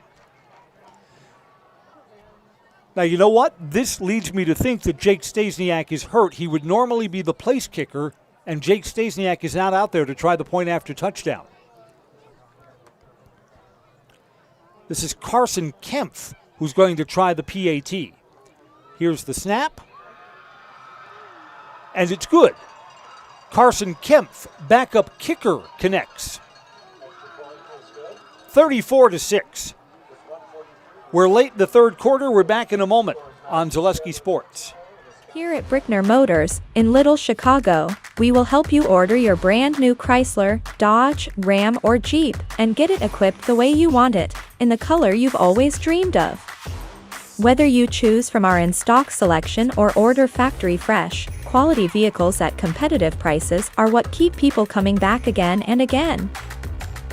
S1: Now, you know what? This leads me to think that Jake Stasiak is hurt. He would normally be the place kicker, and Jake Stasiak is not out there to try the point after touchdown. This is Carson Kempf who's going to try the PAT. Here's the snap. And it's good. Carson Kempf, backup kicker, connects. 34-6. We're late in the third quarter. We're back in a moment on Zaleski Sports.
S7: Here at Brickner Motors, in Little Chicago, we will help you order your brand new Chrysler, Dodge, Ram, or Jeep and get it equipped the way you want it, in the color you've always dreamed of. Whether you choose from our in-stock selection or order factory fresh, quality vehicles at competitive prices are what keep people coming back again and again.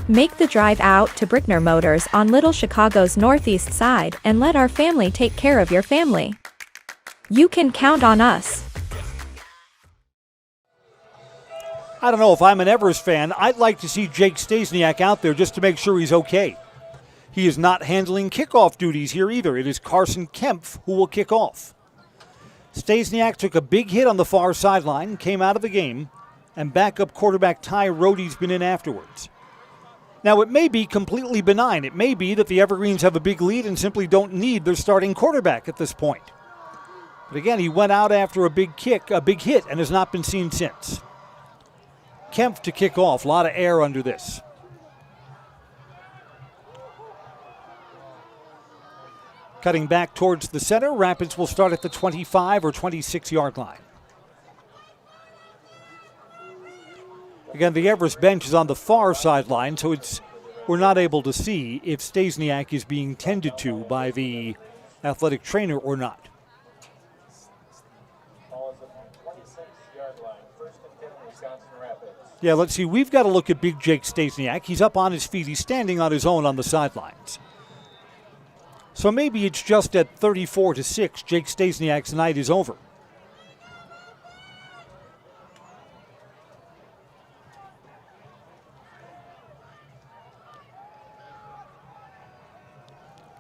S7: Make the drive out to Brickner Motors on Little Chicago's northeast side and let our family take care of your family. You can count on us.
S1: I don't know if I'm an Everest fan. I'd like to see Jake Stasiak out there just to make sure he's okay. He is not handling kickoff duties here either. It is Carson Kempf who will kick off. Stasiak took a big hit on the far sideline, came out of the game, and backup quarterback Ty Rohde's been in afterwards. Now, it may be completely benign. It may be that the Evergreens have a big lead and simply don't need their starting quarterback at this point. But again, he went out after a big hit, and has not been seen since. Kempf to kick off. A lot of air under this. Cutting back towards the center, Rapids will start at the 25 or 26-yard line. Again, the Everest bench is on the far sideline, so we're not able to see if Stasiak is being tended to by the athletic trainer or not. Yeah, let's see. We've got to look at big Jake Stasiak. He's up on his feet. He's standing on his own on the sidelines. So maybe it's just at 34-6, Jake Stasiak's night is over.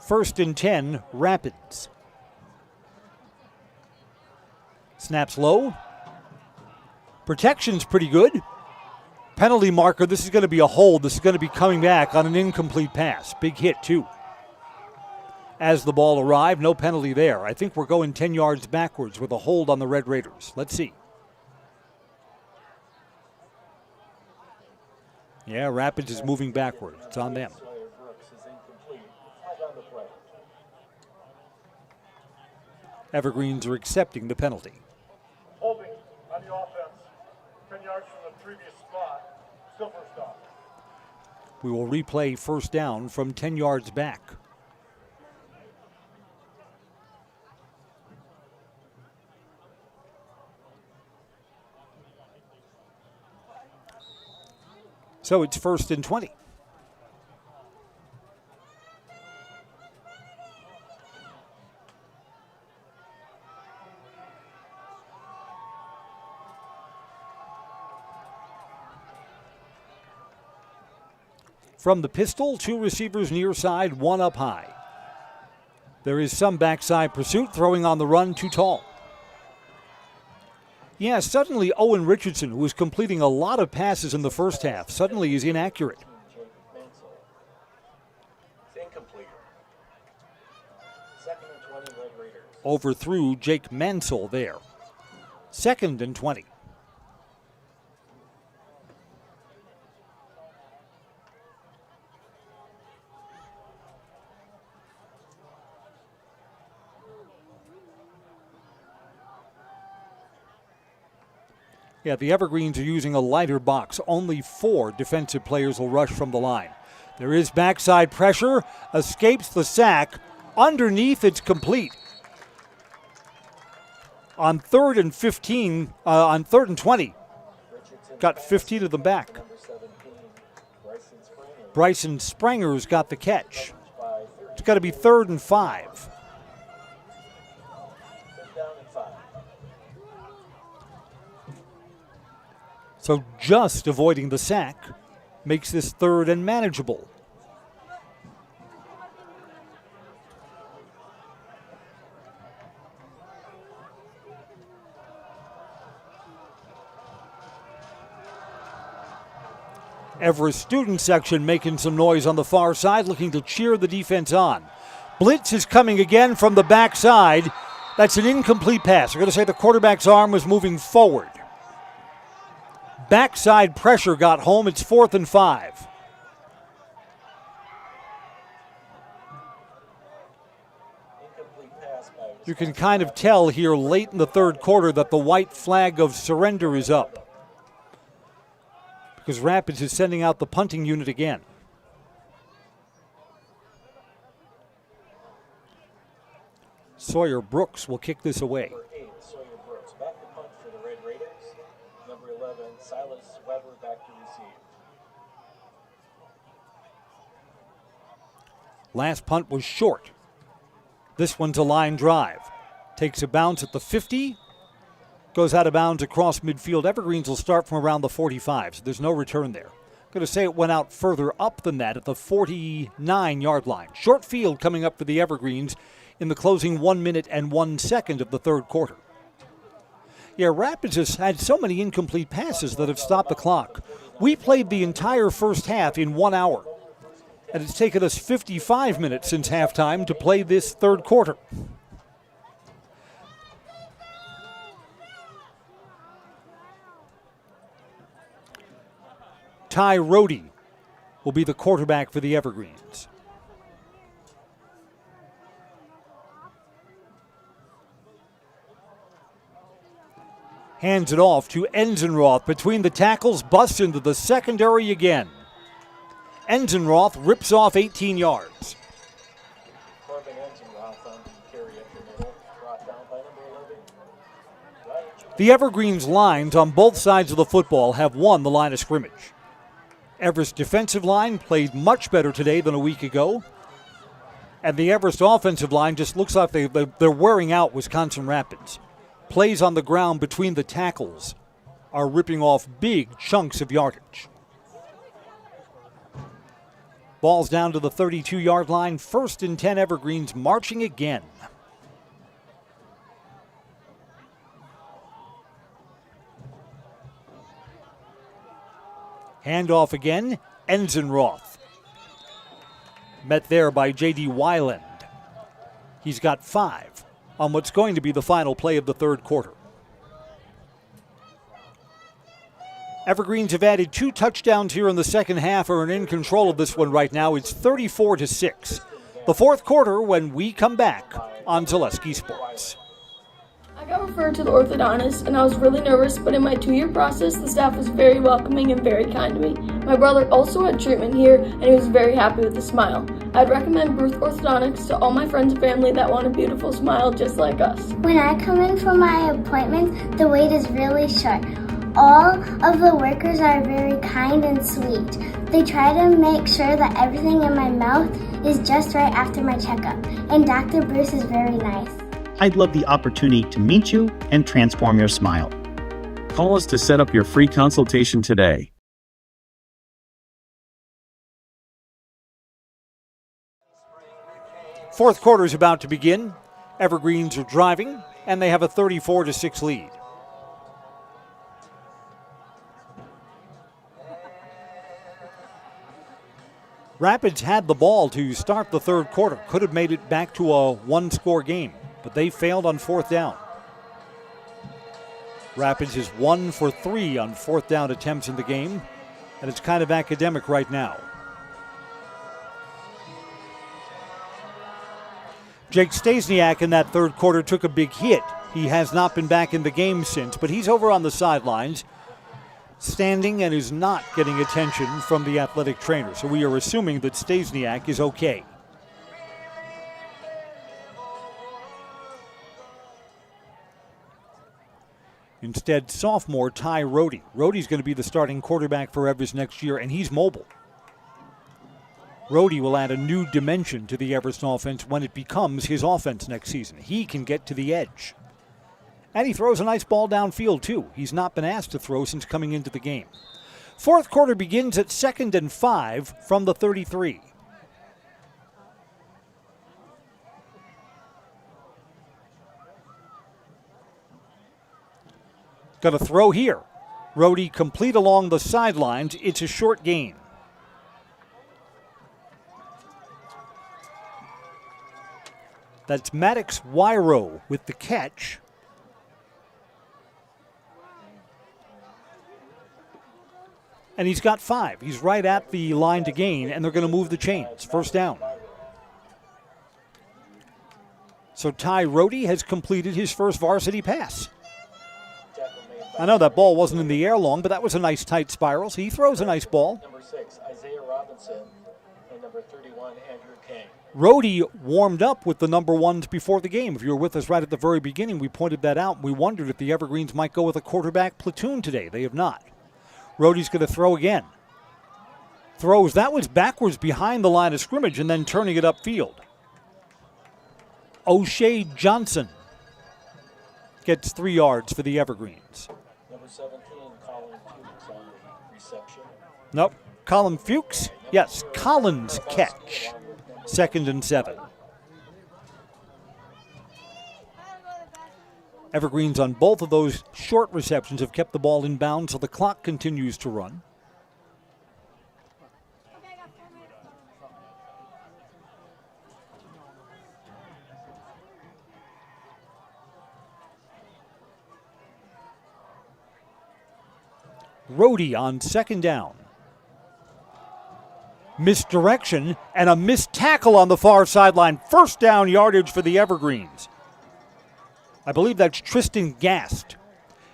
S1: First and 10, Rapids. Snaps low. Protection's pretty good. Penalty marker, this is going to be a hold. This is going to be coming back on an incomplete pass. Big hit, too. As the ball arrived, no penalty there. I think we're going 10 yards backwards with a hold on the Red Raiders. Let's see. Yeah, Rapids is moving backwards. It's on them. Evergreens are accepting the penalty.
S8: Holding on the offense, 10 yards from the previous spot, still first down.
S1: We will replay first down from 10 yards back. So it's first and 20. From the pistol, two receivers near side, one up high. There is some backside pursuit, throwing on the run, too tall. Yeah, suddenly Owen Richardson, who was completing a lot of passes in the first half, suddenly is inaccurate.
S2: It's incomplete. Second and 20, Red Raiders.
S1: Overthrew Jake Mansell there. Second and 20. Yeah, the Evergreens are using a lighter box. Only 4 defensive players will rush from the line. There is backside pressure, escapes the sack. Underneath, it's complete. On third and 15, on third and 20, got 15 of them back. Bryson Spranger's got the catch. It's got to be third and 5. So just avoiding the sack makes this third and manageable. Everest student section making some noise on the far side, looking to cheer the defense on. Blitz is coming again from the backside. That's an incomplete pass. We're going to say the quarterback's arm was moving forward. Backside pressure got home. It's 4th and 5. You can kind of tell here late in the third quarter that the white flag of surrender is up, because Rapids is sending out the punting unit again. Sawyer Brooks will kick this away. Last punt was short. This one's a line drive. Takes a bounce at the 50. Goes out of bounds across midfield. Evergreens will start from around the 45, so there's no return there. I'm going to say it went out further up than that at the 49-yard line. Short field coming up for the Evergreens in the closing 1 minute and 1 second of the third quarter. Yeah, Rapids has had so many incomplete passes that have stopped the clock. We played the entire first half in 1 hour. And it's taken us 55 minutes since halftime to play this third quarter. Ty Rohde will be the quarterback for the Evergreens. Hands it off to Enzenroth between the tackles, busts into the secondary again. Enzenroth rips off 18 yards. The Evergreens lines on both sides of the football have won the line of scrimmage. Everest defensive line played much better today than a week ago. And the Everest offensive line just looks like they're wearing out Wisconsin Rapids. Plays on the ground between the tackles are ripping off big chunks of yardage. Ball's down to the 32-yard line. 1st and 10 Evergreens marching again. Handoff again. Enzenroth. Met there by J.D. Weiland. He's got 5 on what's going to be the final play of the third quarter. Evergreens have added 2 touchdowns here in the second half, are in control of this one right now. It's 34-6. The fourth quarter when we come back on Zaleski Sports.
S9: I got referred to the orthodontist and I was really nervous, but in my 2-year process, the staff was very welcoming and very kind to me. My brother also had treatment here and he was very happy with a smile. I'd recommend Ruth Orthodontics to all my friends and family that want a beautiful smile just like us.
S10: When I come in for my appointment, the wait is really short. All of the workers are very kind and sweet. They try to make sure that everything in my mouth is just right after my checkup. And Dr. Bruce is very nice.
S12: I'd love the opportunity to meet you and transform your smile.
S16: Call us to set up your free consultation today.
S1: Fourth quarter is about to begin. Evergreens are driving, and they have a 34-6 lead. Rapids had the ball to start the third quarter. Could have made it back to a one-score game, but they failed on fourth down. Rapids is 1 for 3 on fourth down attempts in the game, and it's kind of academic right now. Jake Stasiak in that third quarter took a big hit. He has not been back in the game since, but he's over on the sidelines, standing and is not getting attention from the athletic trainer. So we are assuming that Stasiak is okay. Instead, sophomore Ty Rohde. Rohde's going to be the starting quarterback for Everest next year, and he's mobile. Rohde will add a new dimension to the Everest offense when it becomes his offense next season. He can get to the edge. And he throws a nice ball downfield, too. He's not been asked to throw since coming into the game. Fourth quarter begins at 2nd and 5 from the 33. Got to throw here. Rohde complete along the sidelines. It's a short gain. That's Maddox Wyro with the catch. And he's got 5. He's right at the line to gain, and they're going to move the chains. First down. So Ty Rohde has completed his first varsity pass. I know that ball wasn't in the air long, but that was a nice tight spiral, so he throws a nice ball.
S2: Number 6, Isaiah Robinson, and number 31, Andrew King.
S1: Rohde warmed up with the number 1s before the game. If you were with us right at the very beginning, we pointed that out. We wondered if the Evergreens might go with a quarterback platoon today. They have not. Rohde's going to throw again. Throws. That was backwards behind the line of scrimmage and then turning it upfield. O'Shea Johnson gets 3 yards for the Evergreens.
S2: Number 17, Colin Fuchs on the reception.
S1: Nope. Colin Fuchs. Yes, Collins catch. 2nd and 7. Evergreens on both of those short receptions have kept the ball in bounds, so the clock continues to run. Rohde on 2nd down. Misdirection and a missed tackle on the far sideline. First down yardage for the Evergreens. I believe that's Tristan Gast.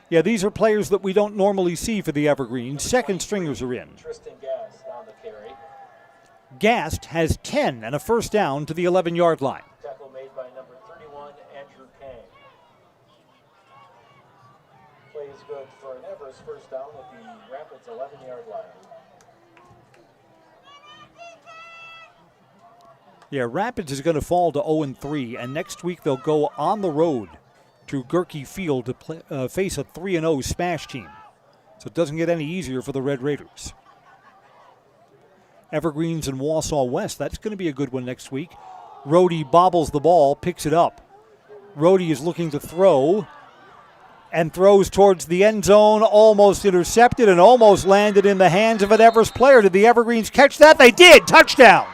S1: Yeah, these are players that we don't normally see for the Evergreens. Second stringers are in.
S2: Tristan Gast on the carry.
S1: Gast has 10 and a first down to the 11-yard line.
S2: Tackle made by number 31, Andrew Kang. Play is good for an Everest first down at the Rapids 11-yard line.
S1: Yeah, Rapids is going to fall to 0-3, and next week they'll go on the road to Gerke Field to face a 3-0 Smash team. So it doesn't get any easier for the Red Raiders. Evergreens and Wausau West. That's going to be a good one next week. Rhodey bobbles the ball, picks it up. Rhodey is looking to throw and throws towards the end zone, almost intercepted and almost landed in the hands of an Everest player. Did the Evergreens catch that? They did. Touchdown.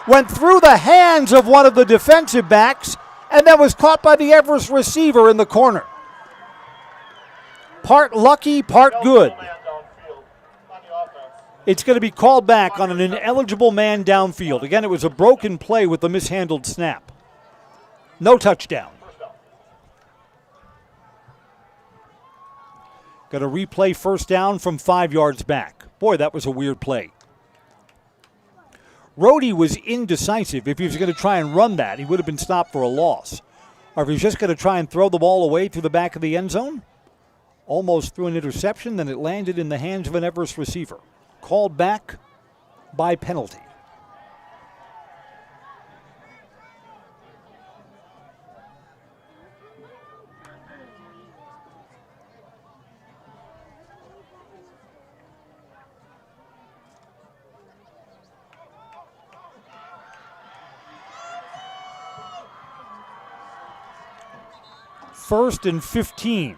S1: Went through the hands of one of the defensive backs and then was caught by the Everest receiver in the corner. Part lucky, part good. It's going to be called back on an ineligible man downfield. Again, it was a broken play with the mishandled snap. No touchdown. Got to replay first down from 5 yards back. Boy, that was a weird play. Rhodey was indecisive. If he was going to try and run that, he would have been stopped for a loss. Or if he was just going to try and throw the ball away through the back of the end zone, almost threw an interception, then it landed in the hands of an Everest receiver. Called back by penalty. First and 15.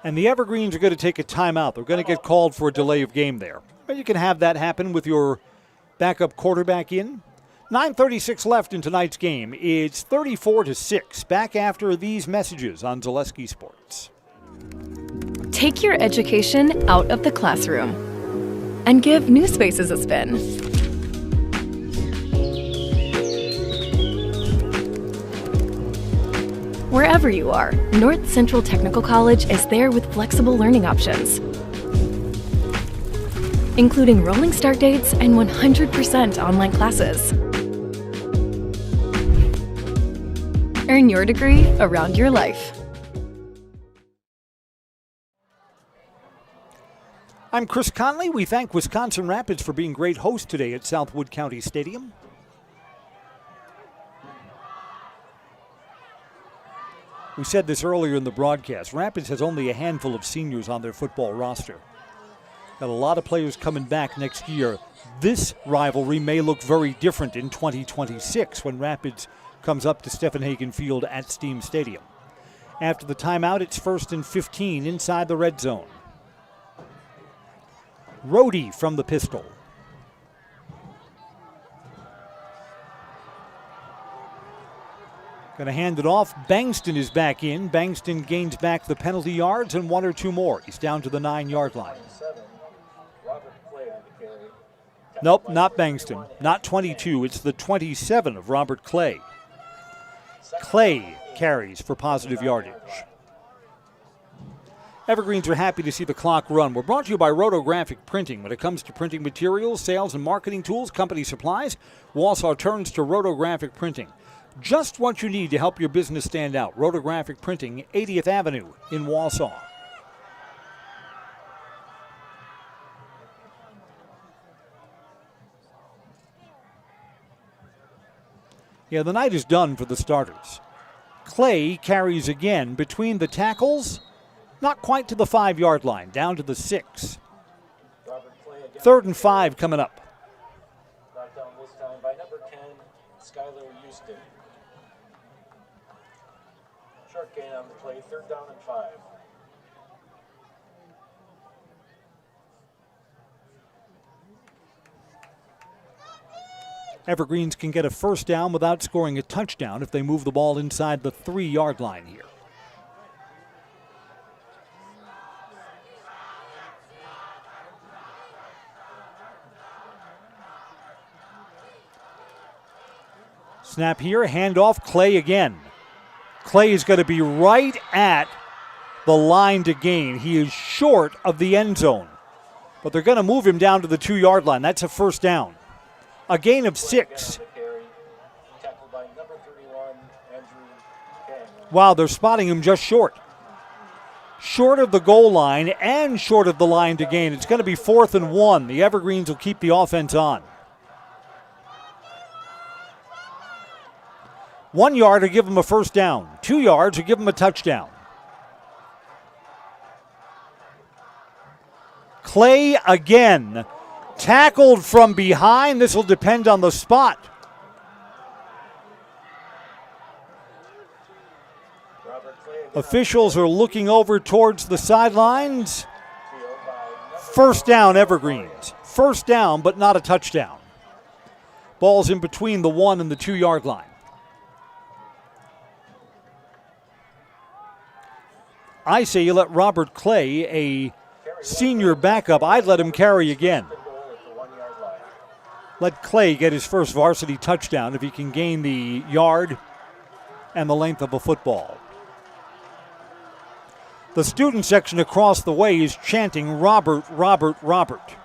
S1: And the Evergreens are going to take a timeout. They're going to get called for a delay of game there. But you can have that happen with your backup quarterback in. 9:36 left in tonight's game. It's 34-6. Back after these messages on Zaleski Sports.
S13: Take your education out of the classroom and give New Spaces a spin. Wherever you are, North Central Technical College is there with flexible learning options, including rolling start dates and 100% online classes. Earn your degree around your life.
S1: I'm Chris Conley. We thank Wisconsin Rapids for being great hosts today at Southwood County Stadium. We said this earlier in the broadcast. Rapids has only a handful of seniors on their football roster. Got a lot of players coming back next year. This rivalry may look very different in 2026 when Rapids comes up to Stephen Hagen Field at Steam Stadium. After the timeout, it's 1st and 15 inside the red zone. Rhodey from the pistol. Going to hand it off. Bankston is back in. Bankston gains back the penalty yards and 1 or 2 more. He's down to the 9-yard line. Nope, not Bankston. Not 22. It's the 27 of Robert Clay. Clay carries for positive yardage. Evergreens are happy to see the clock run. We're brought to you by Rotographic Printing. When it comes to printing materials, sales, and marketing tools, company supplies, Wausau turns to Rotographic Printing. Just what you need to help your business stand out. Rotographic Printing, 80th Avenue in Wausau. Yeah, the night is done for the starters. Clay carries again between the tackles, not quite to the 5-yard line, down to the 6. 3rd and 5 coming up.
S2: Brought down this time by number 10, Skylar Houston. Short gain on the play, 3rd down and 5.
S1: Evergreens can get a first down without scoring a touchdown if they move the ball inside the 3-yard line here. Snap here, handoff, Clay again. Clay is going to be right at the line to gain. He is short of the end zone, but they're going to move him down to the 2-yard line. That's a first down. A gain of 6. Wow, they're spotting him just short. Short of the goal line and short of the line to gain. It's going to be 4th and 1. The Evergreens will keep the offense on. 1 yard or give them a first down. 2 yards or give them a touchdown. Clay again Tackled from behind. This will depend on the spot. Officials are looking over towards the sidelines. First down, Evergreens. First down, but not a touchdown. Ball's in between the 1 and the 2 yard line. I say you let Robert Clay, a senior backup, I'd let him carry again. Let Clay get his first varsity touchdown if he can gain the yard and the length of a football. The student section across the way is chanting, Robert, Robert, Robert.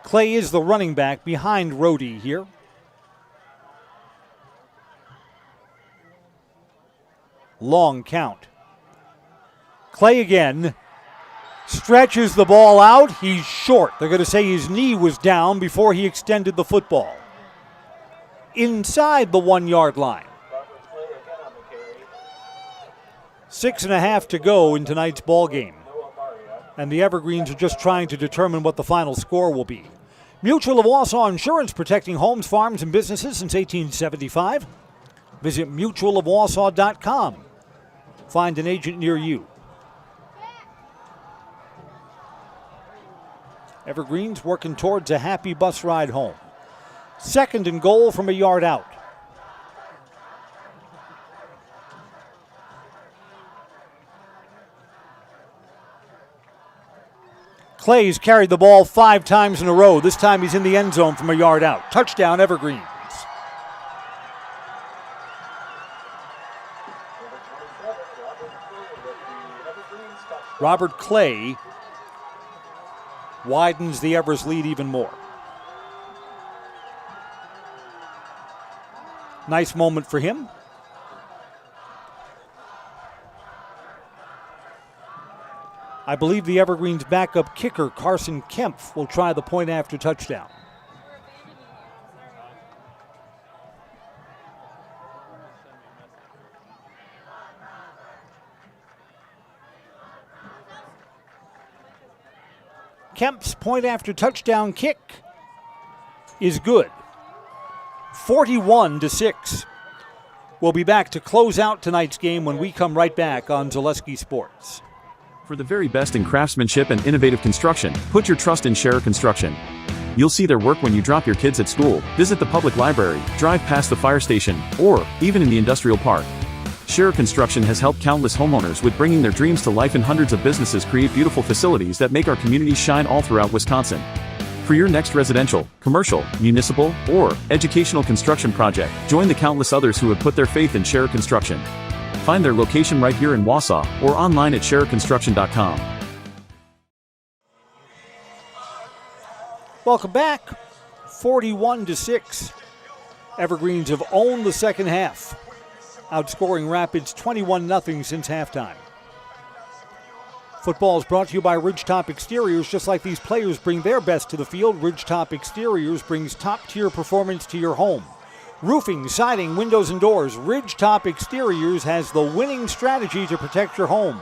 S1: Clay is the running back behind Rhodey here. Long count. Clay again. Stretches the ball out. He's short. They're going to say his knee was down before he extended the football. Inside the 1 yard line. 6.5 to go in tonight's ball game. And the Evergreens are just trying to determine what the final score will be. Mutual of Wausau Insurance, protecting homes, farms, and businesses since 1875. Visit mutualofwausau.com. Find an agent near you. Evergreens working towards a happy bus ride home. 2nd and goal from a yard out. Clay's carried the ball 5 times in a row. This time he's in the end zone from a yard out. Touchdown, Evergreens. Robert Clay widens the Everest lead even more. Nice moment for him. I believe the Evergreens' backup kicker, Carson Kempf, will try the point after touchdown. Kemp's point after touchdown kick is good. 41-6. We'll be back to close out tonight's game when we come right back on Zaleski Sports.
S16: For the very best in craftsmanship and innovative construction, put your trust in Scherer Construction. You'll see their work when you drop your kids at school, visit the public library, drive past the fire station, or even in the industrial park. Scherer Construction has helped countless homeowners with bringing their dreams to life, and hundreds of businesses create beautiful facilities that make our communities shine all throughout Wisconsin. For your next residential, commercial, municipal, or educational construction project, join the countless others who have put their faith in Scherer Construction. Find their location right here in Wausau or online at schererconstruction.com.
S1: Welcome back. 41-6. Evergreens have owned the second half, outscoring Rapids 21-0 since halftime. Football is brought to you by Ridgetop Exteriors. Just like these players bring their best to the field, Ridgetop Exteriors brings top-tier performance to your home. Roofing, siding, windows, and doors, Ridgetop Exteriors has the winning strategy to protect your home.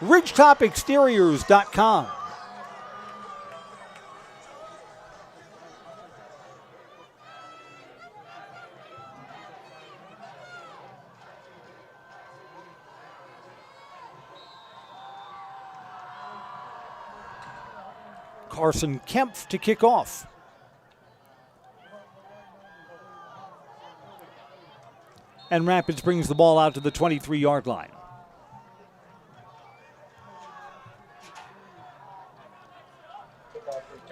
S1: RidgetopExteriors.com. Carson Kempf to kick off. And Rapids brings the ball out to the 23-yard line.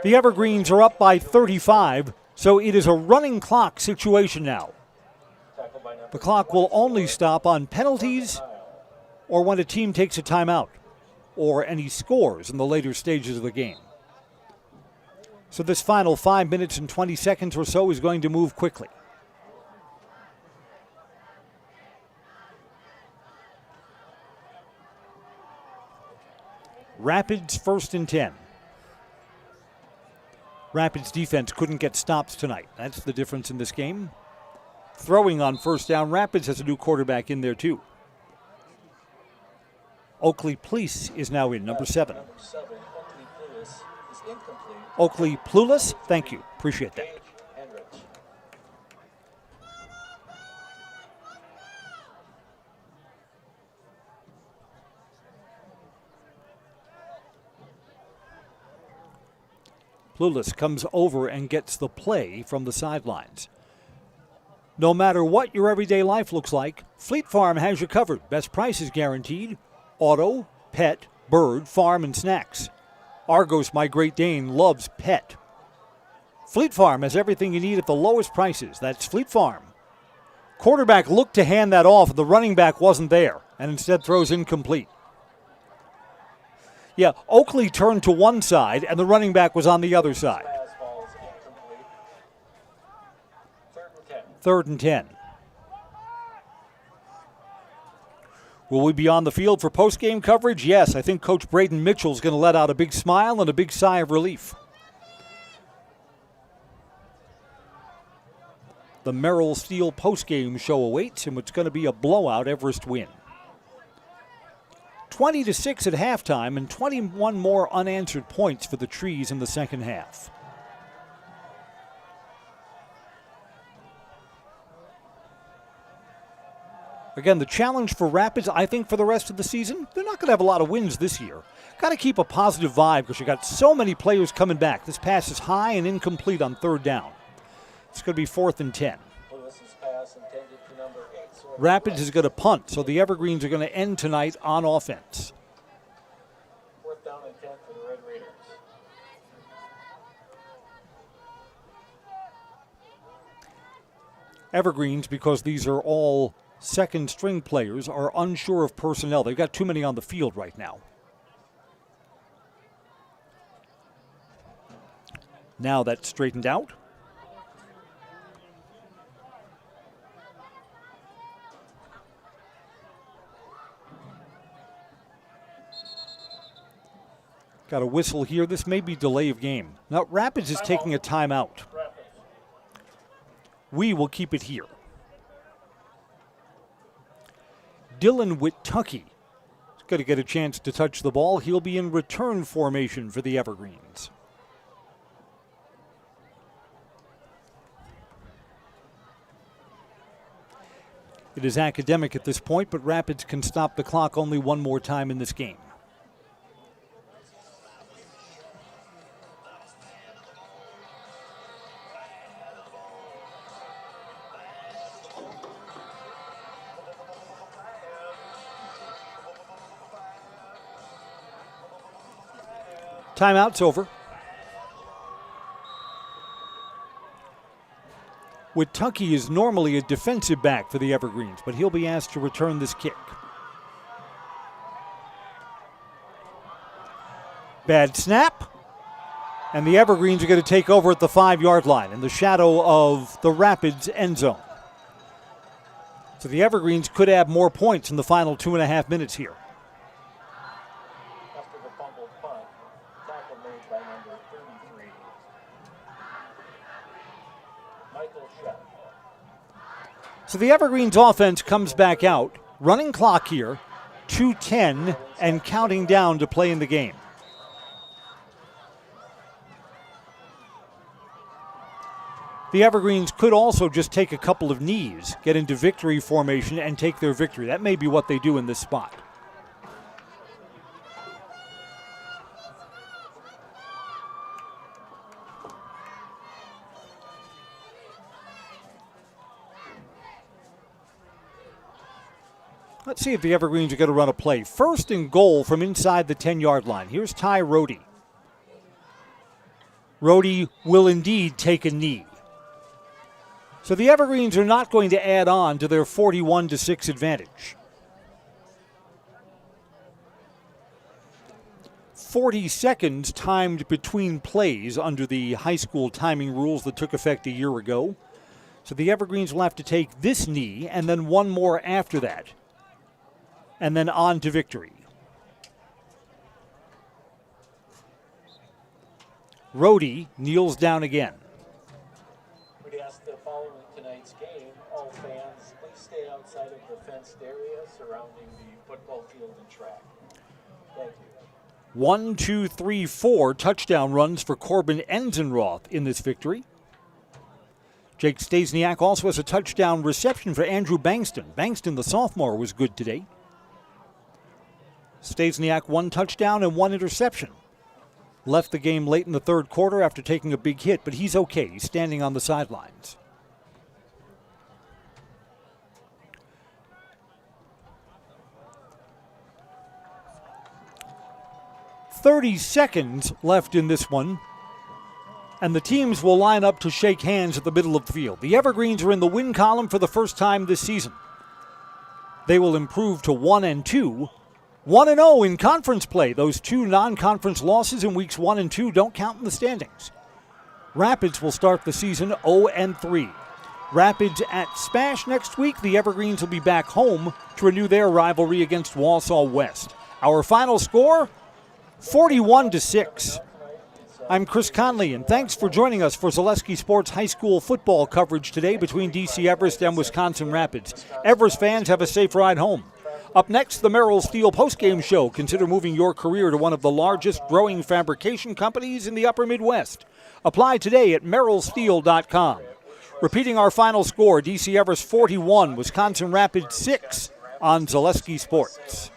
S1: The Evergreens are up by 35, so it is a running clock situation now. The clock will only stop on penalties or when a team takes a timeout or any scores in the later stages of the game. So this final 5 minutes and 20 seconds or so is going to move quickly. Rapids 1st and 10. Rapids defense couldn't get stops tonight. That's the difference in this game. Throwing on first down, Rapids has a new quarterback in there too. Oakley Police is now in, number 7. Oakley Plulis, thank you. Appreciate that. Plulis comes over and gets the play from the sidelines. No matter what your everyday life looks like, Fleet Farm has you covered. Best prices guaranteed. Auto, pet, bird, farm, and snacks. Argos, my Great Dane, loves pet. Fleet Farm has everything you need at the lowest prices. That's Fleet Farm. Quarterback looked to hand that off, and the running back wasn't there, and instead throws incomplete. Yeah, Oakley turned to one side, and the running back was on the other side. 3rd and 10. Will we be on the field for post-game coverage? Yes, I think Coach Braden Mitchell's going to let out a big smile and a big sigh of relief. The Merrill Steel post-game show awaits, and it's going to be a blowout Everest win. 20-6 at halftime and 21 more unanswered points for the Trees in the second half. Again, the challenge for Rapids, I think, for the rest of the season, they're not going to have a lot of wins this year. Got to keep a positive vibe because you got so many players coming back. This pass is high and incomplete on 3rd down. It's going to be 4th and 10. Rapids is going to punt, so the Evergreens are going to end tonight on offense.
S2: 4th down and 10 for the Red Raiders.
S1: Evergreens, because these are all second string players, are unsure of personnel. They've got too many on the field right now. Now that's straightened out. Got a whistle here. This may be delay of game. Now, Rapids is taking a timeout. We will keep it here. Dylan Witucky is going to get a chance to touch the ball. He'll be in return formation for the Evergreens. It is academic at this point, but Rapids can stop the clock only one more time in this game. Timeout's over. Witucky is normally a defensive back for the Evergreens, but he'll be asked to return this kick. Bad snap. And the Evergreens are going to take over at the 5-yard line in the shadow of the Rapids end zone. So the Evergreens could add more points in the final 2.5 minutes here.
S2: After the fumbled punt, tackle made by number 33, Michael Shep.
S1: So the Evergreens offense comes back out, running clock here, 2:10 and counting down to play in the game. The Evergreens could also just take a couple of knees, get into victory formation, and take their victory. That may be what they do in this spot. Let's see if the Evergreens are going to run a play. 1st and goal from inside the 10-yard line. Here's Ty Rohde. Rohde will indeed take a knee. So the Evergreens are not going to add on to their 41-6 advantage. 40 seconds timed between plays under the high school timing rules that took effect a year ago. So the Evergreens will have to take this knee and then one more after that. And then on to victory. Rohde kneels down again.
S2: We'd ask that following tonight's game, all fans please stay outside of the fenced area surrounding the football field and track. Thank you.
S1: 4 touchdown runs for Corbin Enzenroth in this victory. Jake Stasiak also has a touchdown reception for Andrew Bankston. Bankston, the sophomore, was good today. Stasiak 1 touchdown and 1 interception. Left the game late in the third quarter after taking a big hit, but he's okay. He's standing on the sidelines. "30 seconds left in this one, and the teams will line up to shake hands at the middle of the field. The Evergreens are in the win column for the first time this season. They will improve to 1-2. 1-0 in conference play. Those 2 non-conference losses in weeks 1 and 2 don't count in the standings. Rapids will start the season 0-3. Rapids at Spash next week. The Evergreens will be back home to renew their rivalry against Wausau West. Our final score, 41-6. I'm Chris Conley, and thanks for joining us for Zaleski Sports High School football coverage today between DC Everest and Wisconsin Rapids. Everest fans, have a safe ride home. Up next, the Merrill Steel postgame show. Consider moving your career to one of the largest growing fabrication companies in the upper Midwest. Apply today at merrillsteel.com. Repeating our final score, DC Everest 41, Wisconsin Rapids 6 on Zaleski Sports.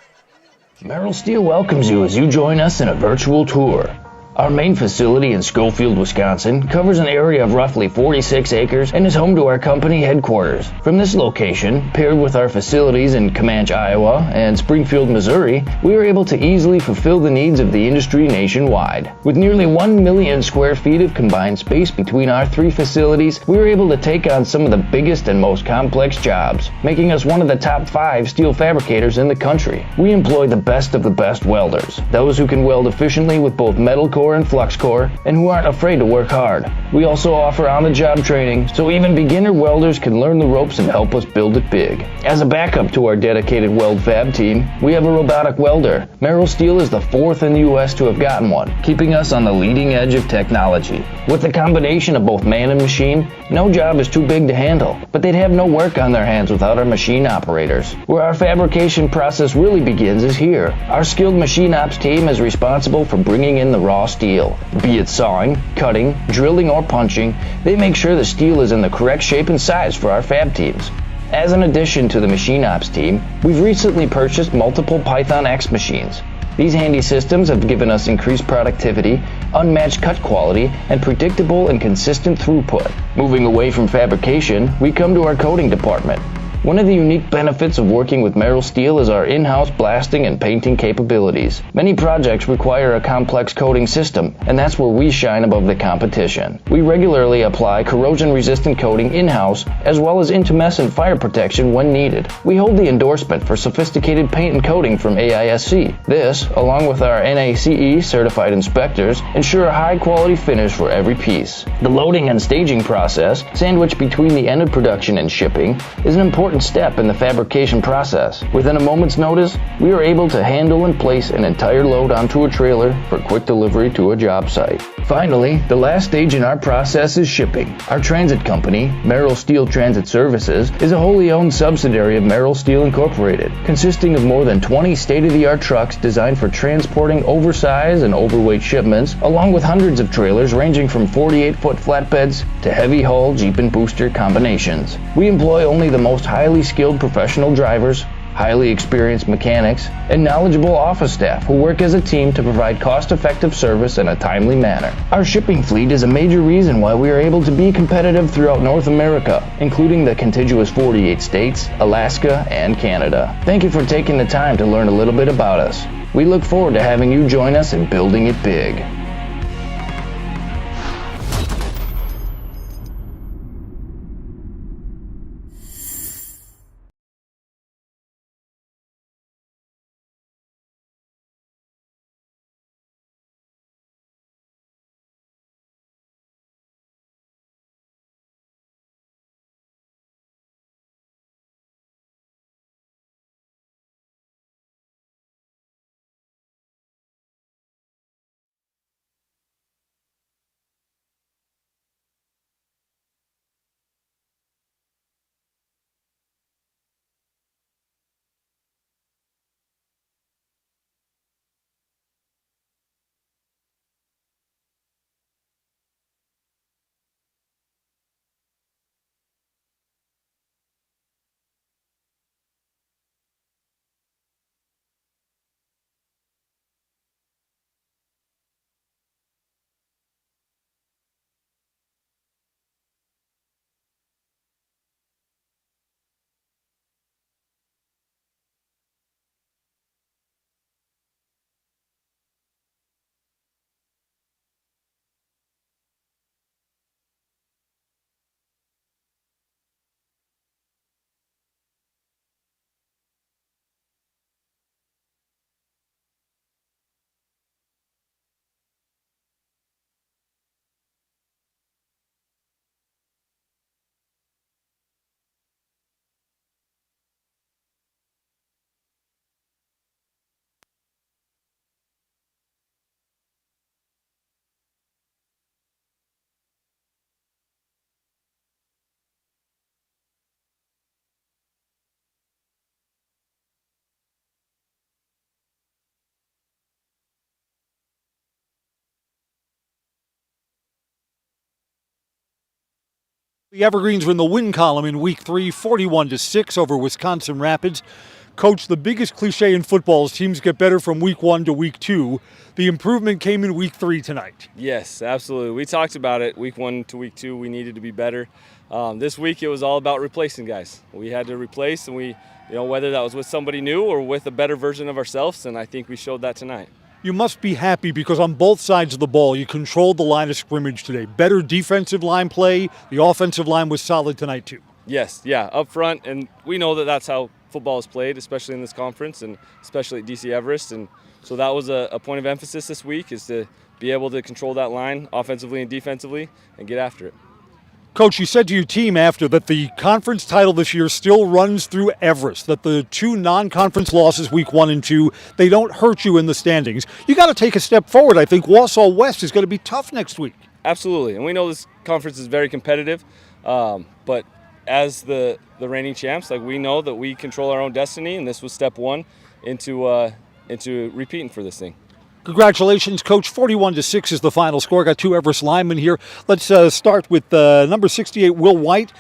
S5: Merrill Steel welcomes you as you join us in a virtual tour. Our main facility in Schofield, Wisconsin covers an area of roughly 46 acres and is home to our company headquarters. From this location, paired with our facilities in Comanche, Iowa and Springfield, Missouri, we are able to easily fulfill the needs of the industry nationwide. With nearly 1 million square feet of combined space between our 3 facilities, we are able to take on some of the biggest and most complex jobs, making us one of the top 5 steel fabricators in the country. We employ the best of the best welders, those who can weld efficiently with both metal core and flux core, and who aren't afraid to work hard. We also offer on-the-job training, so even beginner welders can learn the ropes and help us build it big. As a backup to our dedicated weld fab team, we have a robotic welder. Merrill Steel is the 4th in the U.S. to have gotten one, keeping us on the leading edge of technology. With the combination of both man and machine, no job is too big to handle, but they'd have no work on their hands without our machine operators. Where our fabrication process really begins is here. Our skilled machine ops team is responsible for bringing in the raw steel. Be it sawing, cutting, drilling, or punching, they make sure the steel is in the correct shape and size for our fab teams. As an addition to the machine ops team, we've recently purchased multiple Python X machines. These handy systems have given us increased productivity, unmatched cut quality, and predictable and consistent throughput. Moving away from fabrication, we come to our coating department. One of the unique benefits of working with Merrill Steel is our in-house blasting and painting capabilities. Many projects require a complex coating system, and that's where we shine above the competition. We regularly apply corrosion-resistant coating in-house, as well as intumescent fire protection when needed. We hold the endorsement for sophisticated paint and coating from AISC. This, along with our NACE certified inspectors, ensure a high-quality finish for every piece. The loading and staging process, sandwiched between the end of production and shipping, is an important step in the fabrication process. Within a moment's notice, we are able to handle and place an entire load onto a trailer for quick delivery to a job site. Finally, the last stage in our process is shipping. Our transit company, Merrill Steel Transit Services, is a wholly owned subsidiary of Merrill Steel Incorporated, consisting of more than 20 state-of-the-art trucks designed for transporting oversized and overweight shipments, along with hundreds of trailers ranging from 48-foot flatbeds to heavy-hull Jeep and booster combinations. We employ only the most highly skilled professional drivers, highly experienced mechanics, and knowledgeable office staff who work as a team to provide cost-effective service in a timely manner. Our shipping fleet is a major reason why we are able to be competitive throughout North America, including the contiguous 48 states, Alaska, and Canada. Thank you for taking the time to learn a little bit about us. We look forward to having you join us in building it big.
S1: The Evergreens were in the win column in Week 3, 41-6 over Wisconsin Rapids. Coach, the biggest cliche in football is teams get better from Week 1 to Week 2. The improvement came in Week 3 tonight.
S14: Yes, absolutely. We talked about it. Week 1 to Week 2, we needed to be better. This week, it was all about replacing guys. We had to replace, and whether that was with somebody new or with a better version of ourselves, and I think we showed that tonight.
S1: You must be happy because on both sides of the ball, you controlled the line of scrimmage today. Better defensive line play. The offensive line was solid tonight, too.
S14: Yes, yeah, up front, and we know that that's how football is played, especially in this conference and especially at DC Everest. And so that was a point of emphasis this week, is to be able to control that line offensively and defensively and get after it.
S1: Coach, you said to your team after that the conference title this year still runs through Everest, that the two non-conference losses, Week 1 and 2, they don't hurt you in the standings. You got to take a step forward. I think Wausau West is going to be tough next week.
S14: Absolutely, and we know this conference is very competitive, but as the reigning champs, we know that we control our own destiny, and this was step one into repeating for this thing.
S1: Congratulations, Coach. 41-6 is the final score. Got two Everest linemen here. Let's start with number 68, Will White.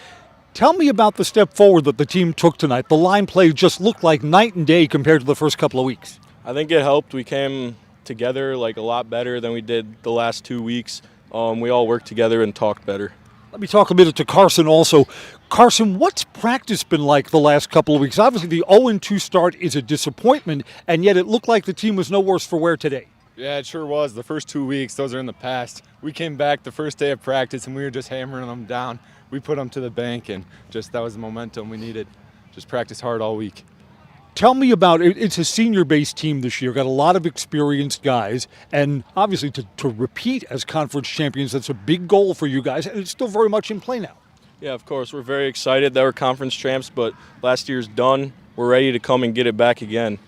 S1: Tell me about the step forward that the team took tonight. The line play just looked like night and day compared to the first couple of weeks.
S15: I think it helped. We came together a lot better than we did the last 2 weeks. We all worked together and talked better.
S1: Let me talk a minute to Carson also. Carson, what's practice been like the last couple of weeks? Obviously, the 0-2 start is a disappointment, and yet it looked like the team was no worse for wear today.
S18: Yeah, it sure was. The first 2 weeks, those are in the past. We came back the first day of practice, and we were just hammering them down. We put them to the bank, and that was the momentum we needed. Just practice hard all week.
S1: Tell me about it. It's a senior-based team this year. Got a lot of experienced guys, and obviously to repeat as conference champions, that's a big goal for you guys, and it's still very much in play now.
S15: Yeah, of course. We're very excited that we're conference champs, but last year's done. We're ready to come and get it back again.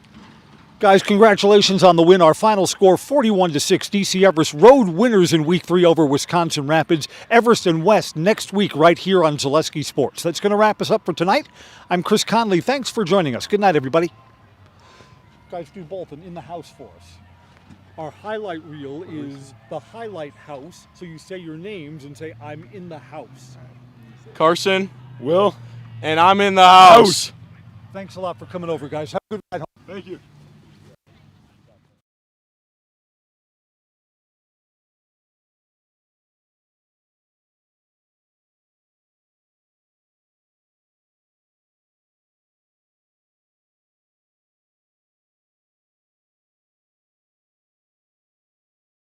S1: Guys, congratulations on the win. Our final score, 41-6. DC Everest road winners in Week 3 over Wisconsin Rapids. Everest and West next week right here on Zaleski Sports. That's going to wrap us up for tonight. I'm Chris Conley. Thanks for joining us. Good night, everybody. Guys, do both and in the house for us. Our highlight reel is the highlight house. So you say your names and say, I'm in the house.
S15: Carson, Will, and I'm in the house.
S1: Thanks a lot for coming over, guys. Have a good night home.
S18: Thank you.